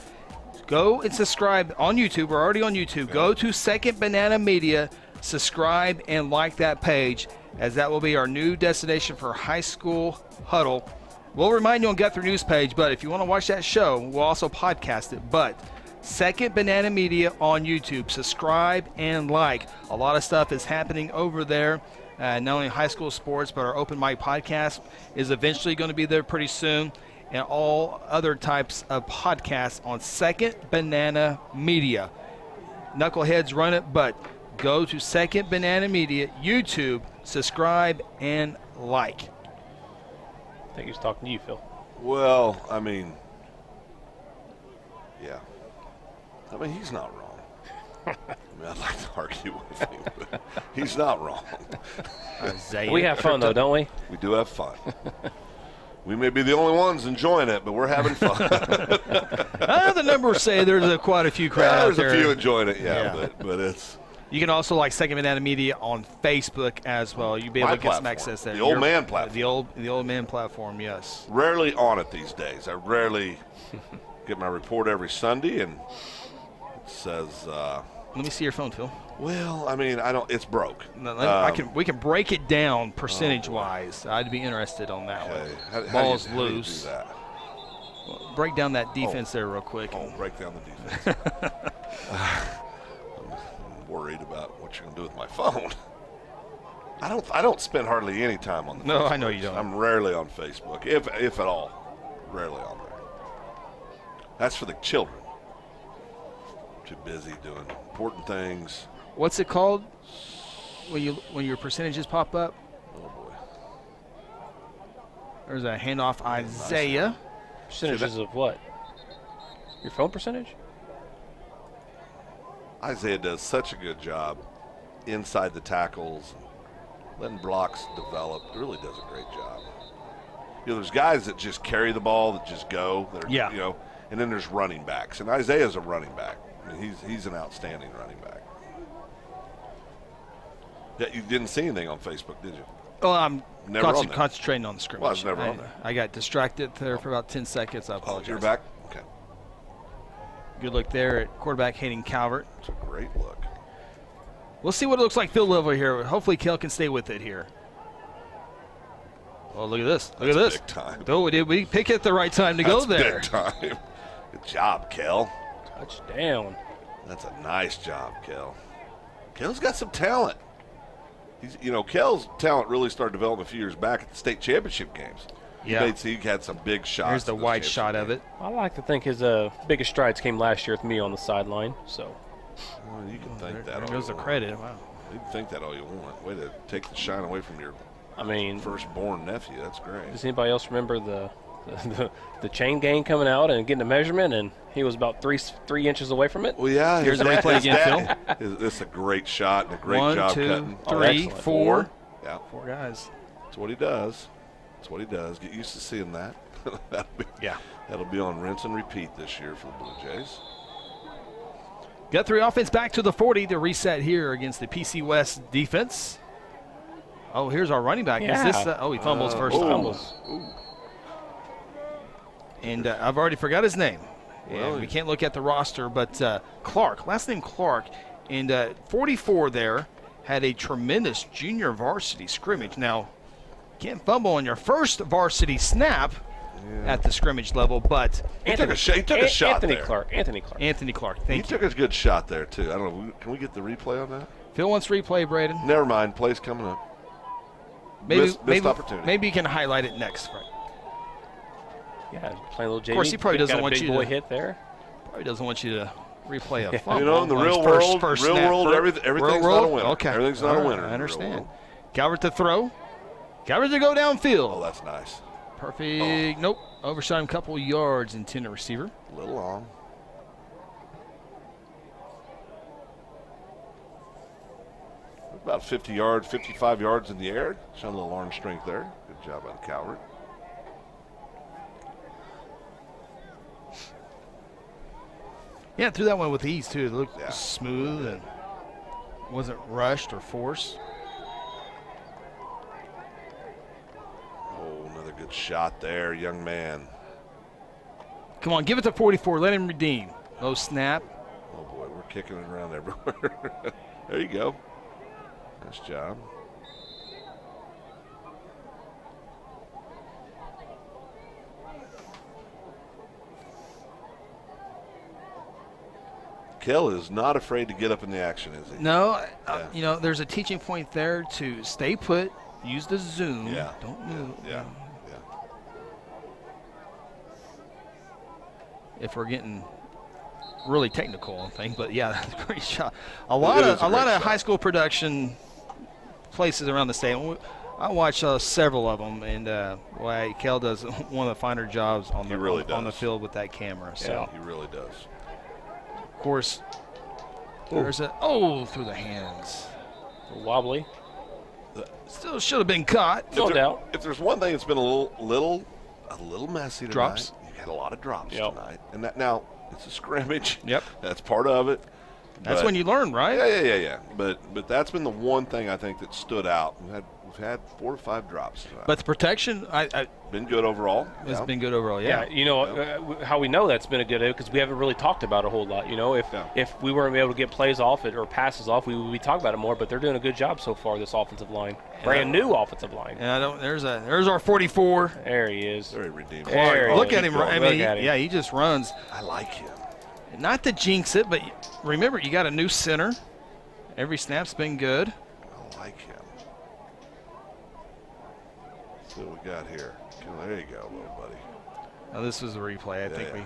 [SPEAKER 5] Go and subscribe on YouTube. We're already on YouTube. Go to Second Banana Media. Subscribe and like that page, as that will be our new destination for high school huddle. We'll remind you on Guthrie News page, but if you want to watch that show, we'll also podcast it. But Second Banana Media on YouTube. Subscribe and like. A lot of stuff is happening over there. Not only high school sports, but our open mic podcast is eventually going to be there pretty soon. And all other types of podcasts on Second Banana Media. Knuckleheads run it, but go to Second Banana Media, YouTube, subscribe, and like.
[SPEAKER 3] I think he was talking to you, Phil.
[SPEAKER 7] Well, I mean, yeah. I mean, he's not wrong. I'd like to argue with him, but he's not wrong.
[SPEAKER 5] Isaiah.
[SPEAKER 3] We have fun, though, don't we?
[SPEAKER 7] We do have fun. We may be the only ones enjoying it, but we're having fun.
[SPEAKER 5] The numbers say there's quite a few crowds out there.
[SPEAKER 7] There's a few enjoying it, but it's.
[SPEAKER 5] You can also like Second Banana Media on Facebook as well. You'll be able
[SPEAKER 7] My
[SPEAKER 5] to get some
[SPEAKER 7] platform.
[SPEAKER 5] access there.
[SPEAKER 7] The old man platform.
[SPEAKER 5] The old man platform, yes.
[SPEAKER 7] Rarely on it these days. I rarely get my report every Sunday, and it says.
[SPEAKER 5] Let me see your phone, Phil.
[SPEAKER 7] Well, I mean, I don't. It's broke.
[SPEAKER 5] No, we can break it down percentage-wise. I'd be interested on that
[SPEAKER 7] Okay.
[SPEAKER 5] one.
[SPEAKER 7] How
[SPEAKER 5] Balls
[SPEAKER 7] do you
[SPEAKER 5] loose.
[SPEAKER 7] do that?
[SPEAKER 5] Break down that defense there real quick.
[SPEAKER 7] Oh, break down the defense. I'm worried about what you're going to do with my phone. I don't spend hardly any time on the
[SPEAKER 5] No,
[SPEAKER 7] Facebook.
[SPEAKER 5] I know you don't.
[SPEAKER 7] I'm rarely on Facebook, if at all. Rarely on there. That's for the children. Too busy doing important things.
[SPEAKER 5] What's it called when your percentages pop up?
[SPEAKER 7] Oh boy.
[SPEAKER 5] There's a handoff, Isaiah.
[SPEAKER 3] Percentages of what? Your phone percentage?
[SPEAKER 7] Isaiah does such a good job inside the tackles, letting blocks develop. Really does a great job. You know, there's guys that just carry the ball, that just go. That are,
[SPEAKER 5] Yeah.
[SPEAKER 7] You know, and then there's running backs, and Isaiah's a running back. I mean, he's an outstanding running back. Yeah, you didn't see anything on Facebook, did you?
[SPEAKER 5] Well, I'm
[SPEAKER 7] Never on there.
[SPEAKER 5] concentrating on the scrimmage.
[SPEAKER 7] Well, I was never on there.
[SPEAKER 5] I got distracted there for about 10 seconds. I
[SPEAKER 7] Oh,
[SPEAKER 5] apologize.
[SPEAKER 7] you're back? Okay.
[SPEAKER 5] Good look there at quarterback Hayden Calvert.
[SPEAKER 7] It's a great look.
[SPEAKER 5] We'll see what it looks like field level here. Hopefully, Kel can stay with it here. Oh, look at this. Look
[SPEAKER 7] That's
[SPEAKER 5] at this.
[SPEAKER 7] big time.
[SPEAKER 5] Oh, did we pick it at the right time to go
[SPEAKER 7] That's
[SPEAKER 5] there?
[SPEAKER 7] big time. Good job, Kel.
[SPEAKER 3] Touchdown.
[SPEAKER 7] That's a nice job, Kel. Kel's got some talent. Kel's talent really started developing a few years back at the state championship games.
[SPEAKER 5] Yeah.
[SPEAKER 7] He had some big shots.
[SPEAKER 5] Here's the
[SPEAKER 7] in those
[SPEAKER 5] wide shot of
[SPEAKER 7] championship
[SPEAKER 5] it.
[SPEAKER 3] I like to think his biggest strides came last year with me on the sideline. So
[SPEAKER 7] games. Well, you can think that.
[SPEAKER 5] There
[SPEAKER 7] all
[SPEAKER 5] goes
[SPEAKER 7] you
[SPEAKER 5] the
[SPEAKER 7] want.
[SPEAKER 5] credit. Wow.
[SPEAKER 7] You can think that all you want. Way to take the shine away from your
[SPEAKER 3] I mean,
[SPEAKER 7] firstborn nephew. That's great.
[SPEAKER 3] does anybody else remember the chain gang coming out and getting a measurement, and he was about three inches away from it?
[SPEAKER 7] Well, yeah.
[SPEAKER 5] Here's the replay again,
[SPEAKER 7] Phil. This is a great shot and a great
[SPEAKER 5] 1,
[SPEAKER 7] job
[SPEAKER 5] 2,
[SPEAKER 7] cutting.
[SPEAKER 5] 3,
[SPEAKER 3] excellent.
[SPEAKER 5] 4.
[SPEAKER 7] Yeah,
[SPEAKER 5] 4 guys.
[SPEAKER 7] that's what he does. That's what he does. Get used to seeing that. That'll be on rinse and repeat this year for the Blue Jays.
[SPEAKER 5] Guthrie offense back to the 40 to reset here against the PC West defense. Oh, here's our running back.
[SPEAKER 3] Yeah.
[SPEAKER 5] Is this? He fumbles first.
[SPEAKER 3] Fumbles.
[SPEAKER 5] And I've already forgot his name.
[SPEAKER 7] Well,
[SPEAKER 5] And we can't look at the roster, but Clark, last name Clark, and 44 there had a tremendous junior varsity scrimmage. Now, can't fumble on your first varsity snap at the scrimmage level, but
[SPEAKER 7] He took a shot
[SPEAKER 3] Anthony
[SPEAKER 7] there.
[SPEAKER 3] Clark. Anthony Clark.
[SPEAKER 5] Anthony Clark,
[SPEAKER 7] He
[SPEAKER 5] thank you.
[SPEAKER 7] took a good shot there, too. I don't know. Can we get the replay on that?
[SPEAKER 5] Phil wants replay, Braden.
[SPEAKER 7] Never mind. Play's coming up. Missed opportunity.
[SPEAKER 5] Maybe you can highlight it next, Frank.
[SPEAKER 3] Yeah, playing a little JV.
[SPEAKER 5] Of course, he probably doesn't
[SPEAKER 3] got a
[SPEAKER 5] want
[SPEAKER 3] big
[SPEAKER 5] you
[SPEAKER 3] boy
[SPEAKER 5] to-
[SPEAKER 3] hit there.
[SPEAKER 5] Probably doesn't want you to replay a fumble.
[SPEAKER 7] You know, in the
[SPEAKER 5] on his
[SPEAKER 7] real
[SPEAKER 5] first
[SPEAKER 7] world,
[SPEAKER 5] snap.
[SPEAKER 7] everything's not a winner.
[SPEAKER 5] Okay.
[SPEAKER 7] Everything's not a
[SPEAKER 5] All right,
[SPEAKER 7] winner. in
[SPEAKER 5] I
[SPEAKER 7] the real
[SPEAKER 5] understand.
[SPEAKER 7] world.
[SPEAKER 5] Calvert to throw. Calvert to go downfield.
[SPEAKER 7] Oh, that's nice.
[SPEAKER 5] Perfect. Nope. Overshot him a couple yards, intended receiver.
[SPEAKER 7] A little long. About 50 yards, 55 yards in the air. Showing a little arm strength there. Good job on Calvert.
[SPEAKER 5] Yeah, threw that one with ease, too. It looked
[SPEAKER 7] Yeah.
[SPEAKER 5] smooth and wasn't rushed or forced.
[SPEAKER 7] Oh, another good shot there, young man.
[SPEAKER 5] Come on, give it to 44. Let him redeem. No snap.
[SPEAKER 7] Oh, boy, we're kicking it around everywhere. There you go. Nice job. Kell is not afraid to get up in the action, is he?
[SPEAKER 5] No,
[SPEAKER 7] Yeah.
[SPEAKER 5] there's a teaching point there to stay put, use the zoom.
[SPEAKER 7] Yeah.
[SPEAKER 5] Don't move.
[SPEAKER 7] Yeah.
[SPEAKER 5] If we're getting really technical on things, but yeah, that's a great shot. A lot
[SPEAKER 7] is a
[SPEAKER 5] of
[SPEAKER 7] great shot.
[SPEAKER 5] high school production places around the state. I watch several of them, and boy, Kell does one of the finer jobs on
[SPEAKER 7] He
[SPEAKER 5] the
[SPEAKER 7] really
[SPEAKER 5] on the
[SPEAKER 7] does.
[SPEAKER 5] field with that camera. So
[SPEAKER 7] Yeah, he really does.
[SPEAKER 5] of course, there's through the hands.
[SPEAKER 3] Wobbly.
[SPEAKER 5] Still should have been caught.
[SPEAKER 3] No doubt.
[SPEAKER 7] If there's one thing that's been a little messy tonight,
[SPEAKER 5] Drops.
[SPEAKER 7] you had a lot of drops
[SPEAKER 3] Yep.
[SPEAKER 7] tonight, and that now it's a scrimmage.
[SPEAKER 5] Yep.
[SPEAKER 7] That's part of it.
[SPEAKER 5] That's
[SPEAKER 7] But-
[SPEAKER 5] when you learn, right?
[SPEAKER 7] Yeah. But that's been the one thing I think that stood out. We've had 4 to 5 drops tonight.
[SPEAKER 5] But the protection,
[SPEAKER 7] been good overall.
[SPEAKER 5] has
[SPEAKER 7] Yeah.
[SPEAKER 5] been good overall.
[SPEAKER 3] Yeah, how we know that's been a good because we haven't really talked about it a whole lot. If we weren't able to get plays off it or passes off, we would be talking about it more. But they're doing a good job so far. This offensive line, brand new offensive line.
[SPEAKER 5] And there's our 44.
[SPEAKER 3] There he is.
[SPEAKER 7] Very redeemable.
[SPEAKER 3] There he
[SPEAKER 5] Look
[SPEAKER 3] is.
[SPEAKER 5] at him.
[SPEAKER 3] Look
[SPEAKER 5] I mean,
[SPEAKER 3] at him.
[SPEAKER 5] he just runs.
[SPEAKER 7] I like him.
[SPEAKER 5] Not to jinx it, but remember, you got a new center. Every snap's been good.
[SPEAKER 7] I like him. Let's see what we got here. Okay, there you go, little buddy.
[SPEAKER 5] Now, this was a replay. I think
[SPEAKER 7] Yeah.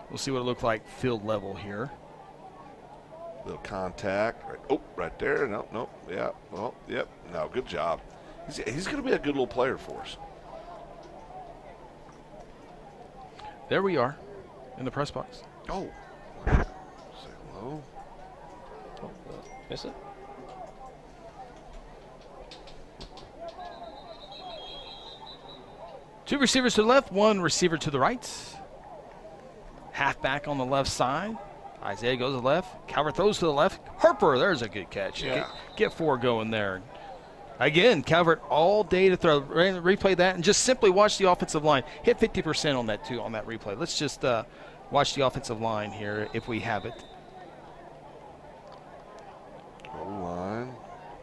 [SPEAKER 5] we'll see what it looked like field level here.
[SPEAKER 7] Little contact. Right. Oh, right there. Nope. Yeah. Well, yep. No, good job. He's going to be a good little player for us.
[SPEAKER 5] There we are in the press box.
[SPEAKER 7] Oh. Say hello.
[SPEAKER 3] Miss it.
[SPEAKER 5] Two receivers to the left, one receiver to the right. Halfback on the left side. Isaiah goes to the left. Calvert throws to the left. Harper, there's a good catch.
[SPEAKER 7] Yeah.
[SPEAKER 5] Get 4 going there. Again, Calvert all day to throw. Replay that and just simply watch the offensive line. Hit 50% on that too, on that replay. Let's just watch the offensive line here if we have it.
[SPEAKER 7] Goal line.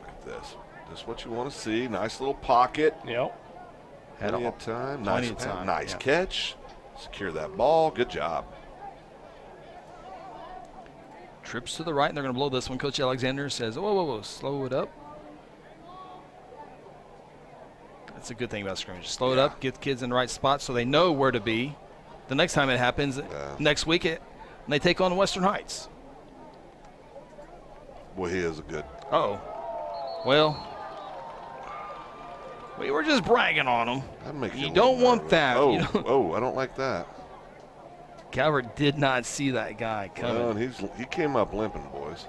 [SPEAKER 7] Look at this. This is what you want to see. Nice little pocket.
[SPEAKER 3] Yep.
[SPEAKER 7] Plenty of time.
[SPEAKER 5] Plenty
[SPEAKER 7] Nice
[SPEAKER 5] of time,
[SPEAKER 7] Nice
[SPEAKER 5] yeah.
[SPEAKER 7] catch. Secure that ball. Good job.
[SPEAKER 5] Trips to the right, and they're going to blow this one. Coach Alexander says, whoa, slow it up. That's a good thing about scrimmage. Slow it up, get the kids in the right spot so they know where to be. The next time it happens, next week, when they take on Western Heights.
[SPEAKER 7] Boy, he is a good.
[SPEAKER 5] Well, we were just bragging on him.
[SPEAKER 7] That'd make
[SPEAKER 5] You
[SPEAKER 7] a
[SPEAKER 5] don't
[SPEAKER 7] little
[SPEAKER 5] want
[SPEAKER 7] nervous.
[SPEAKER 5] that.
[SPEAKER 7] Oh,
[SPEAKER 5] You don't-
[SPEAKER 7] oh, I don't like that.
[SPEAKER 5] Calvert did not see that guy coming.
[SPEAKER 7] Well, and he came up limping, boys.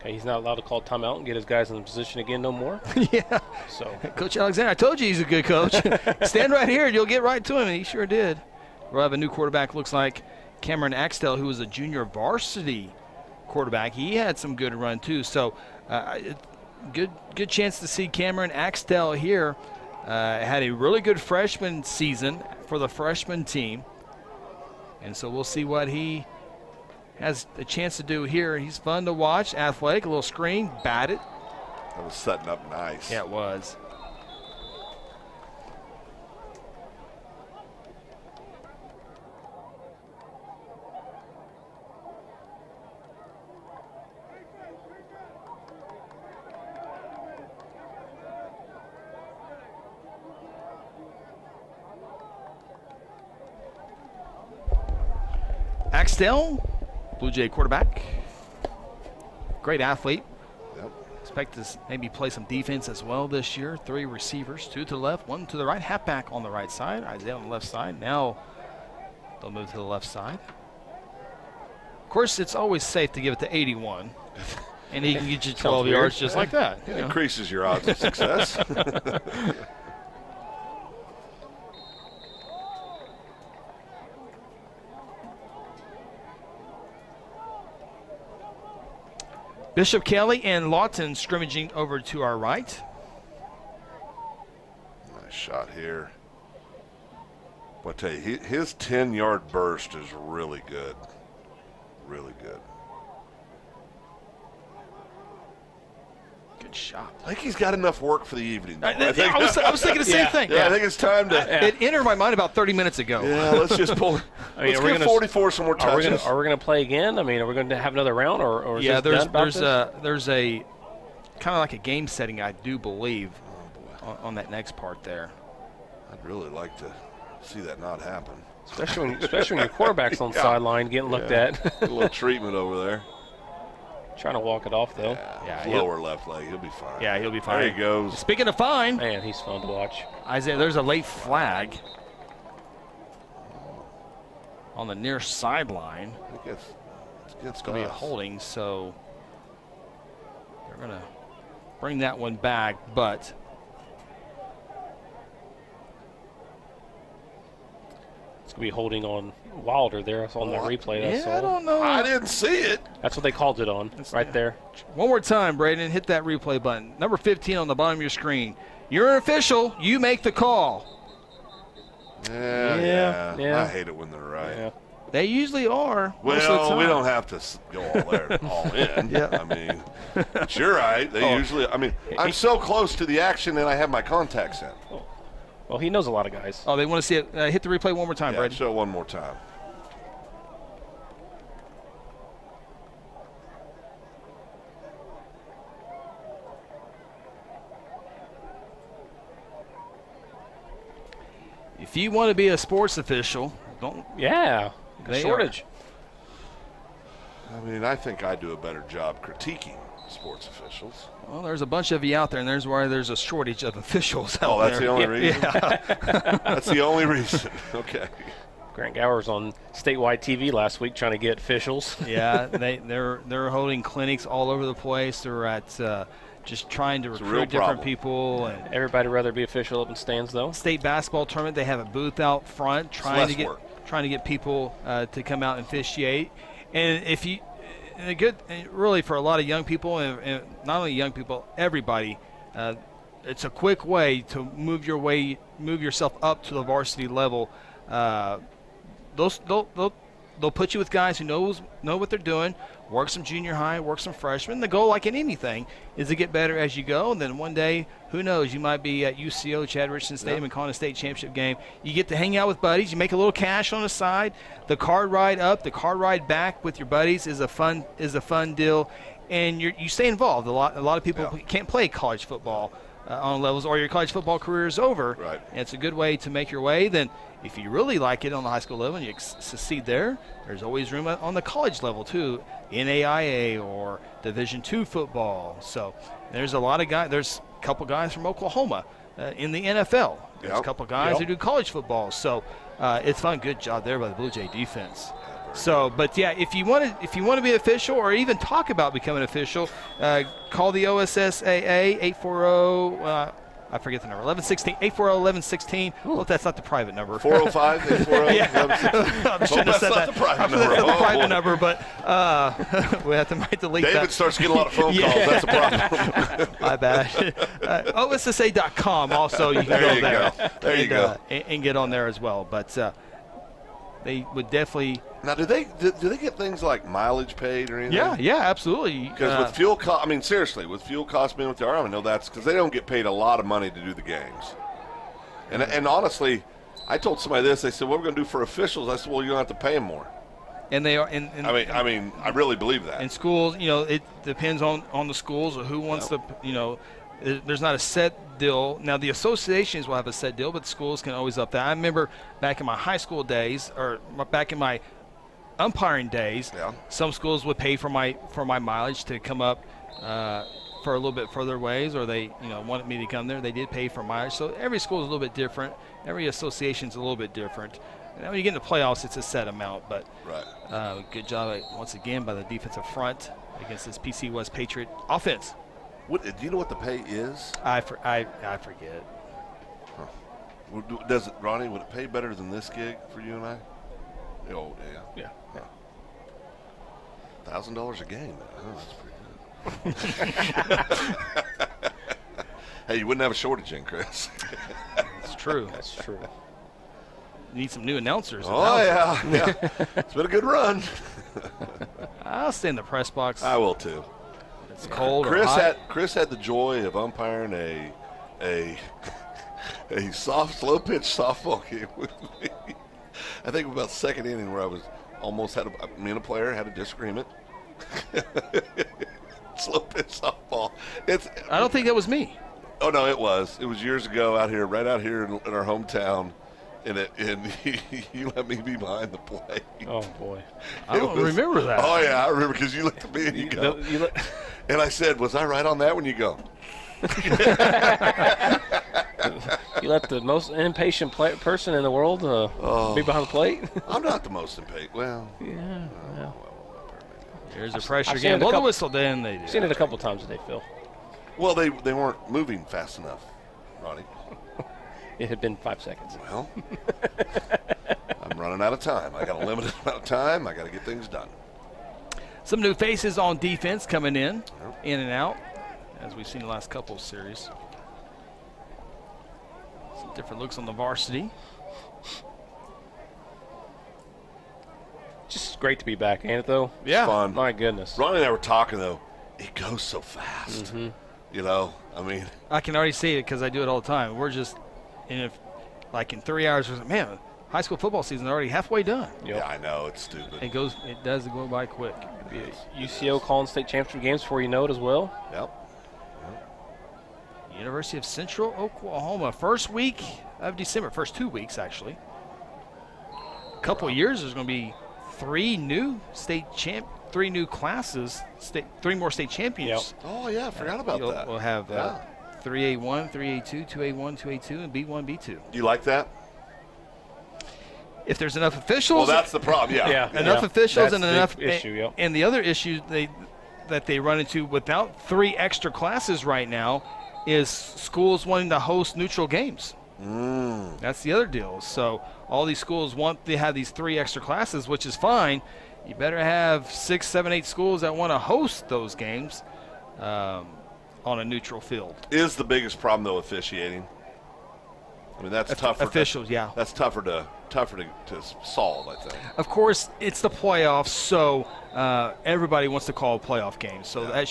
[SPEAKER 3] Okay, he's not allowed to call timeout and get his guys in position again no more.
[SPEAKER 5] Yeah.
[SPEAKER 3] So
[SPEAKER 5] Coach Alexander, I told you he's a good coach. Stand right here and you'll get right to him, and he sure did. We'll have a new quarterback, looks like Cameron Axtell, who was a junior varsity quarterback. He had some good run too. So good chance to see Cameron Axtell here. Had a really good freshman season for the freshman team. And so we'll see what he has a chance to do here. He's fun to watch, athletic, a little screen, batted.
[SPEAKER 7] That was setting up nice.
[SPEAKER 5] Yeah, it was. Axtell, Blue Jay quarterback. Great athlete.
[SPEAKER 7] Yep.
[SPEAKER 5] Expect to maybe play some defense as well this year. 3 receivers, 2 to the left, 1 to the right. Halfback on the right side. Isaiah on the left side. Now they'll move to the left side. Of course, it's always safe to give it to 81. And he can get you 12 yards just like that.
[SPEAKER 7] It increases your odds of success.
[SPEAKER 5] Bishop Kelley and Lawton scrimmaging over to our right.
[SPEAKER 7] Nice shot here. But I tell you, his 10-yard burst is really good. Really good.
[SPEAKER 5] Good shot.
[SPEAKER 7] I think he's got enough work for the evening. Though.
[SPEAKER 5] I was thinking the same thing.
[SPEAKER 7] Yeah, I think it's time to.
[SPEAKER 5] It entered my mind about 30 minutes ago.
[SPEAKER 7] Yeah, let's just pull. Let's give 44 some more touches.
[SPEAKER 3] Are we going to play again? I mean, are we going to have another round, or is
[SPEAKER 5] yeah,
[SPEAKER 3] this
[SPEAKER 5] there's a kind of like a game setting, I do believe, on that next part there.
[SPEAKER 7] I'd really like to see that not happen.
[SPEAKER 3] Especially when your quarterback's on the sideline getting looked at.
[SPEAKER 7] A little treatment over there.
[SPEAKER 3] Trying to walk it off, though.
[SPEAKER 7] Yeah, lower left leg. He'll be fine.
[SPEAKER 5] Yeah, he'll be fine.
[SPEAKER 7] There he goes.
[SPEAKER 5] Speaking of fine.
[SPEAKER 3] Man, he's fun to watch.
[SPEAKER 5] Isaiah, there's a late flag on the near sideline. It's going to be a holding, so they're going to bring that one back, but
[SPEAKER 3] it's going to be holding on Wilder there. That's on the replay.
[SPEAKER 5] I don't know.
[SPEAKER 7] I didn't see it.
[SPEAKER 3] That's what they called it on, right there.
[SPEAKER 5] One more time, Braden. Hit that replay button. Number 15 on the bottom of your screen. You're an official. You make the call.
[SPEAKER 7] Yeah. I hate it when they're right.
[SPEAKER 5] Yeah. They usually are. Most of the
[SPEAKER 7] Well,
[SPEAKER 5] time.
[SPEAKER 7] we don't have to go all there, all in.
[SPEAKER 5] Yeah.
[SPEAKER 7] I mean, but you're right. They usually. I mean, I'm so close to the action, and I have my contacts in.
[SPEAKER 3] Well, he knows a lot of guys.
[SPEAKER 5] Oh, they want to see it. Hit the replay one more time, Braden.
[SPEAKER 7] Show it one more time.
[SPEAKER 5] If you want to be a sports official, don't.
[SPEAKER 3] Yeah,
[SPEAKER 5] They
[SPEAKER 3] shortage.
[SPEAKER 7] I mean, I think I do a better job critiquing sports officials.
[SPEAKER 5] Well, there's a bunch of you out there, and there's why there's a shortage of officials out there.
[SPEAKER 7] That's the only reason?
[SPEAKER 5] Yeah.
[SPEAKER 7] That's the only reason. Okay.
[SPEAKER 3] Grant Gower was on statewide TV last week trying to get officials.
[SPEAKER 5] Yeah, they're holding clinics all over the place. They're at just trying to recruit different people. And
[SPEAKER 3] everybody rather be official up in stands, though.
[SPEAKER 5] State basketball tournament, they have a booth out front trying to get people to come out and officiate. And if you really for a lot of young people, and not only young people, everybody, it's a quick way to move yourself up to the varsity level. They'll put you with guys who know what they're doing, work some junior high, work some freshmen. The goal, like in anything, is to get better as you go. And then one day, who knows, you might be at UCO, Chad Richardson Stadium, and calling a state championship game. You get to hang out with buddies. You make a little cash on the side. The car ride up, the car ride back with your buddies is a fun deal, and you stay involved. A lot of people can't play college football on levels, or your college football career is over.
[SPEAKER 7] Right.
[SPEAKER 5] And it's a good way to make your way. Then, if you really like it on the high school level and you succeed there, there's always room on the college level too, NAIA or Division II football. So there's a lot of guys. There's a couple guys from Oklahoma in the NFL. There's a couple guys who do college football. So it's fun. Good job there by the Blue Jay defense. So, but yeah, if you want to be official or even talk about becoming official, call the OSSAA 840. I forget the number. 840-1116. Well, that's not the private number.
[SPEAKER 7] 405 840
[SPEAKER 5] I shouldn't have said that.
[SPEAKER 7] That's not the private number.
[SPEAKER 5] That's not the
[SPEAKER 7] Oh,
[SPEAKER 5] private
[SPEAKER 7] boy.
[SPEAKER 5] number, but we have to might delete that.
[SPEAKER 7] David starts getting a lot of phone calls. That's a problem.
[SPEAKER 5] My bad. OSSA.com also, you can
[SPEAKER 7] There
[SPEAKER 5] go
[SPEAKER 7] you
[SPEAKER 5] there.
[SPEAKER 7] go. There you go.
[SPEAKER 5] And get on there as well. But they would definitely.
[SPEAKER 7] Now, do they get things like mileage paid or anything?
[SPEAKER 5] Yeah, absolutely.
[SPEAKER 7] Because with fuel cost, I mean, seriously, with fuel costs being what they are, I know that's because they don't get paid a lot of money to do the games. And honestly, I told somebody this. They said, "What we're going to do for officials?" I said, "Well, you're going to have to pay them more."
[SPEAKER 5] And they are.
[SPEAKER 7] I mean, I really believe that.
[SPEAKER 5] In schools, it depends on the schools or who wants to. There's not a set deal. Now, the associations will have a set deal, but the schools can always up that. I remember back in my high school days, or back in my umpiring days, some schools would pay for my mileage to come up for a little bit further ways, or they wanted me to come there. They did pay for mileage. So every school is a little bit different. Every association is a little bit different. And when you get into playoffs, it's a set amount. But good job once again by the defensive front against this PC West Patriot offense.
[SPEAKER 7] Do you know what the pay is?
[SPEAKER 5] I forget.
[SPEAKER 7] Huh. Does it, Ronnie? Would it pay better than this gig for you and I? Oh yeah. $1,000 a game. Oh, that's pretty good. Hey, you wouldn't have a shortage in, Chris.
[SPEAKER 5] That's true. That's true. Need some new announcers.
[SPEAKER 7] Oh yeah. It's been a good run.
[SPEAKER 5] I'll stay in the press box.
[SPEAKER 7] I will too.
[SPEAKER 5] It's cold.
[SPEAKER 7] Chris had the joy of umpiring a soft, slow pitch softball game with me. I think about second inning where I was almost me and a player had a disagreement. Slow pitch softball.
[SPEAKER 5] I don't think that was me.
[SPEAKER 7] Oh no, it was. It was years ago right out here in our hometown. And you let me be behind the plate.
[SPEAKER 3] Oh boy,
[SPEAKER 5] I don't remember that.
[SPEAKER 7] Oh yeah, I remember because you looked at me and you go. And I said, "Was I right on that?" When you go.
[SPEAKER 3] You let the most impatient person in the world be behind the plate.
[SPEAKER 7] I'm not the most impatient. Well,
[SPEAKER 3] yeah.
[SPEAKER 5] There's a pressure game. Blow the whistle, then they do.
[SPEAKER 3] I've seen it a couple times today, Phil.
[SPEAKER 7] Well, they weren't moving fast enough, Ronnie.
[SPEAKER 3] It had been 5 seconds.
[SPEAKER 7] Well, I'm running out of time. I got a limited amount of time. I got to get things done.
[SPEAKER 5] Some new faces on defense coming in and out, as we've seen the last couple of series. Some different looks on the varsity.
[SPEAKER 3] Just great to be back, ain't it, though?
[SPEAKER 5] Yeah.
[SPEAKER 7] It's fun.
[SPEAKER 3] My goodness.
[SPEAKER 7] Ronnie and I were talking, though. It goes so fast.
[SPEAKER 3] Mm-hmm.
[SPEAKER 7] I mean.
[SPEAKER 5] I can already see it because I do it all the time. We're just, in 3 hours, man, high school football season is already halfway done.
[SPEAKER 7] Yep. Yeah, I know. It's stupid.
[SPEAKER 5] It does go by quick.
[SPEAKER 3] UCO calling state championship games before you know it as well.
[SPEAKER 7] Yep.
[SPEAKER 5] University of Central Oklahoma, first week of December, first 2 weeks, actually. A couple of years, there's going to be three new classes, three more state champions.
[SPEAKER 7] Yep. Oh, yeah, I forgot about that.
[SPEAKER 5] We'll have 3A1, 3A2, 2A1, 2A2, and B1, B2.
[SPEAKER 7] Do you like that?
[SPEAKER 5] If there's enough officials.
[SPEAKER 7] Well, that's the problem,
[SPEAKER 5] Enough officials
[SPEAKER 3] that's
[SPEAKER 5] and enough.
[SPEAKER 3] issue,
[SPEAKER 5] and the other issue that they run into without 3 extra classes right now is schools wanting to host neutral games. That's the other deal. So all these schools want to have these 3 extra classes, which is fine. You better have 6, 7, 8 schools that want to host those games on a neutral field.
[SPEAKER 7] Is the biggest problem, though, officiating? I mean, that's tougher.
[SPEAKER 5] Officials,
[SPEAKER 7] That's tougher to solve, I think.
[SPEAKER 5] Of course, it's the playoffs, so everybody wants to call a playoff game. So that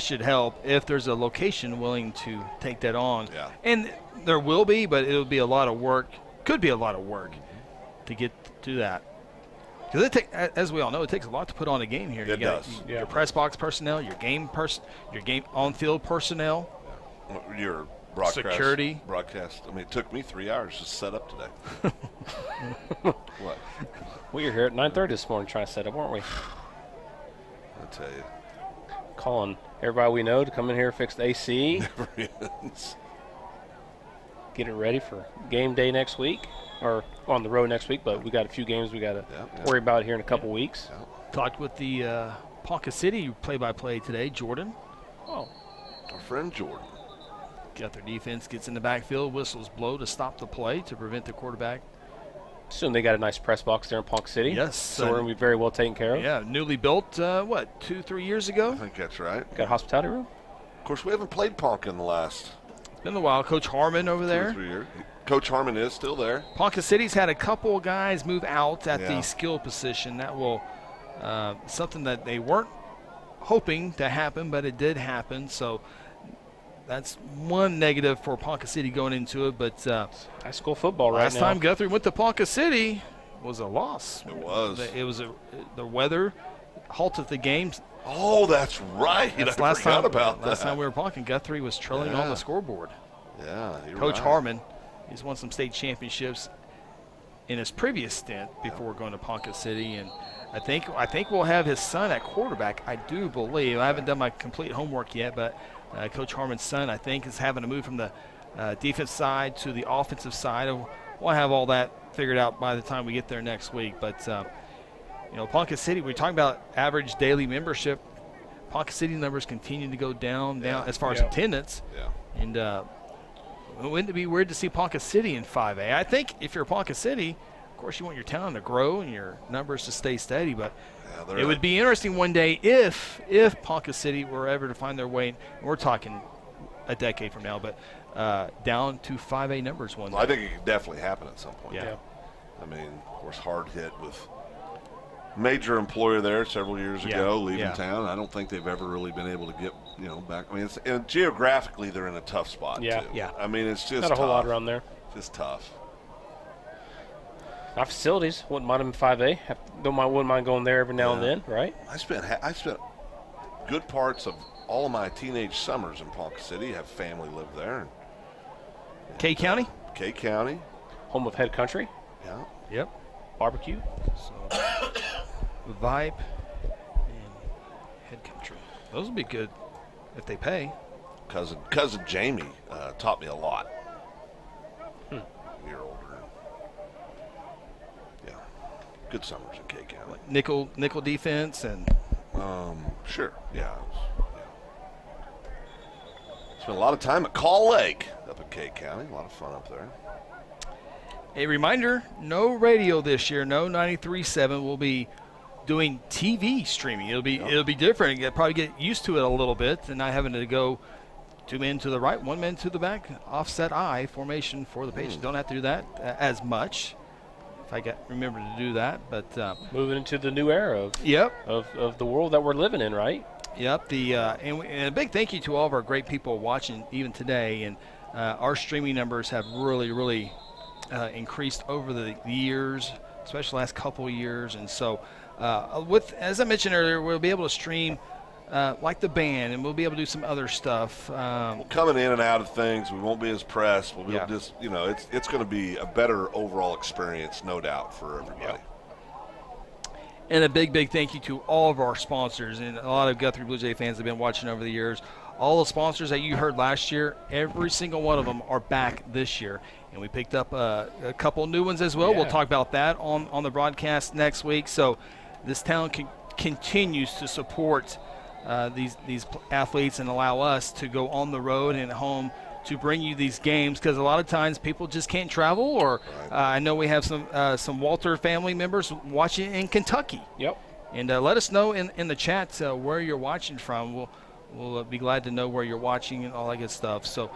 [SPEAKER 5] should help if there's a location willing to take that on.
[SPEAKER 7] Yeah.
[SPEAKER 5] And there will be, but it'll be a lot of work. Could be a lot of work to get to that. Because as we all know, it takes a lot to put on a game here.
[SPEAKER 7] It does.
[SPEAKER 5] Your press box personnel, your game on-field personnel,
[SPEAKER 7] Your broadcast.
[SPEAKER 5] Security.
[SPEAKER 7] Broadcast. I mean, it took me 3 hours to set up today. What?
[SPEAKER 3] We were here at 9:30 this morning trying to set up, weren't we?
[SPEAKER 7] I tell you.
[SPEAKER 3] Calling everybody we know to come in here, fix the AC,
[SPEAKER 7] Never ends.
[SPEAKER 3] get it ready for game day next week. or on the road next week, but we got a few games we got to
[SPEAKER 7] Yeah.
[SPEAKER 3] worry about here in a couple weeks.
[SPEAKER 5] Talked with the Ponca City play-by-play today, Jordan.
[SPEAKER 3] Oh,
[SPEAKER 7] Our friend Jordan.
[SPEAKER 5] Got their defense, gets in the backfield, whistles blow to stop the play to prevent the quarterback.
[SPEAKER 3] soon they got a nice press box there in Ponca City.
[SPEAKER 5] Yes.
[SPEAKER 3] So we're going to be very well taken care of.
[SPEAKER 5] Yeah, newly built, 2-3 years
[SPEAKER 7] I
[SPEAKER 5] ago?
[SPEAKER 7] think that's right.
[SPEAKER 3] Got a hospitality room.
[SPEAKER 7] Of course, we haven't played Ponca in the last
[SPEAKER 5] It's been a while. Coach Harmon over
[SPEAKER 7] 2 or
[SPEAKER 5] there.
[SPEAKER 7] 3 years. Coach Harmon is still there.
[SPEAKER 5] Ponca City's had a couple guys move out at
[SPEAKER 7] Yeah.
[SPEAKER 5] the skill position. That will something that they weren't hoping to happen, but it did happen. So that's one negative for Ponca City going into it. But
[SPEAKER 3] High school football right
[SPEAKER 5] last
[SPEAKER 3] now.
[SPEAKER 5] time Guthrie went to Ponca City was a loss.
[SPEAKER 7] It was.
[SPEAKER 5] It was the weather halted the games.
[SPEAKER 7] Oh, that's right.
[SPEAKER 5] That's
[SPEAKER 7] I forgot about
[SPEAKER 5] last
[SPEAKER 7] that.
[SPEAKER 5] time we were talking, Guthrie was trailing on
[SPEAKER 7] Yeah.
[SPEAKER 5] the scoreboard.
[SPEAKER 7] Yeah, you're
[SPEAKER 5] Coach
[SPEAKER 7] right.
[SPEAKER 5] Harmon, he's won some state championships in his previous stint before going to Ponca City, and I think we'll have his son at quarterback. I do believe. I haven't done my complete homework yet, but Coach Harmon's son, I think, is having to move from the defense side to the offensive side. We'll have all that figured out by the time we get there next week. But Ponca City, we're talking about average daily membership. Ponca City numbers continue to go down as far as
[SPEAKER 3] Yeah.
[SPEAKER 5] attendance.
[SPEAKER 7] Yeah.
[SPEAKER 5] And wouldn't it be weird to see Ponca City in 5A? I think if you're Ponca City, of course you want your town to grow and your numbers to stay steady, but
[SPEAKER 7] Yeah,
[SPEAKER 5] it would be interesting one day if Ponca City were ever to find their way, and we're talking a decade from now, but down to 5A numbers one day.
[SPEAKER 7] I think it could definitely happen at some point.
[SPEAKER 5] Yeah.
[SPEAKER 7] I mean, of course, hard hit with major employer there several years ago, leaving
[SPEAKER 5] Yeah.
[SPEAKER 7] town. I don't think they've ever really been able to get back. I mean, and geographically, they're in a tough spot
[SPEAKER 3] Yeah.
[SPEAKER 7] too.
[SPEAKER 5] Yeah.
[SPEAKER 7] I mean, it's just
[SPEAKER 3] Not a whole lot
[SPEAKER 7] tough.
[SPEAKER 3] around there.
[SPEAKER 7] Just tough.
[SPEAKER 3] Our facilities, wouldn't mind them in 5A. Wouldn't mind going there every now and
[SPEAKER 7] Yeah.
[SPEAKER 3] then, right?
[SPEAKER 7] I spent good parts of all of my teenage summers in Ponca City. Have family live there.
[SPEAKER 5] K County?
[SPEAKER 7] K County.
[SPEAKER 3] Home of Head Country,
[SPEAKER 7] Yeah.
[SPEAKER 5] Yep.
[SPEAKER 3] barbecue.
[SPEAKER 5] So, Vibe and Head Country. Those would be good if they pay.
[SPEAKER 7] Cousin Jamie taught me a lot. A year older. Yeah. Good summers in K County.
[SPEAKER 5] Nickel defense and
[SPEAKER 7] Sure. Yeah. Spent a lot of time at Call Lake up in K County. A lot of fun up there.
[SPEAKER 5] a reminder, no radio this year, no 93.7. We'll be doing TV streaming. It'll be different. You'll probably get used to it a little bit and not having to go 2 men to the right, 1 man to the back, offset I formation for the page. Don't have to do that as much. If I remember to do that, but
[SPEAKER 3] Moving into the new era of
[SPEAKER 5] yep.
[SPEAKER 3] of the world that we're living in, right?
[SPEAKER 5] Yep. And a big thank you to all of our great people watching even today. And our streaming numbers have really, really increased over the years, especially the last couple of years. And so, as I mentioned earlier, we'll be able to stream like the band, and we'll be able to do some other stuff.
[SPEAKER 7] Coming in and out of things, we won't be as pressed. We'll be
[SPEAKER 5] Yeah.
[SPEAKER 7] able to just, it's going to be a better overall experience, no doubt, for everybody.
[SPEAKER 5] And a big, big thank you to all of our sponsors. And a lot of Guthrie Bluejay fans have been watching over the years. All the sponsors that you heard last year, every single one of them are back this year. And we picked up a couple new ones as well.
[SPEAKER 3] Yeah.
[SPEAKER 5] We'll talk about that on the broadcast next week. So this town continues to support these athletes and allow us to go on the road and at home to bring you these games, because a lot of times people just can't travel, or I know we have some Walter family members watching in Kentucky.
[SPEAKER 3] Yep.
[SPEAKER 5] And let us know in the chat where you're watching from. We'll be glad to know where you're watching and all that good stuff. So,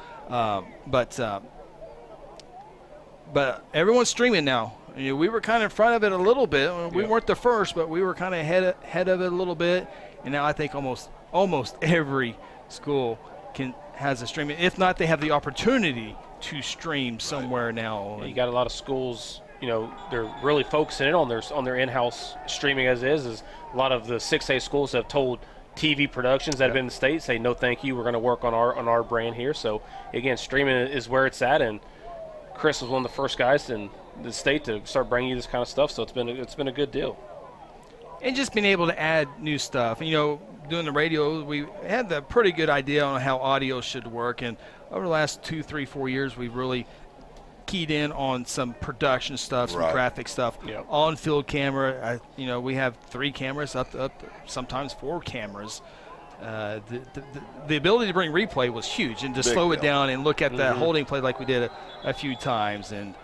[SPEAKER 5] but everyone's streaming now. We were kind of in front of it a little bit. We weren't the first, but we were kind of ahead of it a little bit. And now I think almost every school has a streaming. If not, they have the opportunity to stream somewhere now.
[SPEAKER 3] You got a lot of schools, they're really focusing in on their in-house streaming as is. A lot of the 6A schools have told TV productions that have been in the state, say no thank you, we're going to work on our brand here. So again, streaming is where it's at, and Chris was one of the first guys in the state to start bringing you this kind of stuff, so it's been a good deal.
[SPEAKER 5] And just being able to add new stuff. Doing the radio, we had a pretty good idea on how audio should work. And over the last 2, 3, 4 years, we've really keyed in on some production stuff, some
[SPEAKER 7] Right.
[SPEAKER 5] graphic stuff,
[SPEAKER 3] Yep.
[SPEAKER 5] on-field camera. We have 3 cameras, up sometimes 4 cameras. The ability to bring replay was huge, and to
[SPEAKER 7] Big
[SPEAKER 5] slow it
[SPEAKER 7] deal.
[SPEAKER 5] down and look at that holding play like we did a few times. And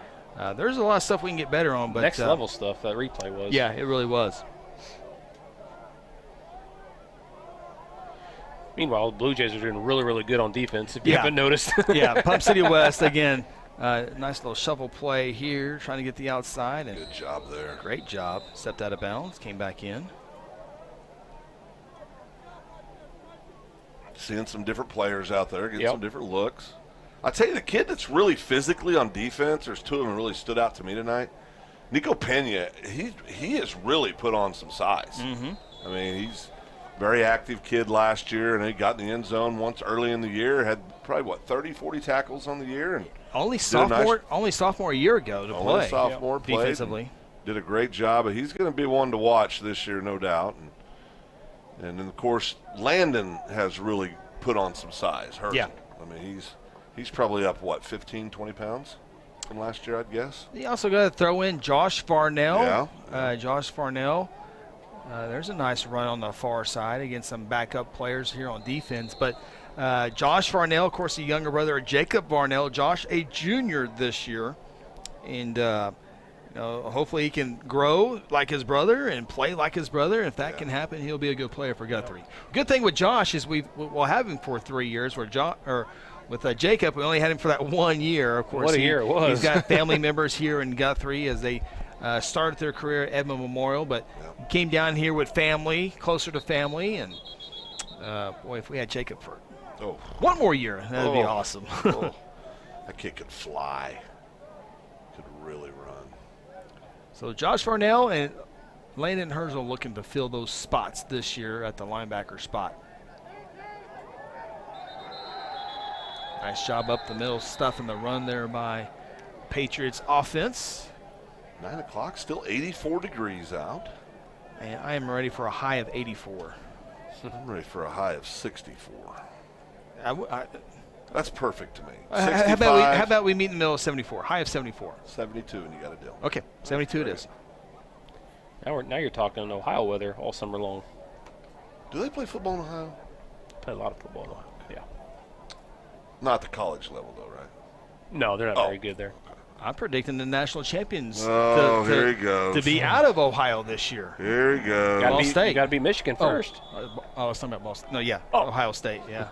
[SPEAKER 5] there's a lot of stuff we can get better on. But
[SPEAKER 3] Next level stuff that replay was.
[SPEAKER 5] Yeah, it really was.
[SPEAKER 3] Meanwhile, the Blue Jays are doing really, really good on defense, if you haven't noticed.
[SPEAKER 5] Yeah, Pump City West, again, nice little shuffle play here, trying to get the outside. And
[SPEAKER 7] Good job there.
[SPEAKER 5] great job. Stepped out of bounds, came back in.
[SPEAKER 7] Seeing some different players out there, getting
[SPEAKER 3] Yep.
[SPEAKER 7] some different looks. I tell you, the kid that's really physically on defense, there's 2 of them really stood out to me tonight. Nico Pena, he has really put on some size.
[SPEAKER 5] Mm-hmm.
[SPEAKER 7] I mean, he's a very active kid last year, and he got in the end zone once early in the year, had probably, 30, 40 tackles on the year. And
[SPEAKER 5] Only
[SPEAKER 7] did a nice-
[SPEAKER 5] sophomore a year ago to
[SPEAKER 7] only
[SPEAKER 5] play.
[SPEAKER 7] sophomore played,
[SPEAKER 5] defensively.
[SPEAKER 7] did a great job. But he's going to be one to watch this year, no doubt. And then, of course, Landon has really put on some size. Herzl.
[SPEAKER 5] Yeah.
[SPEAKER 7] I mean, he's probably up, 15, 20 pounds from last year, I'd guess.
[SPEAKER 5] You also got to throw in Josh Farnell.
[SPEAKER 7] Yeah.
[SPEAKER 5] Josh Farnell. There's a nice run on the far side against some backup players here on defense. But Josh Farnell, of course, the younger brother of Jacob Farnell. Josh, a junior this year. And hopefully he can grow like his brother and play like his brother. If that can happen, he'll be a good player for Guthrie. Good thing with Josh is we'll have him for 3 years. With Jacob, we only had him for that 1 year. Of course,
[SPEAKER 3] What a year it was.
[SPEAKER 5] He's got family members here in Guthrie as they started their career at Edmond Memorial, but came down here with family, closer to family. And if we had Jacob for 1 more year, that'd be awesome.
[SPEAKER 7] That kid could fly. Could really run.
[SPEAKER 5] So Josh Farnell and Landon Herzl looking to fill those spots this year at the linebacker spot. Nice job up the middle, stuff in the run there by Patriots offense.
[SPEAKER 7] 9 o'clock, still 84 degrees out.
[SPEAKER 5] And I am ready for a high of 84.
[SPEAKER 7] I'm ready for a high of 64.
[SPEAKER 5] I,
[SPEAKER 7] That's perfect to me.
[SPEAKER 5] How about we meet in the middle of 74? High of 74.
[SPEAKER 7] 72, and you got a deal.
[SPEAKER 5] Okay, 72 it is.
[SPEAKER 3] Now you're talking Ohio weather all summer long.
[SPEAKER 7] Do they play football in Ohio?
[SPEAKER 3] Play a lot of football in Ohio. Yeah.
[SPEAKER 7] Not the college level, though, right?
[SPEAKER 3] No, they're not very good there.
[SPEAKER 5] I'm predicting the national champions
[SPEAKER 7] here he goes.
[SPEAKER 5] to be out of Ohio this year.
[SPEAKER 7] Here he goes.
[SPEAKER 5] Ball State.
[SPEAKER 3] You got to be Michigan first.
[SPEAKER 5] I was talking about Ball State. No, yeah, Ohio State, yeah.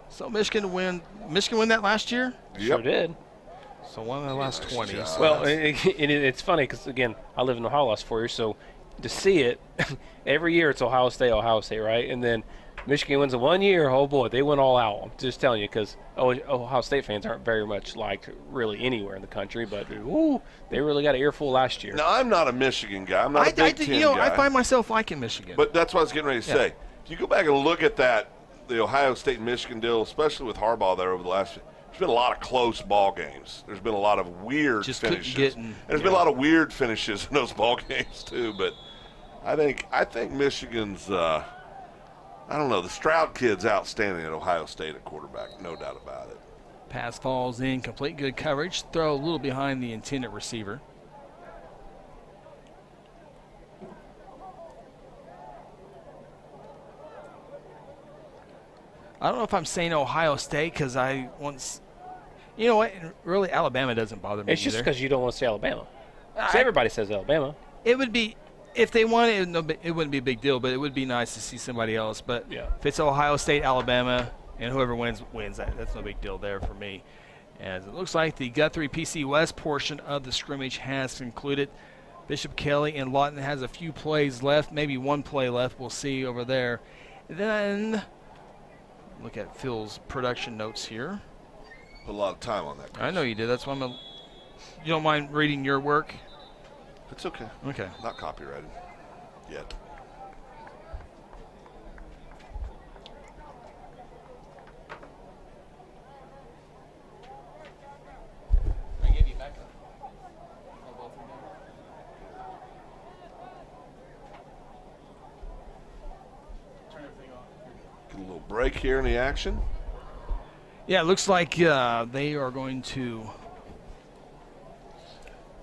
[SPEAKER 5] So Michigan win that last year?
[SPEAKER 3] Sure did.
[SPEAKER 5] So one of the last 20.
[SPEAKER 7] job.
[SPEAKER 5] So
[SPEAKER 3] Well, it's funny because, again, I live in Ohio last 4 years, so to see it, every year it's Ohio State, right? And then Michigan wins in 1 year, oh boy, they went all out. I'm just telling you because Ohio State fans aren't very much liked really anywhere in the country, but they really got an earful last year.
[SPEAKER 7] Now, I'm not a Michigan guy. I'm not a Big Ten guy.
[SPEAKER 5] I find myself liking Michigan.
[SPEAKER 7] But that's what I was getting ready to say. If you go back and look at the Ohio State and Michigan deal, especially with Harbaugh there over the last – there's been a lot of close ball games. There's been a lot of weird finishes. And there's been a lot of weird finishes in those ball games too. But I think Michigan's I don't know, the Stroud kid's outstanding at Ohio State at quarterback, no doubt about it.
[SPEAKER 5] Pass falls in, complete good coverage. Throw a little behind the intended receiver. I don't know if I'm saying Ohio State because I once, you know what? Really, Alabama doesn't bother me.
[SPEAKER 3] It's just
[SPEAKER 5] either.
[SPEAKER 3] because you don't want to say Alabama. So everybody says Alabama.
[SPEAKER 5] It would be, if they won it, it wouldn't be a big deal, but it would be nice to see somebody else. But if it's Ohio State, Alabama, and whoever wins, that's no big deal there for me. As it looks like the Guthrie PC West portion of the scrimmage has concluded. Bishop Kelley and Lawton has a few plays left, maybe one play left. We'll see over there. Then look at Phil's production notes here.
[SPEAKER 7] Put a lot of time on that.
[SPEAKER 5] I know you did. That's why you don't mind reading your work?
[SPEAKER 7] It's okay.
[SPEAKER 5] Okay.
[SPEAKER 7] Not copyrighted yet.
[SPEAKER 5] I gave you backup.
[SPEAKER 7] Get a little break here in the action.
[SPEAKER 5] Yeah, it looks like they are going to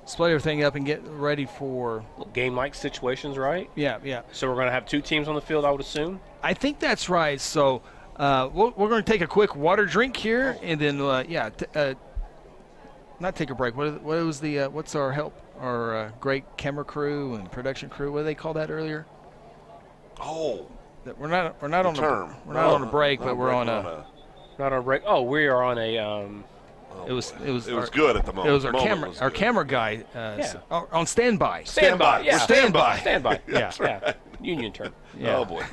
[SPEAKER 5] split everything up and get ready for
[SPEAKER 3] Game-like situations, right?
[SPEAKER 5] yeah.
[SPEAKER 3] So we're going to have 2 teams on the field, I would assume.
[SPEAKER 5] I think that's right. So we're going to take a quick water drink here, and then not take a break. What's our great camera crew and production crew? What did they call that earlier?
[SPEAKER 7] Oh,
[SPEAKER 5] We're not on
[SPEAKER 7] term.
[SPEAKER 5] we're not on a break, but we're on a.
[SPEAKER 3] Not on break. Oh, we are on a.
[SPEAKER 5] It was
[SPEAKER 7] good at the moment.
[SPEAKER 5] It was our
[SPEAKER 7] The moment
[SPEAKER 5] camera
[SPEAKER 7] was
[SPEAKER 5] our
[SPEAKER 7] good.
[SPEAKER 5] camera guy on standby.
[SPEAKER 3] Standby. Yeah.
[SPEAKER 7] We're standby.
[SPEAKER 3] Standby.
[SPEAKER 7] That's
[SPEAKER 3] Yeah. Yeah. Union term.
[SPEAKER 5] Yeah.
[SPEAKER 7] Oh boy,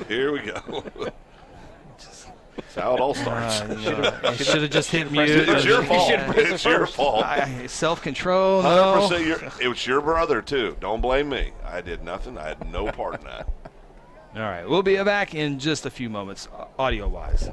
[SPEAKER 7] here we go. That's how it all starts.
[SPEAKER 5] I should have just hit mute.
[SPEAKER 7] It's your fault.
[SPEAKER 3] should've pressed
[SPEAKER 7] It's
[SPEAKER 3] it
[SPEAKER 7] your
[SPEAKER 3] first.
[SPEAKER 7] fault.
[SPEAKER 5] Self-control.
[SPEAKER 7] 100%. It was your brother too. Don't blame me. I did nothing. I had no part in that.
[SPEAKER 5] All right, we'll be back in just a few moments, audio-wise.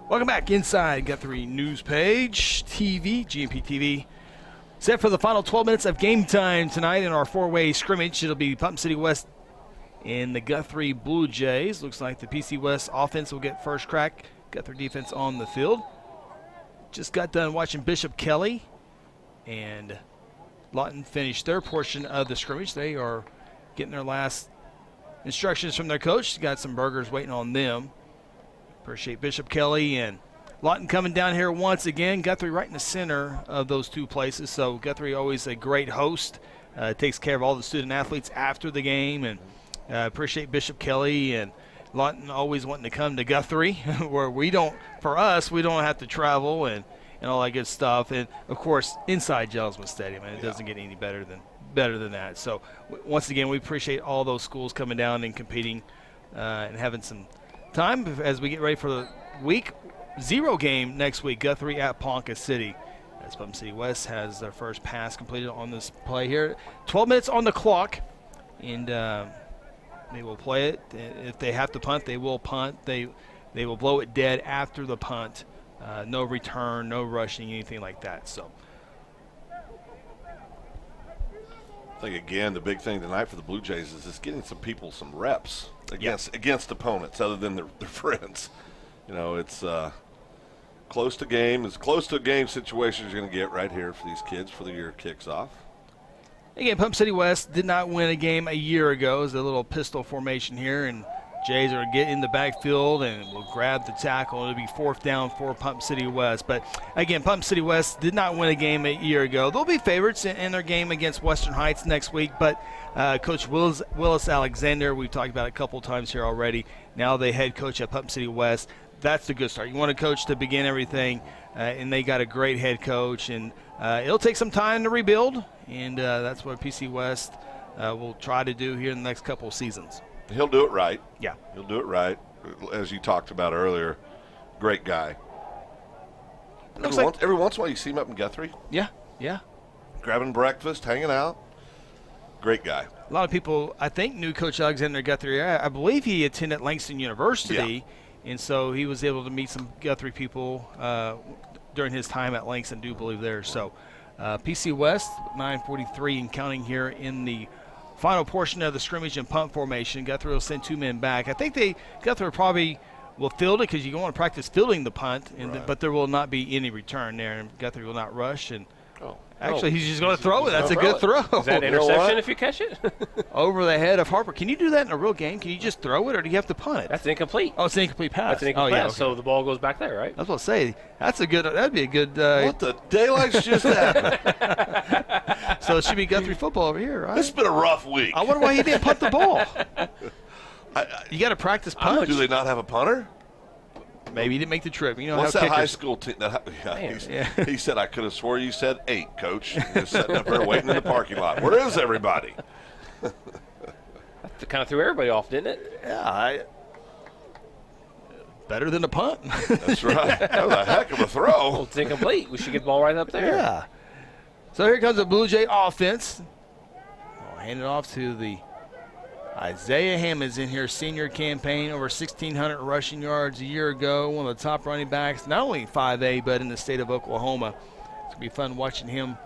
[SPEAKER 5] Welcome back inside Guthrie News Page TV, GMP TV. Set for the final 12 minutes of game time tonight in our four-way scrimmage. It'll be Putnam City West and the Guthrie Bluejays. Looks like the PC West offense will get first crack. Guthrie defense on the field. Just got done watching Bishop Kelley and Lawton finish their portion of the scrimmage. They are getting their last instructions from their coach. Got some burgers waiting on them. Appreciate Bishop Kelley and Lawton coming down here once again. Guthrie right in the center of those two places. So Guthrie always a great host. Takes care of all the student athletes after the game. And appreciate Bishop Kelley and Lawton always wanting to come to Guthrie, where we don't have to travel and all that good stuff. And of course, inside Jelsma Stadium, and it doesn't get any better than that. So once again, we appreciate all those schools coming down and competing and having some time as we get ready for the week 0 game next week. Guthrie at Ponca City. As Putnam City West has their first pass completed on this play here. 12 minutes on the clock, and they will play it. If they have to punt, they will punt. They will blow it dead after the punt. No return, no rushing, anything like that. So
[SPEAKER 7] I think, again, the big thing tonight for the Blue Jays is just getting some people some reps against opponents other than their friends. You know, it's close to game, as close to a game situation as you're going to get right here for these kids for the year kicks off.
[SPEAKER 5] Again, Putnam City West did not win a game a year ago. It's a little pistol formation here, and Jays are getting in the backfield and will grab the tackle. It'll be 4th down for Putnam City West. But, again, Putnam City West did not win a game a year ago. They'll be favorites in their game against Western Heights next week. But Coach Willis Alexander, we've talked about it a couple times here already, now the head coach at Putnam City West. That's the good start. You want a coach to begin everything, and they got a great head coach. And it'll take some time to rebuild, and that's what PC West will try to do here in the next couple of seasons.
[SPEAKER 7] He'll do it right.
[SPEAKER 5] Yeah.
[SPEAKER 7] He'll do it right. As you talked about earlier, great guy. Every once in a while you see him up in Guthrie.
[SPEAKER 5] Yeah.
[SPEAKER 7] Grabbing breakfast, hanging out. Great guy.
[SPEAKER 5] A lot of people, I think, knew Coach Alexander Guthrie. I believe he attended Langston University, and so he was able to meet some Guthrie people during his time at Langston, I do believe there. So PC West, 9:43 and counting here in the final portion of the scrimmage and punt formation. Guthrie will send 2 men back. I think Guthrie probably will field it because you want to practice fielding the punt, but there will not be any return there, and Guthrie will not rush. And actually, he's just going to throw it. That's a good throw.
[SPEAKER 3] Is that interception if you catch it?
[SPEAKER 5] Over the head of Harper. Can you do that in a real game? Can you just throw it, or do you have to punt it?
[SPEAKER 3] That's incomplete.
[SPEAKER 5] Oh, it's an incomplete pass.
[SPEAKER 3] That's an incomplete pass,
[SPEAKER 5] okay.
[SPEAKER 3] so the ball goes back there, right?
[SPEAKER 5] I was going to say, that'd be a good.
[SPEAKER 7] What the daylight's just happened?
[SPEAKER 5] So it should be Guthrie football over here, right?
[SPEAKER 7] This has been a rough week.
[SPEAKER 5] I wonder why he didn't punt the ball. You got to practice punt.
[SPEAKER 7] Do they not have a punter?
[SPEAKER 5] Maybe he didn't make the trip. You know
[SPEAKER 7] What's
[SPEAKER 5] how
[SPEAKER 7] that
[SPEAKER 5] kickers,
[SPEAKER 7] high school team? He said, I could have swore you said 8, Coach. Just sitting up there waiting in the parking lot. Where is everybody?
[SPEAKER 3] That kind of threw everybody off, didn't it?
[SPEAKER 5] Yeah, better than a punt.
[SPEAKER 7] That's right. That was a heck of a throw.
[SPEAKER 3] Well, it's incomplete. We should get the ball right up there.
[SPEAKER 5] Yeah. So here comes the Blue Jay offense. I'll hand it off to the Isaiah Hammonds in here, senior campaign, over 1,600 rushing yards a year ago, one of the top running backs, not only 5A, but in the state of Oklahoma. It's going to be fun watching him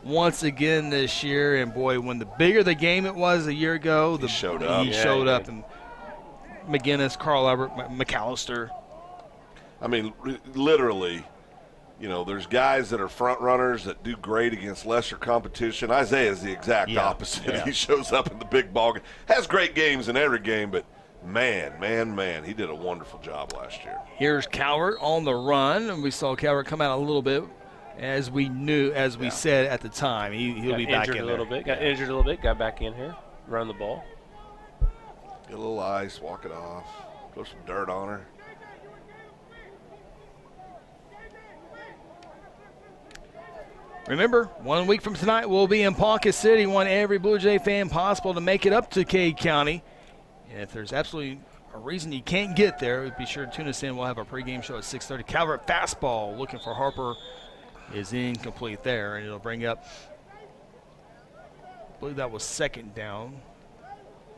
[SPEAKER 5] once again this year. And, boy, when the bigger the game it was a year ago,
[SPEAKER 7] he showed up.
[SPEAKER 5] He showed up. And McGinnis, Carl Albert, McAllister.
[SPEAKER 7] I mean, literally, you know, there's guys that are front runners that do great against lesser competition. Isaiah is the exact opposite. Yeah. He shows up in the big ball game. Has great games in every game, but man, he did a wonderful job last year.
[SPEAKER 5] Here's Calvert on the run, and we saw Calvert come out a little bit, as we said at the time. He'll be back in there.
[SPEAKER 3] Got injured a little bit, got back in here, run the ball.
[SPEAKER 7] Get a little ice, walk it off, throw some dirt on her.
[SPEAKER 5] Remember, 1 week from tonight, we'll be in Ponca City. Want every Blue Jay fan possible to make it up to Cade County. And if there's absolutely a reason you can't get there, be sure to tune us in. We'll have our pregame show at 6:30. Calvert fastball looking for Harper is incomplete there, and it'll bring up, I believe that was 2nd down.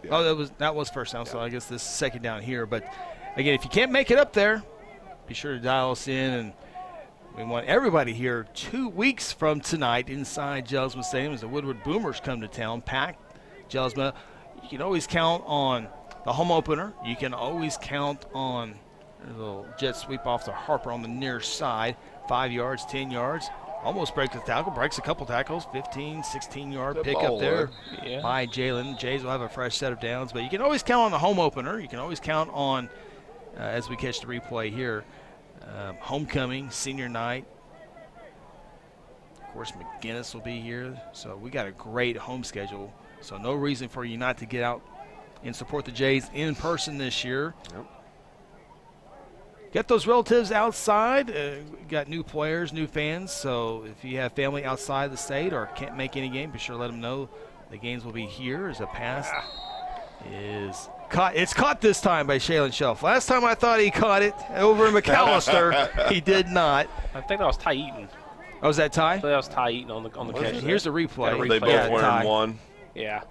[SPEAKER 5] Yeah. Oh, that was first down, so I guess this is 2nd down here. But, again, if you can't make it up there, be sure to dial us in, and we want everybody here 2 weeks from tonight inside Jelsma Stadium as the Woodward Boomers come to town. Packed Jelsma. You can always count on the home opener. You can always count on a little jet sweep off to Harper on the near side. 5 yards, 10 yards. Almost breaks the tackle, breaks a couple tackles, 15, 16-yard
[SPEAKER 7] Good
[SPEAKER 5] pickup
[SPEAKER 7] ball,
[SPEAKER 5] there
[SPEAKER 3] Yeah.
[SPEAKER 5] by Jalen. Jays will have a fresh set of downs, but you can always count on the home opener. You can always count on, as we catch the replay here, homecoming, senior night. Of course, McGinnis will be here, so we got a great home schedule. So no reason for you not to get out and support the Jays in person this year.
[SPEAKER 7] Yep.
[SPEAKER 5] Get those relatives outside. Got new players, new fans. So if you have family outside the state or can't make any game, be sure to let them know the games will be here. As a pass is caught. It's caught this time by Shaylin Shelf. Last time I thought he caught it over in McAllister. He did not.
[SPEAKER 3] I think that was Ty Eaton.
[SPEAKER 5] Oh, was that Ty?
[SPEAKER 3] I think that was Ty Eaton on the catch.
[SPEAKER 5] Here's the replay.
[SPEAKER 3] Got a
[SPEAKER 7] They
[SPEAKER 3] replay.
[SPEAKER 7] both
[SPEAKER 5] Yeah,
[SPEAKER 7] wearing
[SPEAKER 5] Ty.
[SPEAKER 7] one.
[SPEAKER 3] Yeah.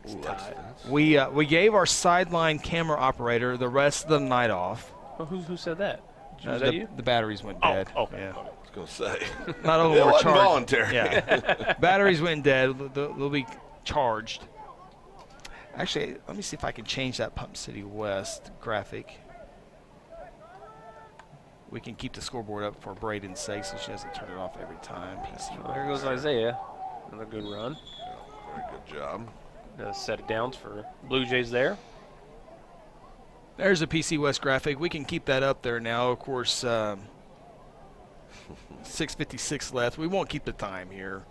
[SPEAKER 7] Ooh, that's-
[SPEAKER 5] We gave our sideline camera operator the rest of the night off.
[SPEAKER 3] Oh, who said that? Was that you?
[SPEAKER 5] The batteries went
[SPEAKER 3] Oh,
[SPEAKER 5] dead.
[SPEAKER 3] okay.
[SPEAKER 5] Yeah.
[SPEAKER 7] I was going to say.
[SPEAKER 5] Not only
[SPEAKER 7] It
[SPEAKER 5] were
[SPEAKER 7] wasn't
[SPEAKER 5] charged.
[SPEAKER 7] voluntary.
[SPEAKER 5] Yeah. Batteries went dead. They'll be charged. Actually, let me see if I can change that Pump City West graphic. We can keep the scoreboard up for Braden's sake so she doesn't turn it off every time. PC.
[SPEAKER 3] Well, there goes Isaiah. Another good run.
[SPEAKER 7] Very good job.
[SPEAKER 3] A set of downs for Blue Jays there.
[SPEAKER 5] There's a PC West graphic. We can keep that up there now. Of course, 6:56 left. We won't keep the time here.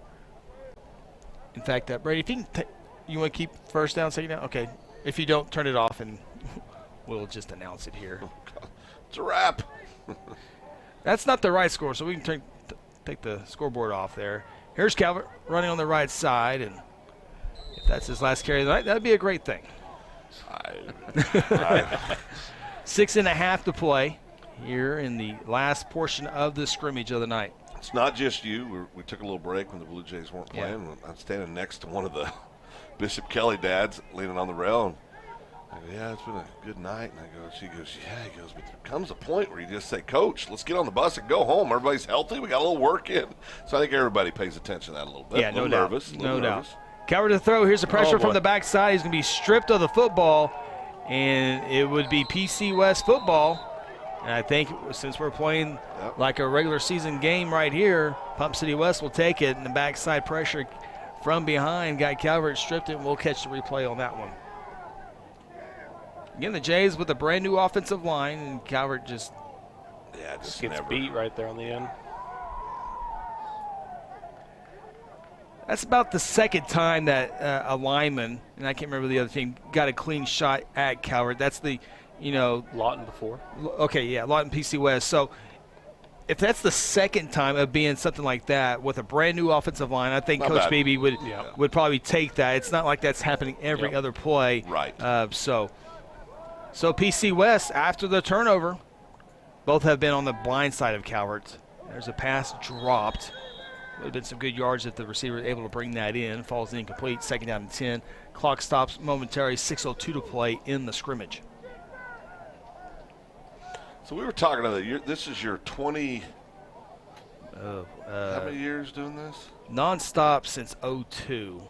[SPEAKER 5] In fact, Brady, if you can, you want to keep first down, second down? Okay. If you don't, turn it off, and we'll just announce it here.
[SPEAKER 7] It's a wrap.
[SPEAKER 5] That's not the right score, so we can take the scoreboard off there. Here's Calvert running on the right side, and if that's his last carry of the night, that'd be a great thing. 6.5 to play here in the last portion of the scrimmage of the night.
[SPEAKER 7] It's not just you. We took a little break when the Blue Jays weren't
[SPEAKER 5] Yeah.
[SPEAKER 7] playing. I'm standing next to one of the Bishop Kelley dads leaning on the rail. And I go, yeah, it's been a good night. And she goes, yeah. He goes, but there comes a point where you just say, Coach, let's get on the bus and go home. Everybody's healthy. We got a little work in. So I think everybody pays attention to that a little bit.
[SPEAKER 5] Yeah, no doubt. No doubt.
[SPEAKER 7] Nervous.
[SPEAKER 5] Calvert to throw. Here's the pressure
[SPEAKER 3] boy.
[SPEAKER 5] from the backside. He's going to be stripped of the football, and it would be PC West football. And I think since we're playing like a regular season game right here, Pump City West will take it, and the backside pressure from behind got Calvert stripped it, and we'll catch the replay on that one. Again, the Jays with a brand new offensive line, and Calvert just
[SPEAKER 3] Just gets beat right there on the end.
[SPEAKER 5] that's about the second time that a lineman, and I can't remember the other team, got a clean shot at Calvert. That's the,
[SPEAKER 3] Lawton before.
[SPEAKER 5] okay, yeah, Lawton PC West. So if that's the second time of being something like that with a brand new offensive line, I think
[SPEAKER 7] Not
[SPEAKER 5] Coach
[SPEAKER 7] bad.
[SPEAKER 5] Beebe would
[SPEAKER 3] Yeah.
[SPEAKER 5] would probably take that. It's not like that's happening every
[SPEAKER 3] Yep.
[SPEAKER 5] other play.
[SPEAKER 7] Right.
[SPEAKER 5] So PC West, after the turnover, both have been on the blind side of Calvert. There's a pass dropped. Would have been some good yards if the receiver was able to bring that in. Falls incomplete. Second down and 10. Clock stops momentarily. 6:02 to play in the scrimmage.
[SPEAKER 7] So we were talking about that. This is your 20. How many years doing this?
[SPEAKER 5] Nonstop since 02,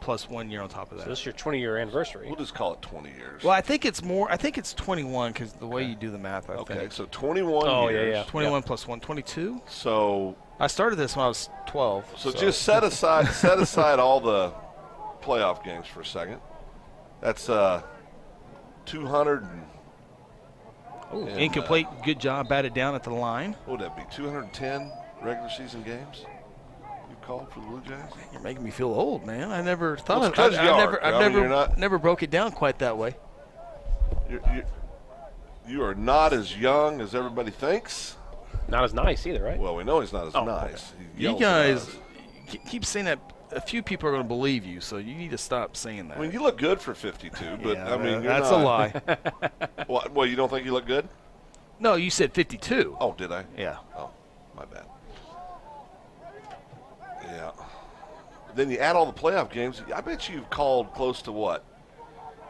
[SPEAKER 5] plus 1 year on top of
[SPEAKER 3] So
[SPEAKER 5] that.
[SPEAKER 3] this is your 20-year anniversary.
[SPEAKER 7] We'll just call it 20 years.
[SPEAKER 5] Well, I think it's more. I think it's 21 because the way you do the math. I
[SPEAKER 7] Okay,
[SPEAKER 5] think.
[SPEAKER 7] so 21
[SPEAKER 3] Oh, yeah,
[SPEAKER 7] years.
[SPEAKER 3] yeah.
[SPEAKER 5] 21 plus 1, 22.
[SPEAKER 7] So
[SPEAKER 5] I started this when I was 12.
[SPEAKER 7] So just set aside all the playoff games for a second. That's 200 and and,
[SPEAKER 5] incomplete. Good job. Batted down at the line.
[SPEAKER 7] what would that be? 210 regular season games you called for the Blue Jays?
[SPEAKER 5] You're making me feel old, man. I never thought
[SPEAKER 7] Well,
[SPEAKER 5] of
[SPEAKER 7] it's 'cause you are. I mean, you're not-
[SPEAKER 5] never broke it down quite that way.
[SPEAKER 7] You are not as young as everybody thinks.
[SPEAKER 3] Not as nice either, right?
[SPEAKER 7] Well, we know he's not as
[SPEAKER 3] Oh,
[SPEAKER 7] nice. He
[SPEAKER 5] You
[SPEAKER 7] yells
[SPEAKER 5] guys
[SPEAKER 7] at us.
[SPEAKER 5] keep saying that. A few people are going to believe you, so you need to stop saying that.
[SPEAKER 7] I mean, you look good for 52, but
[SPEAKER 5] Yeah,
[SPEAKER 7] I mean, you're
[SPEAKER 5] that's
[SPEAKER 7] not,
[SPEAKER 5] a lie.
[SPEAKER 7] Well, you don't think you look good?
[SPEAKER 5] No, you said 52.
[SPEAKER 7] Oh, did I?
[SPEAKER 5] Yeah.
[SPEAKER 7] Oh, my bad. Yeah. Then you add all the playoff games. I bet you've called close to what?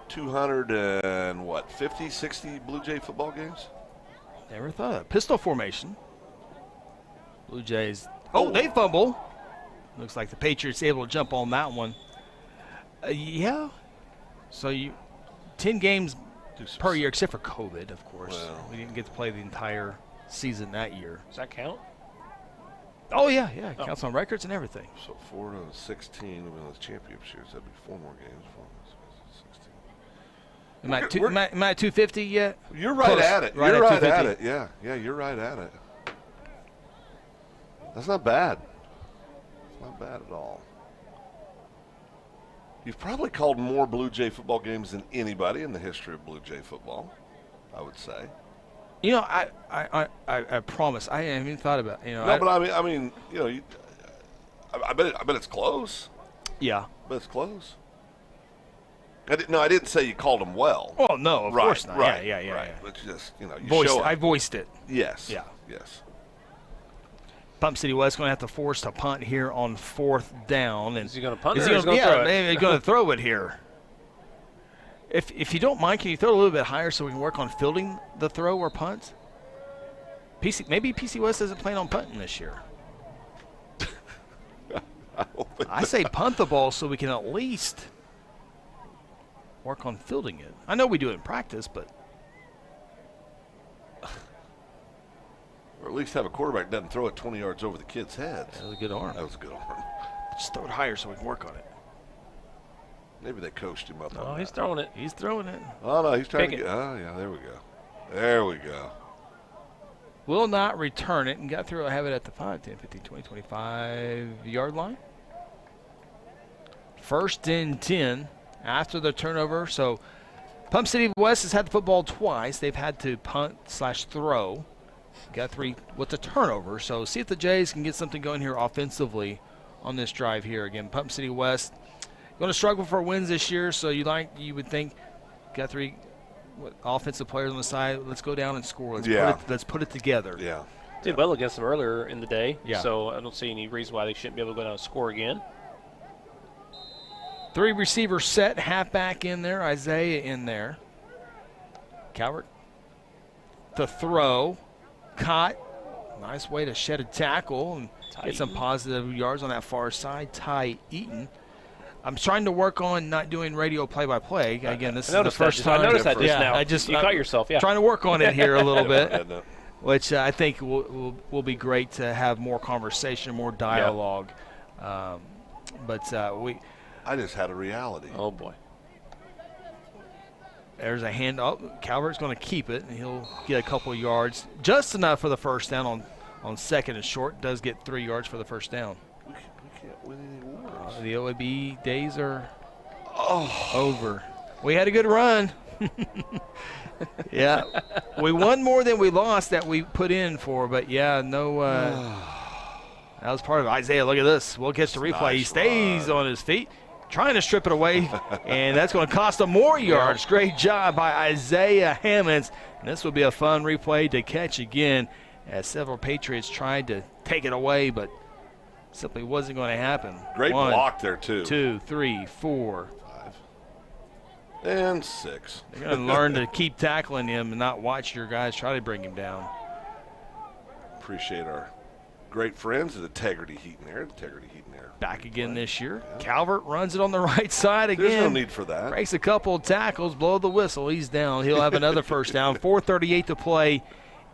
[SPEAKER 7] 200 and what? 50, 60 Blue Jay football games?
[SPEAKER 5] Never thought of it. Pistol formation. Blue Jays. Oh, they fumble. Looks like the Patriots able to jump on that one. Yeah. So 10 games per year, except for COVID, of course.
[SPEAKER 7] Well.
[SPEAKER 5] We didn't get to play the entire season that year.
[SPEAKER 3] Does that count?
[SPEAKER 5] Oh, yeah. It counts on records and everything.
[SPEAKER 7] So 4 to 16 in those championship years. That'd be 4 more games. 4 to 16.
[SPEAKER 5] Am I at 250 yet?
[SPEAKER 7] You're right
[SPEAKER 5] Close.
[SPEAKER 7] at it.
[SPEAKER 5] Right
[SPEAKER 7] You're
[SPEAKER 5] at
[SPEAKER 7] right at
[SPEAKER 5] 250.
[SPEAKER 7] it. Yeah, you're right at it. That's not bad. It's not bad at all. You've probably called more Blue Jay football games than anybody in the history of Blue Jay football, I would say.
[SPEAKER 5] You know, I promise. I haven't even thought about it.
[SPEAKER 7] No, but I mean, I bet it's close.
[SPEAKER 5] Yeah.
[SPEAKER 7] But it's close. I didn't say you called them well.
[SPEAKER 5] Well, no, of course not.
[SPEAKER 7] Right,
[SPEAKER 5] Yeah.
[SPEAKER 7] right. But just, you
[SPEAKER 5] Voiced,
[SPEAKER 7] show
[SPEAKER 5] I
[SPEAKER 7] it.
[SPEAKER 5] voiced it.
[SPEAKER 7] Yes.
[SPEAKER 5] Yeah.
[SPEAKER 7] Yes.
[SPEAKER 5] Pump City West going to have to force a punt here on 4th down. And
[SPEAKER 3] Is he going to punt it
[SPEAKER 5] is
[SPEAKER 3] or
[SPEAKER 5] he
[SPEAKER 3] is he
[SPEAKER 5] gonna,
[SPEAKER 3] going to throw it?
[SPEAKER 5] maybe he's going to throw it here. If you don't mind, can you throw it a little bit higher so we can work on fielding the throw or punt? Maybe PC West isn't planning on punting this year. I say punt the ball so we can at least work on fielding it. I know we do it in practice, but
[SPEAKER 7] Or at least have a quarterback that doesn't throw it 20 yards over the kids' heads.
[SPEAKER 5] that was a good arm.
[SPEAKER 7] That was a good arm.
[SPEAKER 5] Just throw it higher so we can work on it.
[SPEAKER 7] Maybe they coached him up
[SPEAKER 3] Oh,
[SPEAKER 7] on
[SPEAKER 3] he's
[SPEAKER 7] that.
[SPEAKER 3] throwing it.
[SPEAKER 5] He's throwing it.
[SPEAKER 7] Oh, no, he's trying
[SPEAKER 3] Pick
[SPEAKER 7] to
[SPEAKER 3] it.
[SPEAKER 7] get. Oh, yeah, there we go. There we go.
[SPEAKER 5] Will not return it and got through. I have it at the 5, 10, 15, 20, 25-yard line. 1st and 10 after the turnover. So Pump City West has had the football twice. They've had to punt/throw. Guthrie with the turnover. So see if the Jays can get something going here offensively on this drive here. Again, Pump City West going to struggle for wins this year. So you would think Guthrie, offensive players on the side, let's go down and score. Let's put it together.
[SPEAKER 7] Yeah.
[SPEAKER 3] Did well against them earlier in the day.
[SPEAKER 5] Yeah.
[SPEAKER 3] So I don't see any reason why they shouldn't be able to go down and score again.
[SPEAKER 5] 3 receiver set, halfback in there, Isaiah in there. Calvert to throw, caught. Nice way to shed a tackle and get some positive yards on that far side. Ty Eaton. I'm trying to work on not doing radio play-by-play. Again, this is the first time.
[SPEAKER 3] I noticed that just now. You caught yourself, yeah.
[SPEAKER 5] Trying to work on it here a little bit,
[SPEAKER 7] Yeah, no.
[SPEAKER 5] which I think will be great to have more conversation, more dialogue.
[SPEAKER 7] I just had a reality.
[SPEAKER 3] Oh, boy.
[SPEAKER 5] There's a hand up. Calvert's going to keep it, and he'll get a couple of yards. Just enough for the first down on 2nd and short. Does get 3 yards for the first down.
[SPEAKER 7] We can't win any wars.
[SPEAKER 5] The OAB days are over. We had a good run. Yeah. We won more than we lost that we put in for, but, yeah, no that was part of it. Isaiah, look at this. We'll catch the replay.
[SPEAKER 7] Nice
[SPEAKER 5] he stays
[SPEAKER 7] run.
[SPEAKER 5] on his feet, trying to strip it away, and that's going to cost him more yards. Great job by Isaiah Hammonds. And this will be a fun replay to catch again, as several Patriots tried to take it away, but simply wasn't going to happen.
[SPEAKER 7] Great
[SPEAKER 5] 1,
[SPEAKER 7] block there, too.
[SPEAKER 5] 2, 3, 4.
[SPEAKER 7] 5 and 6.
[SPEAKER 5] They're going to learn to keep tackling him and not watch your guys try to bring him down.
[SPEAKER 7] Appreciate our great friends at Integrity Heat and Air.
[SPEAKER 5] Back again this year. Calvert runs it on the right side again.
[SPEAKER 7] There's no need for that.
[SPEAKER 5] Breaks a couple of tackles, blow the whistle. He's down. He'll have another first down. 4:38 to play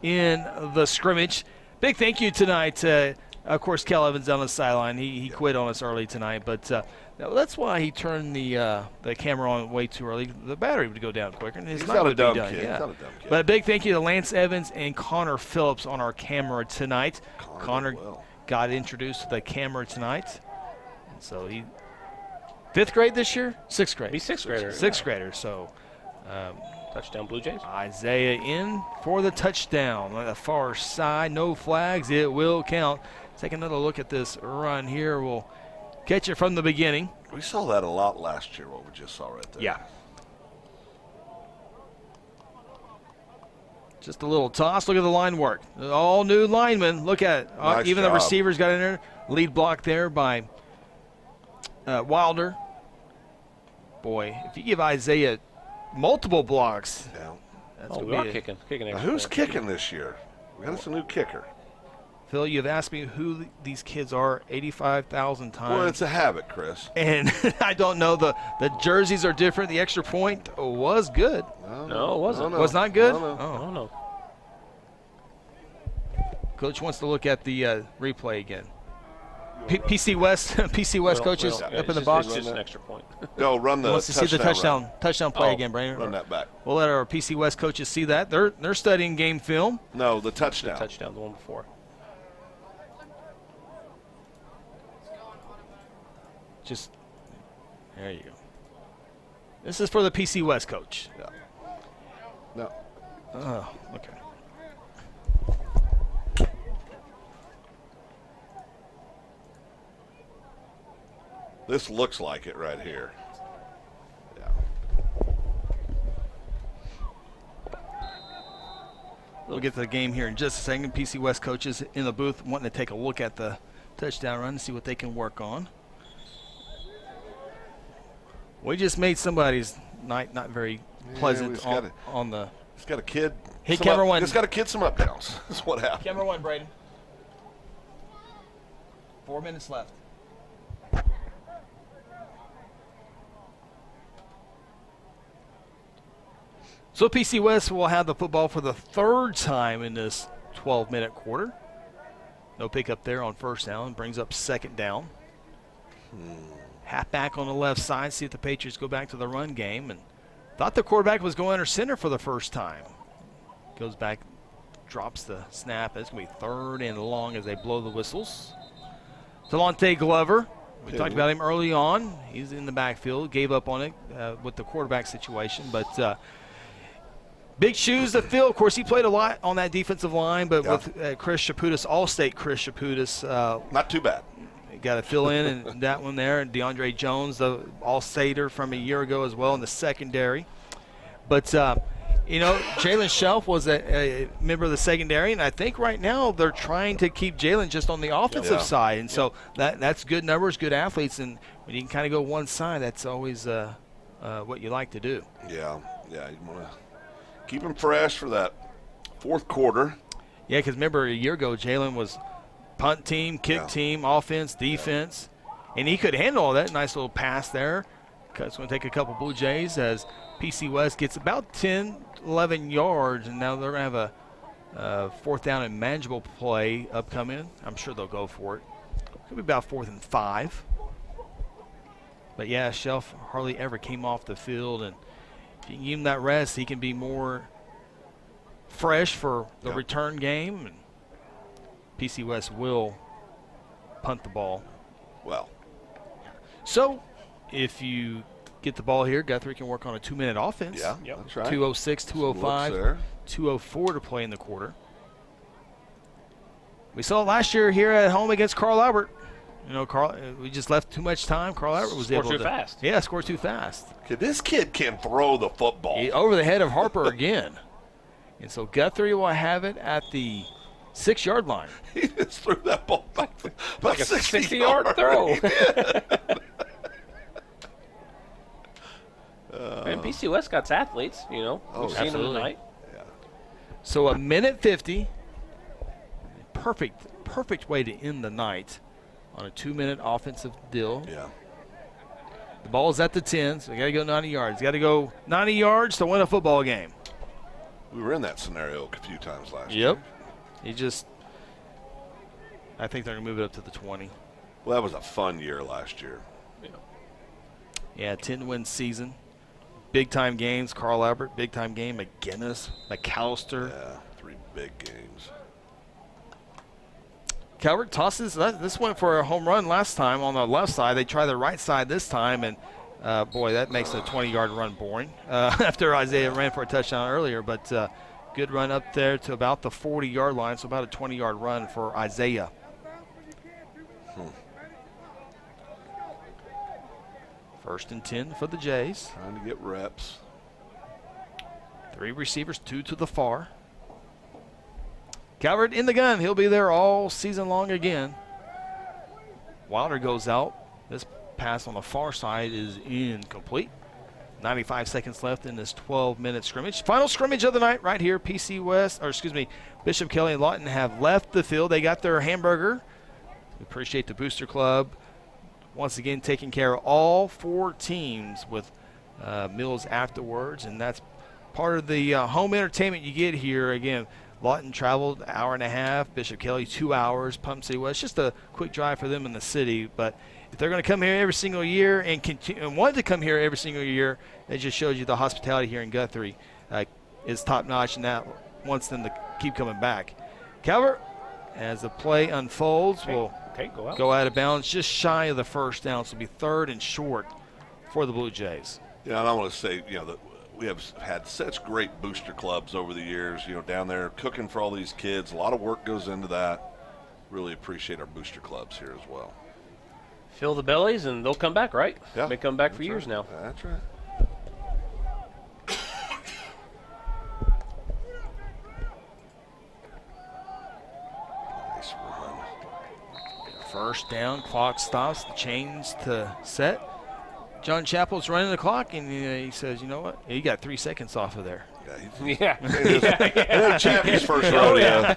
[SPEAKER 5] in the scrimmage. Big thank you tonight. Of course, Kel Evans on the sideline. He quit on us early tonight, but that's why he turned the camera on way too early. The battery would go down quicker. And
[SPEAKER 7] He's
[SPEAKER 5] not
[SPEAKER 7] not a
[SPEAKER 5] would be
[SPEAKER 7] dumb
[SPEAKER 5] done.
[SPEAKER 7] kid.
[SPEAKER 5] Yeah.
[SPEAKER 7] He's not a dumb kid.
[SPEAKER 5] But a big thank you to Lance Evans and Connor Phillips on our camera tonight. Connor
[SPEAKER 7] did well.
[SPEAKER 5] got introduced to the camera tonight. And so he 5th grade this year? 6th grade.
[SPEAKER 3] He's 6th grader.
[SPEAKER 5] 6th grader. So
[SPEAKER 3] Touchdown Blue Jays.
[SPEAKER 5] Isaiah in for the touchdown on the far side. No flags. It will count. Take another look at this run here. We'll catch it from the beginning.
[SPEAKER 7] We saw that a lot last year, what we just saw right there.
[SPEAKER 5] Yeah. Just a little toss. Look at the line work. All new linemen. Look at it.
[SPEAKER 7] Nice
[SPEAKER 5] Even
[SPEAKER 7] job.
[SPEAKER 5] the receivers got in there. Lead block there by Wilder. Boy, if you give Isaiah multiple blocks,
[SPEAKER 7] Yeah.
[SPEAKER 5] That's
[SPEAKER 3] Oh,
[SPEAKER 5] gonna
[SPEAKER 3] we are
[SPEAKER 5] be
[SPEAKER 3] kicking
[SPEAKER 7] Now,
[SPEAKER 3] extra
[SPEAKER 7] who's
[SPEAKER 3] point.
[SPEAKER 7] kicking this year? We got us a new kicker.
[SPEAKER 5] Phil, you've asked me who these kids are 85,000 times.
[SPEAKER 7] Well, it's a habit, Chris.
[SPEAKER 5] And I don't know. The jerseys are different. The extra point was good.
[SPEAKER 3] No, it wasn't.
[SPEAKER 7] No, no.
[SPEAKER 5] Was not good?
[SPEAKER 7] No, no.
[SPEAKER 3] I don't know.
[SPEAKER 5] Coach wants to look at the replay again. PC West, PC West coaches
[SPEAKER 3] Yeah,
[SPEAKER 5] up in
[SPEAKER 3] it's
[SPEAKER 5] the
[SPEAKER 3] just-
[SPEAKER 5] box.
[SPEAKER 3] It's just an extra point.
[SPEAKER 7] Go run the
[SPEAKER 5] Wants to see the touchdown play
[SPEAKER 3] Oh,
[SPEAKER 5] again, Brandon.
[SPEAKER 7] Run that back.
[SPEAKER 5] We'll let our PC West coaches see that. They're studying game film.
[SPEAKER 7] No, the touchdown.
[SPEAKER 3] Touchdown, the one before.
[SPEAKER 5] Just there you go. This is for the PC West coach.
[SPEAKER 7] Yeah. No.
[SPEAKER 5] Oh, okay.
[SPEAKER 7] This looks like it right here. Yeah.
[SPEAKER 5] We'll get to the game here in just a second. PC West coaches in the booth wanting to take a look at the touchdown run and see what they can work on. We just made somebody's night not very pleasant on the.
[SPEAKER 7] He's got a kid.
[SPEAKER 5] Hey, camera one.
[SPEAKER 7] He's got a kid some up downs. That's what happened.
[SPEAKER 5] Camera one, Braden. 4 minutes left. So PC West will have the football for the third time in this 12-minute quarter. No pickup there on first down. Brings up second down. Halfback on the left side. See if the Patriots go back to the run game. And thought the quarterback was going under center for the first time. Goes back, drops the snap. It's going to be third and long as they blow the whistles. Delonte Glover. We talked about him early on. He's in the backfield. Gave up on it with the quarterback situation. But big shoes to fill. Of course, he played a lot on that defensive line. But with Chris Chaputis, All-State Chris Chaputis.
[SPEAKER 7] Not too bad.
[SPEAKER 5] Got to fill in that one there. And DeAndre Jones, the All-Stater from a year ago as well in the secondary. But, Jalen Shelf was a member of the secondary, and I think right now they're trying to keep Jalen just on the offensive side. And so that's good numbers, good athletes. And when you can kind of go one side, that's always what you like to do.
[SPEAKER 7] Yeah, you want to keep him fresh for that fourth quarter.
[SPEAKER 5] Yeah, because remember a year ago, Jalen was punt team, kick team, offense, defense, and he could handle all that. Nice little pass there. It's going to take a couple Blue Jays as PC West gets about 10, 11 yards, and now they're going to have a fourth down and manageable play upcoming. I'm sure they'll go for it. Could be about 4th and 5. But, yeah, Shelf hardly ever came off the field, and if you give him that rest, he can be more fresh for the return game. And PC West will punt the ball.
[SPEAKER 7] Well.
[SPEAKER 5] So, if you get the ball here, Guthrie can work on a 2-minute offense.
[SPEAKER 7] Yeah, that's right.
[SPEAKER 5] 2:06, 2:05, 2:04 to play in the quarter. We saw it last year here at home against Carl Albert. We just left too much time. Carl Albert was able to.
[SPEAKER 3] Score too fast.
[SPEAKER 5] Yeah, score too fast.
[SPEAKER 7] Okay, this kid can throw the football.
[SPEAKER 5] Over the head of Harper again. And so Guthrie will have it at the 6-yard line.
[SPEAKER 7] He just threw that ball back
[SPEAKER 3] Like a 60-yard throw. And PC West got athletes, We've seen them tonight.
[SPEAKER 7] Yeah.
[SPEAKER 5] So a minute 50. Perfect way to end the night on a 2-minute offensive deal.
[SPEAKER 7] Yeah.
[SPEAKER 5] The ball's at the 10, so we got to go 90 yards. Got to go 90 yards to win a football game.
[SPEAKER 7] We were in that scenario a few times last year.
[SPEAKER 5] Yep. I think they're going to move it up to the 20.
[SPEAKER 7] Well, that was a fun year last year.
[SPEAKER 5] Yeah, 10-win season. Big-time games, Carl Albert, big-time game, McGinnis, McAllister.
[SPEAKER 7] Yeah, 3 big games.
[SPEAKER 5] Calvert tosses. This went for a home run last time on the left side. They try the right side this time, and, boy, that makes a 20-yard run boring after Isaiah ran for a touchdown earlier. But good run up there to about the 40-yard line, so about a 20-yard run for Isaiah. First and 10 for the Jays.
[SPEAKER 7] Trying to get reps.
[SPEAKER 5] 3 receivers, 2 to the far. Calvert in the gun. He'll be there all season long again. Wilder goes out. This pass on the far side is incomplete. 95 seconds left in this 12-minute scrimmage. Final scrimmage of the night right here. Bishop Kelley and Lawton have left the field. They got their hamburger. We appreciate the Booster Club once again taking care of all 4 teams with meals afterwards, and that's part of the home entertainment you get here. Again, Lawton traveled an hour and a half, Bishop Kelley 2 hours, Putnam City West, just a quick drive for them in the city. But if they're going to come here every single year and want to come here every single year, it just shows you the hospitality here in Guthrie is top-notch, and that wants them to keep coming back. Calvert, as the play unfolds, will go out of bounds just shy of the first down, so it'll be 3rd and short for the Blue Jays.
[SPEAKER 7] Yeah, and I want to say, that we have had such great booster clubs over the years, down there cooking for all these kids. A lot of work goes into that. Really appreciate our booster clubs here as well.
[SPEAKER 3] Fill the bellies, and they'll come back, right?
[SPEAKER 7] Yeah.
[SPEAKER 3] They come back for years now.
[SPEAKER 7] That's right. Nice run.
[SPEAKER 5] First down, clock stops, the chains to set. John Chappell's running the clock, and he says, you know what? You got 3 seconds off of there.
[SPEAKER 7] Yeah. Chappie's first rodeo.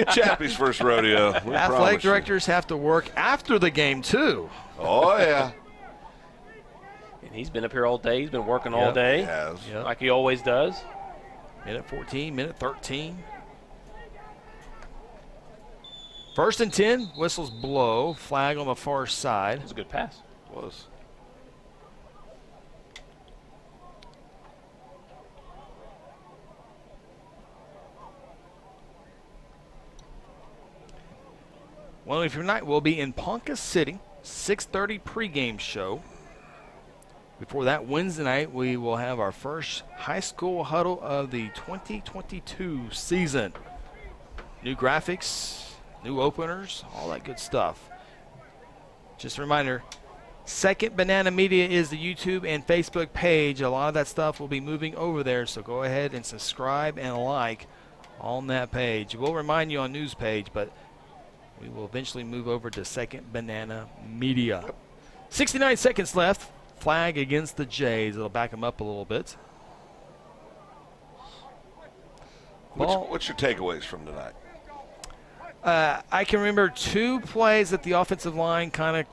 [SPEAKER 7] Chappie's first rodeo.
[SPEAKER 5] Athletic directors have to work after the game, too.
[SPEAKER 7] Oh, yeah.
[SPEAKER 3] And he's been up here all day. He's been working all day.
[SPEAKER 7] He has.
[SPEAKER 3] Like he always does.
[SPEAKER 5] Minute 14, minute 13. 1st and 10, whistles blow. Flag on the far side.
[SPEAKER 3] It was a good pass.
[SPEAKER 7] It was.
[SPEAKER 5] Well, if you're not, we'll be in Ponca City, 6:30 pregame show. Before that, Wednesday night, we will have our first high school huddle of the 2022 season. New graphics, new openers, all that good stuff. Just a reminder, Second Banana Media is the YouTube and Facebook page. A lot of that stuff will be moving over there, so go ahead and subscribe and like on that page. We'll remind you on news page, but we will eventually move over to Second Banana Media. 69 seconds left. Flag against the Jays. It'll back them up a little bit.
[SPEAKER 7] What's your takeaways from tonight?
[SPEAKER 5] I can remember 2 plays that the offensive line kind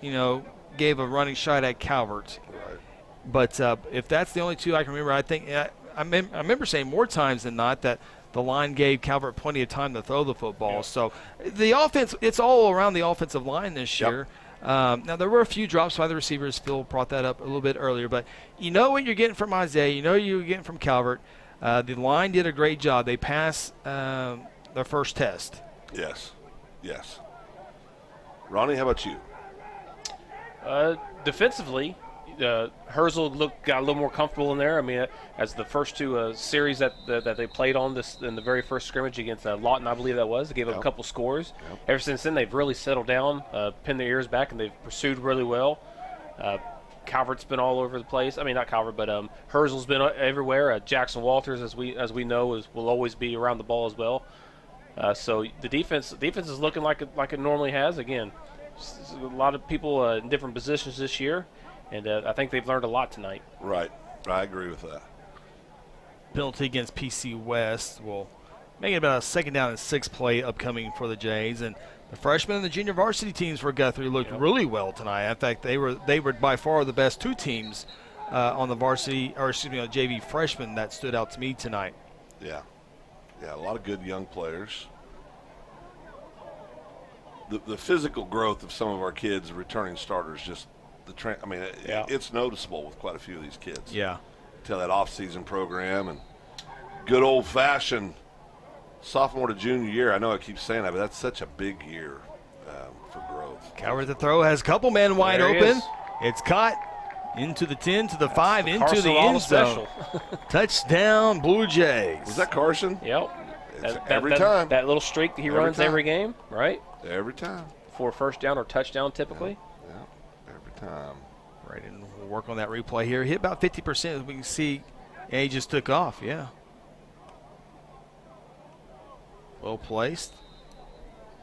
[SPEAKER 5] of, gave a running shot at Calvert.
[SPEAKER 7] Right.
[SPEAKER 5] But if that's the only 2 I can remember, I think I remember saying more times than not that the line gave Calvert plenty of time to throw the football. Yep. So the offense, it's all around the offensive line this year. Now, there were a few drops by the receivers. Phil brought that up a little bit earlier. But you know what you're getting from Isaiah. You know you're getting from Calvert. The line did a great job. They passed their first test.
[SPEAKER 7] Yes. Ronnie, how about you?
[SPEAKER 3] Defensively, Herzl got a little more comfortable in there. I mean, as the first 2 series that they played on this in the very first scrimmage against Lawton, I believe that was, they gave up a couple scores. Ever since then, they've really settled down, pinned their ears back, and they've pursued really well. Calvert's been all over the place. I mean, not Calvert, but Herzl's been everywhere. Jackson Walters, as we know, will always be around the ball as well. So the defense is looking like it normally has. Again, a lot of people in different positions this year, and I think they've learned a lot tonight.
[SPEAKER 7] Right. I agree with that.
[SPEAKER 5] Penalty against PC West will make it about a 2nd down and 6 play upcoming for the Jays. And the freshmen and the junior varsity teams for Guthrie looked really well tonight. In fact, they were by far the best 2 teams on the JV freshmen that stood out to me tonight.
[SPEAKER 7] Yeah, a lot of good young players. The physical growth of some of our kids, returning starters, just it's noticeable with quite a few of these kids.
[SPEAKER 5] Yeah.
[SPEAKER 7] Tell that off-season program and good old-fashioned sophomore to junior year. I know I keep saying that, but that's such a big year for growth.
[SPEAKER 5] Calvert the throw has a couple men wide open. It's caught into the 10, to the 5, into the end zone. Touchdown, Blue Jays.
[SPEAKER 7] Was that Carson?
[SPEAKER 3] Yep.
[SPEAKER 7] Every time.
[SPEAKER 3] That little streak that he runs every game, right?
[SPEAKER 7] Every time.
[SPEAKER 3] For a first down or touchdown, typically.
[SPEAKER 7] Yeah. Every time.
[SPEAKER 5] Right, and we'll work on that replay here. Hit about 50%, as we can see. And he just took off, yeah. Well placed.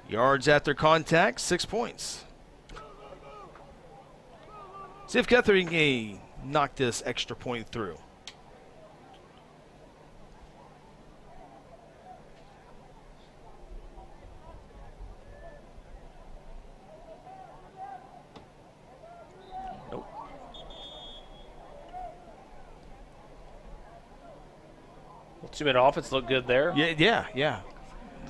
[SPEAKER 5] Yards after contact, 6 points. See if Guthrie can knock this extra point through.
[SPEAKER 3] Nope. Well, 2-minute offense looked good there.
[SPEAKER 5] Yeah.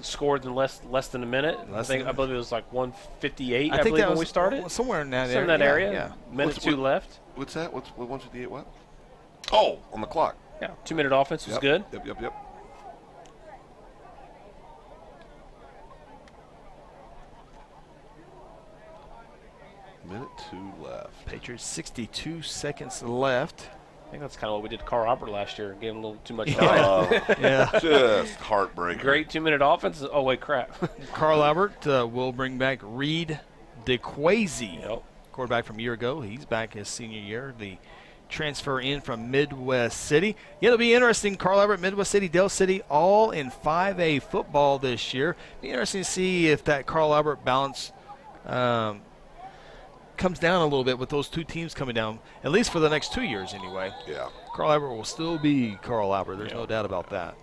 [SPEAKER 3] Scored in less than a minute. I believe it was like 1:58. I believe
[SPEAKER 5] that
[SPEAKER 3] when
[SPEAKER 5] was
[SPEAKER 3] we started.
[SPEAKER 5] somewhere in that
[SPEAKER 3] Somewhere in that area.
[SPEAKER 5] Yeah.
[SPEAKER 3] Minute two left.
[SPEAKER 7] What's that? What's 158? What? Oh, on the clock.
[SPEAKER 3] Yeah, 2-minute offense was good.
[SPEAKER 7] Yep. Minute 2 left.
[SPEAKER 5] Patriots 62 seconds left.
[SPEAKER 3] I think that's kind of what we did to Carl Albert last year. Gave him a little too much time.
[SPEAKER 5] Yeah.
[SPEAKER 7] Just heartbreaking.
[SPEAKER 3] Great 2-minute offense. Oh, wait, crap.
[SPEAKER 5] Carl Albert will bring back Reed DeQuazy,
[SPEAKER 3] Yep.
[SPEAKER 5] quarterback from a year ago. He's back his senior year. The transfer in from Midwest City. Yeah, it'll be interesting. Carl Albert, Midwest City, Dale City, all in 5A football this year. Be interesting to see if that Carl Albert balance comes down a little bit with those two teams coming down, at least for the next 2 years anyway.
[SPEAKER 7] Yeah.
[SPEAKER 5] Carl Albert will still be Carl Albert. There's no doubt about that.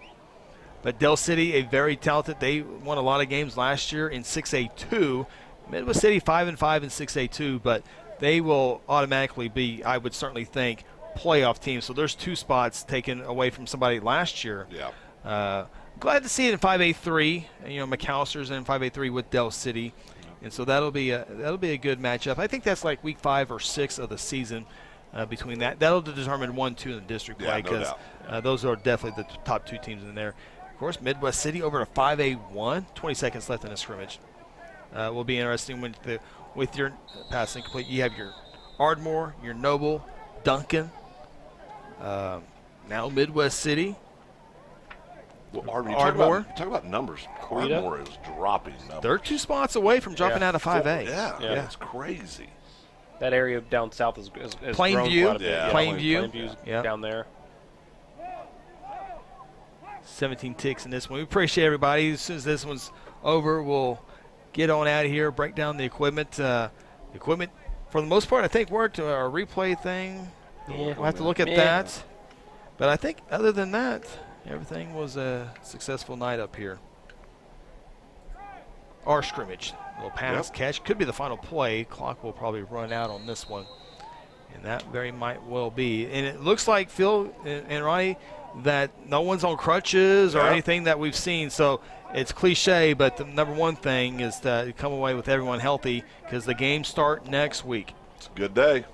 [SPEAKER 5] But Dale City, a very talented, they won a lot of games last year in 6A2. Midwest City 5-5 in 6A2, but they will automatically be, I would certainly think, playoff teams. So there's 2 spots taken away from somebody last year.
[SPEAKER 7] Yeah.
[SPEAKER 5] Glad to see it in 5A3. You know, McAllister's in 5A3 with Dale City. And so that'll be a good matchup. I think that's like week 5 or 6 of the season between that. That'll determine 1-2 in the district play because those are definitely the top 2 teams in there. Of course, Midwest City over to 5A1. 20 seconds left in the scrimmage. Will be interesting with your passing complete. You have your Ardmore, your Noble, Duncan. Now Midwest City.
[SPEAKER 7] Well, Ardmore. Talk about numbers. Ardmore is dropping numbers.
[SPEAKER 5] They're 2 spots away from dropping out of 5A.
[SPEAKER 7] Yeah, it's crazy.
[SPEAKER 3] That area down south is
[SPEAKER 5] Plainview.
[SPEAKER 3] grown quite a bit.
[SPEAKER 7] Yeah.
[SPEAKER 3] Plainview's
[SPEAKER 5] Yeah.
[SPEAKER 3] down there.
[SPEAKER 5] 17 ticks in this one. We appreciate everybody. As soon as this one's over, we'll get on out of here, break down the equipment. Equipment, for the most part, I think worked. Our replay thing,
[SPEAKER 3] Yeah.
[SPEAKER 5] we'll have to look at that. But I think other than that, everything was a successful night up here. Our scrimmage. Little pass, catch. Could be the final play. Clock will probably run out on this one. And that very might well be. And it looks like, Phil and Ronnie, that no one's on crutches or anything that we've seen. So it's cliche, but the number one thing is to come away with everyone healthy because the games start next week.
[SPEAKER 7] It's a good day.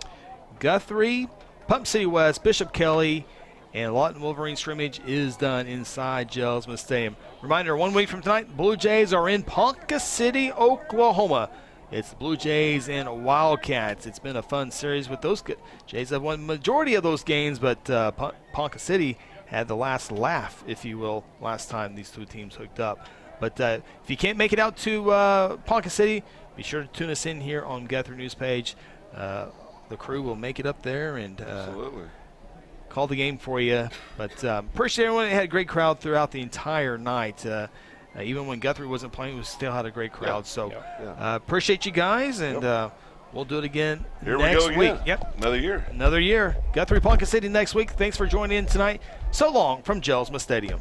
[SPEAKER 5] Guthrie, Putnam City West, Bishop Kelley, and Lawton Wolverine scrimmage is done inside Jelsma Stadium. Reminder, 1 week from tonight, the Blue Jays are in Ponca City, Oklahoma. It's the Blue Jays and Wildcats. It's been a fun series with those. Jays have won the majority of those games, but Ponca City had the last laugh, if you will, last time these 2 teams hooked up. But if you can't make it out to Ponca City, be sure to tune us in here on Guthrie News page. The crew will make it up there and
[SPEAKER 7] Absolutely.
[SPEAKER 5] call the game for you. But appreciate everyone. It had a great crowd throughout the entire night. Even when Guthrie wasn't playing, we still had a great crowd. So appreciate you guys, and we'll do it again next week. Yep.
[SPEAKER 7] Another year.
[SPEAKER 5] Another year. Guthrie Ponca City next week. Thanks for joining in tonight. So long from Jelsma Stadium.